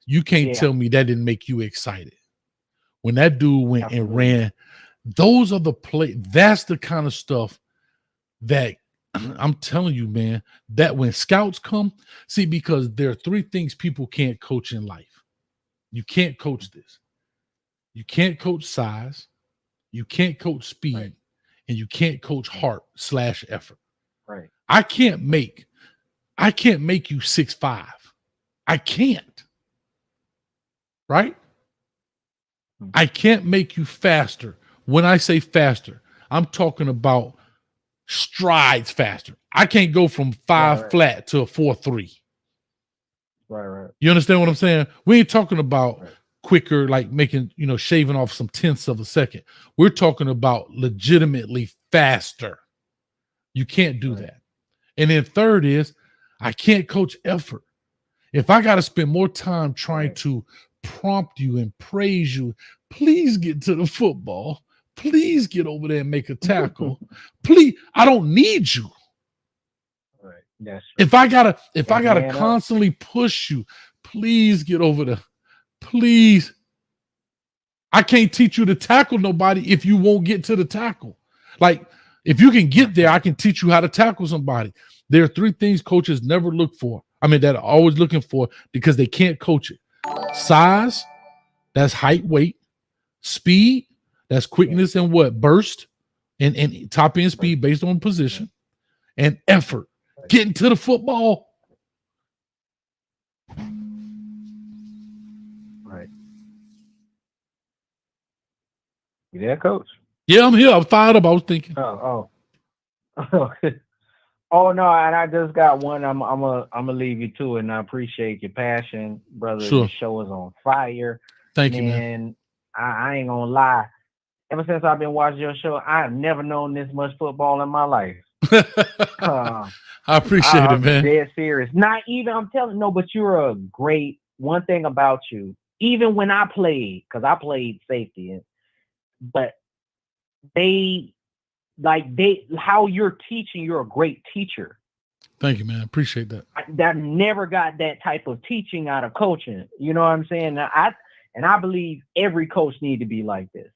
You can't tell me that didn't make you excited. When that dude went and ran, those are the play. That's the kind of stuff that I'm telling you, man, that when scouts come, see, because there are three things people can't coach in life. You can't coach this. You can't coach size. You can't coach speed. And you can't coach heart/effort. Right. I can't make you 6'5". I can't. Right? I can't make you faster. When I say faster, I'm talking about strides faster. I can't go from 5 flat to a 4.3. Right. You understand what I'm saying? We ain't talking about quicker, like making, shaving off some tenths of a second. We're talking about legitimately faster. You can't do that. And then third is, I can't coach effort. If I got to spend more time trying to prompt you and praise you, please get to the football. Please get over there and make a tackle. Please, I don't need you. Right. That's If I gotta constantly push you, please get over there. Please. I can't teach you to tackle nobody if you won't get to the tackle. Like, if you can get there, I can teach you how to tackle somebody. There are three things coaches never look for. That are always looking for because they can't coach it. Size, that's height, weight. Speed, that's quickness and burst and top end speed based on position. And effort, getting to the football. Right. You there, Coach? Yeah, I'm here. I'm fired up. I was thinking. Oh, no, and I just got one. I'm gonna leave you to it, and I appreciate your passion, brother. Sure. The show is on fire. Thank you, man. I ain't gonna lie. Ever since I've been watching your show, I've never known this much football in my life. I appreciate it, man. I'm dead serious. Not even, I'm telling no, but you're a great one thing about you. Even when I played, because I played safety, but how you're teaching, you're a great teacher. Thank you, man. Appreciate that. I never got that type of teaching out of coaching. You know what I'm saying? I believe every coach need to be like this.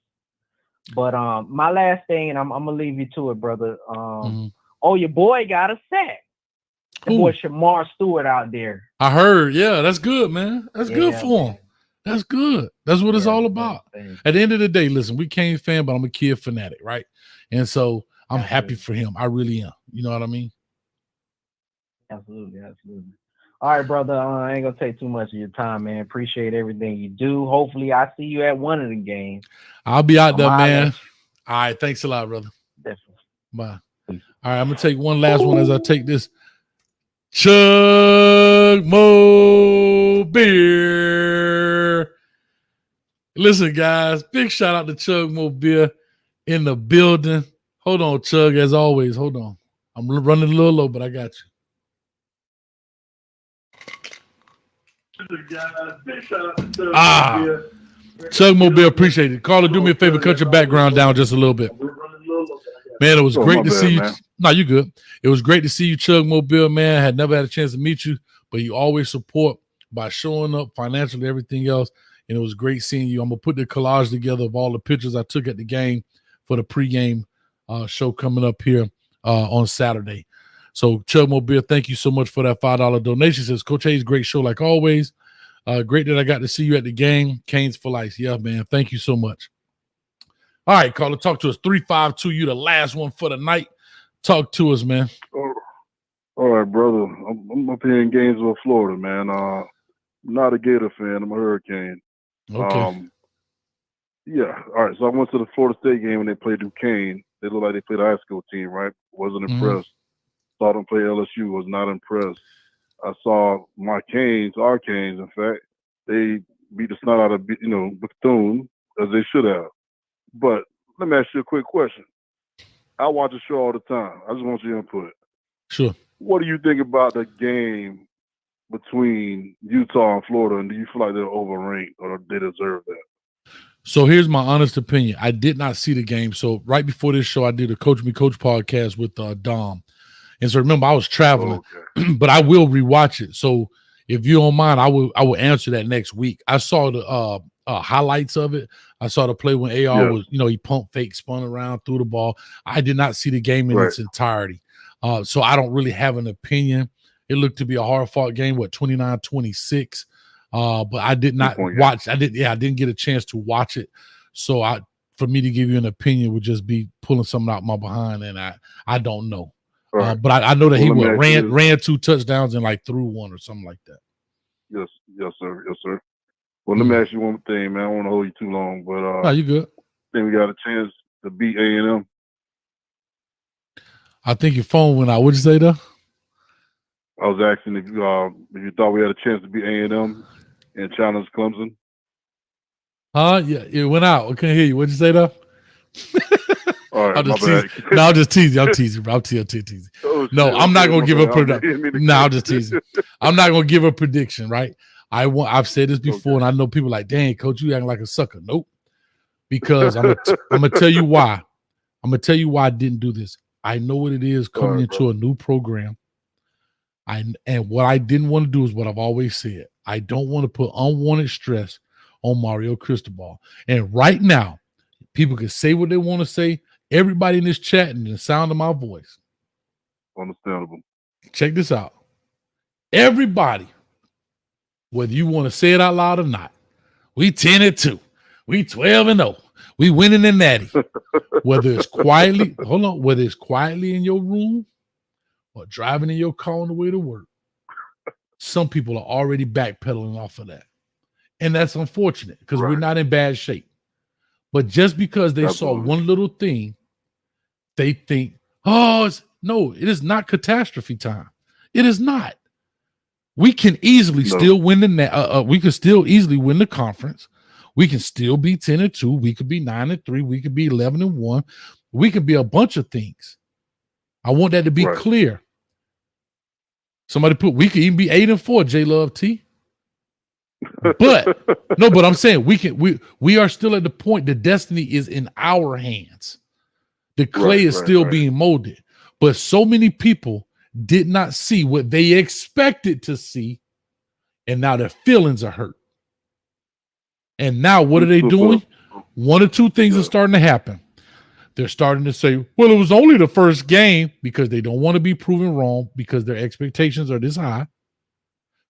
But my last thing, and I'm gonna leave you to it, brother. Oh, your boy got a sack. The boy Shamar Stewart out there. I heard. Yeah, that's good, man. That's good for him. That's good. That's what it's all about. At the end of the day, listen, we Kane fan, but I'm a kid fanatic, right? And so I'm happy for him. I really am. You know what I mean? Absolutely. All right, brother. I ain't gonna take too much of your time, man. Appreciate everything you do. Hopefully, I see you at one of the games. I'll be out there, man. All right. Thanks a lot, brother. Definitely. Bye. All right. I'm gonna take one last one as I take this Chug Mo Beer. Listen, guys, big shout out to Chug Mo Beer in the building. Hold on, Chug, as always. Hold on. I'm running a little low, but I got you. Chug Mo Beer, appreciate it. Carla, do me a favor, cut your background down just a little bit. Man, it was great to see you. Man. No, you good. It was great to see you, Chug Mobile, man. I had never had a chance to meet you, but you always support by showing up financially, everything else. And it was great seeing you. I'm going to put the collage together of all the pictures I took at the game for the pregame show coming up here on Saturday. So Chug Mobile, thank you so much for that $5 donation. Says Coach Hayes, great show like always. Great that I got to see you at the game. Canes for life. Yeah, man. Thank you so much. All right, caller, talk to us. 352. You the last one for the night. Talk to us, man. All right, brother. I'm up here in Gainesville, Florida, man. I'm not a Gator fan. I'm a Hurricane. Okay. Yeah. All right. So I went to the Florida State game when they played Duquesne. They looked like they played a high school team, right? Wasn't impressed. Saw them play LSU. Was not impressed. I saw my Canes, our Canes, in fact, they beat the snot out of Bethune as they should have. But let me ask you a quick question. I watch the show all the time. I just want your input. Sure. What do you think about the game between Utah and Florida, and do you feel like they're overranked or they deserve that? So here's my honest opinion. I did not see the game. So right before this show, I did a Coach Me Coach podcast with Dom. And so remember, I was traveling, but I will rewatch it. So if you don't mind, I will answer that next week. I saw the highlights of it. I saw the play when AR was, he pump fake, spun around, threw the ball. I did not see the game in its entirety. So I don't really have an opinion. It looked to be a hard-fought game, 29-26. But I did not watch. I didn't get a chance to watch it. So for me to give you an opinion would just be pulling something out my behind, and I don't know. Right. But I know that he ran 2 touchdowns and threw one or something like that. Yes, sir. Well, let me ask you one thing, man. I don't want to hold you too long, but no, you good. I think we got a chance to beat A&M. I think your phone went out. What'd you say, though? I was asking if you thought we had a chance to beat A&M and challenge Clemson. Yeah, it went out. I couldn't hear you. What'd you say, though? All right, I'm just teasing. I'm teasing, bro. I'm teasing. Oh, no, I'm not gonna give a prediction. No, I'm just teasing. I'm not gonna give a prediction, right? I've said this before, and I know people like, dang, coach, you acting like a sucker. Nope. Because I'm gonna tell you why. I'm gonna tell you why I didn't do this. I know what it is coming into a new program. And what I didn't want to do is what I've always said. I don't want to put unwanted stress on Mario Cristobal. And right now, people can say what they want to say. Everybody in this chat and the sound of my voice. Understandable. Check this out. Everybody, whether you want to say it out loud or not, we 10-2. We 12-0. We winning the natty. Whether it's quietly, whether it's quietly in your room or driving in your car on the way to work, some people are already backpedaling off of that. And that's unfortunate because we're not in bad shape. But just because they saw one little thing, they think, no, it is not catastrophe time. It is not. We can easily still win we can still easily win the conference. We can still be 10-2. We could be 9-3. We could be 11-1. We could be a bunch of things. I want that to be clear. Somebody we could even be 8-4, J Love T. But no, but I'm saying we are still at the point the destiny is in our hands. The clay is still being molded. But so many people did not see what they expected to see, and now their feelings are hurt. And now what are they doing? One or two things are starting to happen. They're starting to say, well, it was only the first game, because they don't want to be proven wrong because their expectations are this high.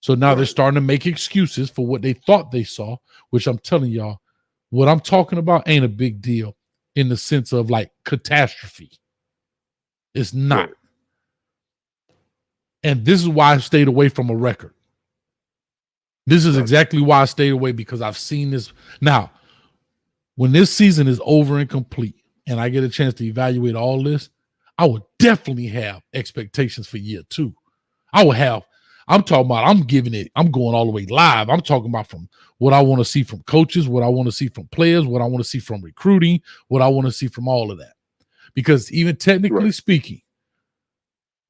So now they're starting to make excuses for what they thought they saw, which I'm telling y'all, what I'm talking about ain't a big deal in the sense of catastrophe. It's not. And this is why I stayed away from a record. This is exactly why I stayed away, because I've seen this. Now, when this season is over and complete and I get a chance to evaluate all this, I will definitely have expectations for year 2. I'm talking about, I'm going all the way live. I'm talking about from what I want to see from coaches, what I want to see from players, what I want to see from recruiting, what I want to see from all of that. Because even technically speaking,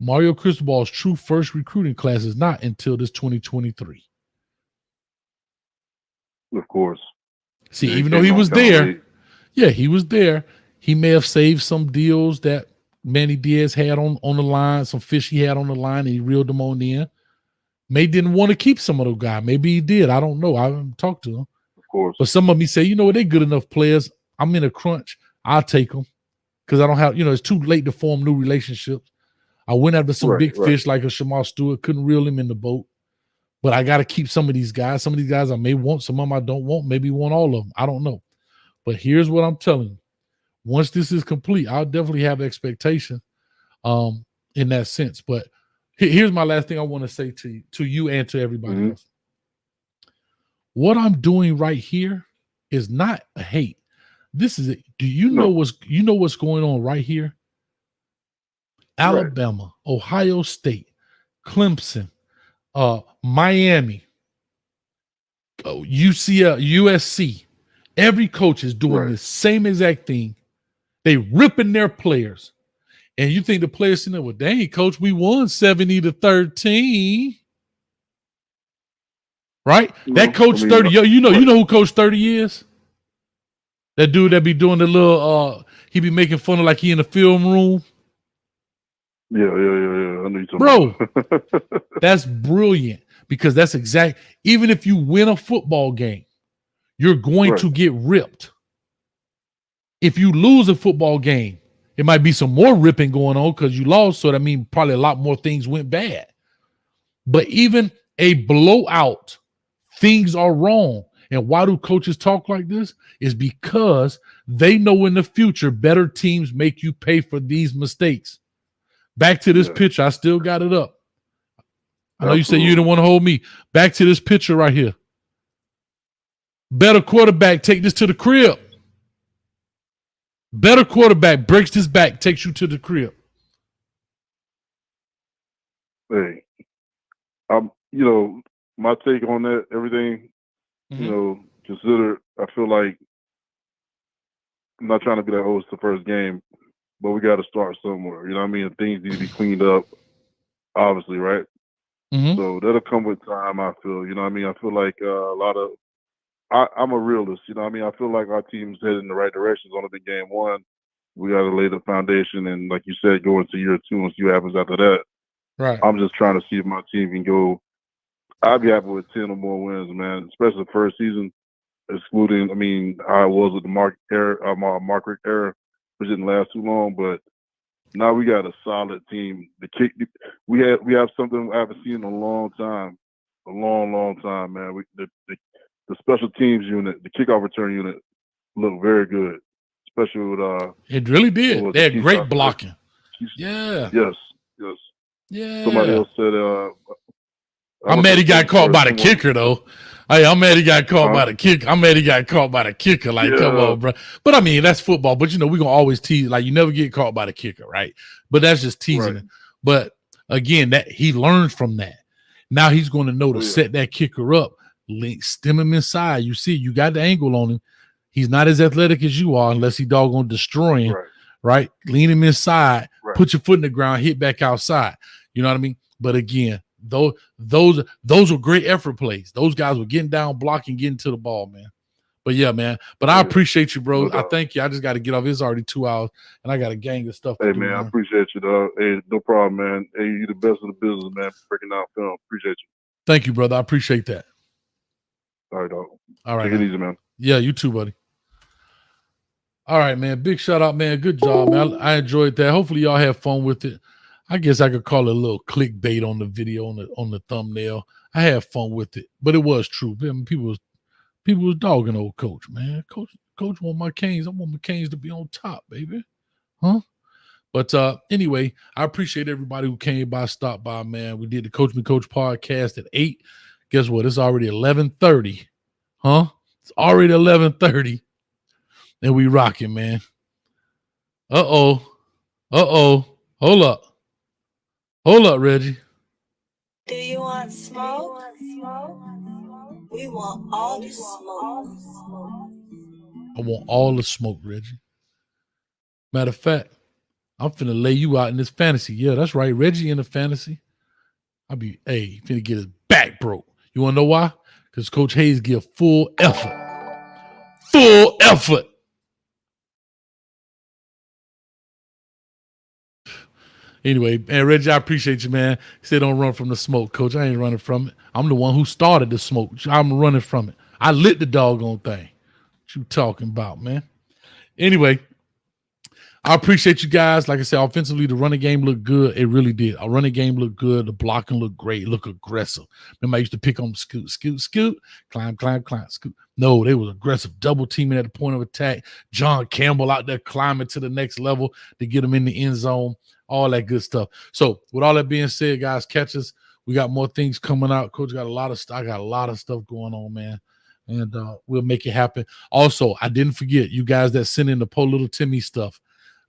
Mario Cristobal's true first recruiting class is not until this 2023. Of course. See, even though he was there, he was there. He may have saved some deals that Manny Diaz had on the line, some fish he had on the line, and he reeled them on in. May didn't want to keep some of those guys. Maybe he did. I don't know. I haven't talked to him. Of course. But some of me say, they're good enough players. I'm in a crunch. I'll take them because I don't have, it's too late to form new relationships. I went after some big fish like a Shamar Stewart, couldn't reel him in the boat. But I got to keep some of these guys. Some of these guys I may want, some of them I don't want, maybe want all of them. I don't know. But here's what I'm telling you. Once this is complete, I'll definitely have expectation in that sense. But here's my last thing I want to say to you and to everybody else. What I'm doing right here is not a hate. This is it. Do you know what's going on right here? Alabama, Ohio State, Clemson, Miami, USC. Every coach is doing the same exact thing. They ripping their players. And you think the players sitting there, well, dang, coach, we won 70-13. Right? That coach 30, you know who Coach 30 is? That dude that be doing the little he be making fun of like he in the film room. Yeah. I know you're talking about. That's brilliant because that's exact. Even if you win a football game, you're going to get ripped. If you lose a football game, it might be some more ripping going on because you lost. So that means probably a lot more things went bad. But even a blowout, things are wrong. And why do coaches talk like this? Is because they know in the future better teams make you pay for these mistakes. Back to this picture. I still got it up. I know you said you didn't want to hold me. Back to this picture right here. Better quarterback, take this to the crib. Better quarterback breaks this back, takes you to the crib. Hey, my take on that, everything, consider, I feel like, I'm not trying to be that, it's the first game, but we got to start somewhere. You know what I mean? Things need to be cleaned up, obviously, right? So that'll come with time, I feel. You know what I mean? I feel like I'm a realist. You know what I mean? I feel like our team's headed in the right direction. It's only been game one. We got to lay the foundation, and like you said, go into year two and see what happens after that. Right. I'm just trying to see if my team can go. I'd be happy with 10 or more wins, man, especially the first season, excluding, how it was with the Mark Richt era, which didn't last too long, but now we got a solid team. We have something I haven't seen in a long time, man. The special teams unit, the kickoff return unit, looked very good, especially with it really did. They had great blocking. Yes. Yeah. Somebody else said I'm mad he got caught by the kicker, though. I'm mad he got caught by the kicker. I'm mad he got caught by the kicker. Like, come on, bro. But that's football. But we're gonna always tease. Like, you never get caught by the kicker, right? But that's just teasing it. But again, that he learns from that. Now he's going to know to set that kicker up, stem him inside. You see, you got the angle on him. He's not as athletic as you are, unless he doggone destroy him, right? Lean him inside, put your foot in the ground, hit back outside. You know what I mean? But again, those were great effort plays. Those guys were getting down, blocking, getting to the ball, man. But yeah, man. But I appreciate you, bro. I thank you. I just got to get off. It's already 2 hours, and I got a gang of stuff to do, man. I appreciate you, dog. Hey, no problem, man. Hey, you the best of the business, man. Breaking down film. Appreciate you. Thank you, brother. I appreciate that. All right, dog. All right. Take it easy, man. Yeah, you too, buddy. All right, man. Big shout out, man. Good job, man. I enjoyed that. Hopefully y'all have fun with it. I guess I could call it a little clickbait on the video, on the thumbnail. I had fun with it, but it was true. People was dogging old Coach, man. Coach want my Canes. I want my Canes to be on top, baby. Huh? But anyway, I appreciate everybody who came by, stopped by, man. We did the Coach Me Coach podcast at 8. Guess what? It's already 11:30. Huh? It's already 11:30. And we rocking, man. Uh-oh. Hold up. Hold up, Reggie. Do you want smoke? We want all the smoke. I want all the smoke, Reggie. Matter of fact, I'm finna lay you out in this fantasy. Yeah, that's right. Reggie in the fantasy. Finna get his back broke. You wanna know why? Because Coach Hayes give full effort. Full effort. Anyway, man, Reggie, I appreciate you, man. He said don't run from the smoke, Coach. I ain't running from it. I'm the one who started the smoke. I'm running from it. I lit the doggone thing. What you talking about, man? Anyway, I appreciate you guys. Like I said, offensively, the running game looked good. It really did. Our running game looked good. The blocking looked great. Look aggressive. Remember, I used to pick on scoot, climb, scoot. No, they was aggressive, double teaming at the point of attack. John Campbell out there climbing to the next level to get him in the end zone. All that good stuff. So, with all that being said, guys, catch us. We got more things coming out. Coach got a lot of stuff. I got a lot of stuff going on, man. And we'll make it happen. Also, I didn't forget you guys that sent in the Poor Little Timmy stuff.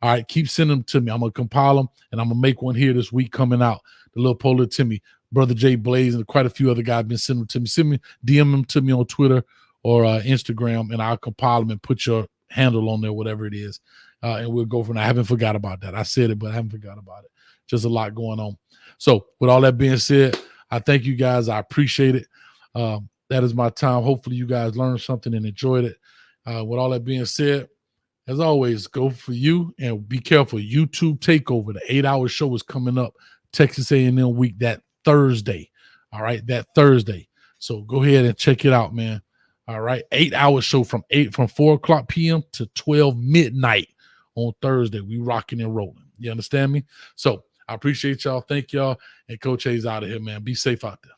All right, keep sending them to me. I'm going to compile them, and I'm going to make one here this week coming out. The little Poor Little Timmy, Brother Jay Blaze, and quite a few other guys have been sending them to me. Send me, DM them to me on Twitter or Instagram, and I'll compile them and put your handle on there, whatever it is, and we'll go from there. I haven't forgot about that. I said it, but I haven't forgot about it. Just a lot going on. So with all that being said, I thank you guys. I appreciate it. That is my time. Hopefully you guys learned something and enjoyed it. With all that being said, as always, go for you and be careful. YouTube Takeover, the 8-hour show is coming up. Texas A&M week that Thursday. All right, that Thursday. So go ahead and check it out, man. All right, 8-hour show from 4 o'clock p.m. to 12 midnight on Thursday. We rocking and rolling. You understand me? So I appreciate y'all. Thank y'all. And Coach Hayes out of here, man. Be safe out there.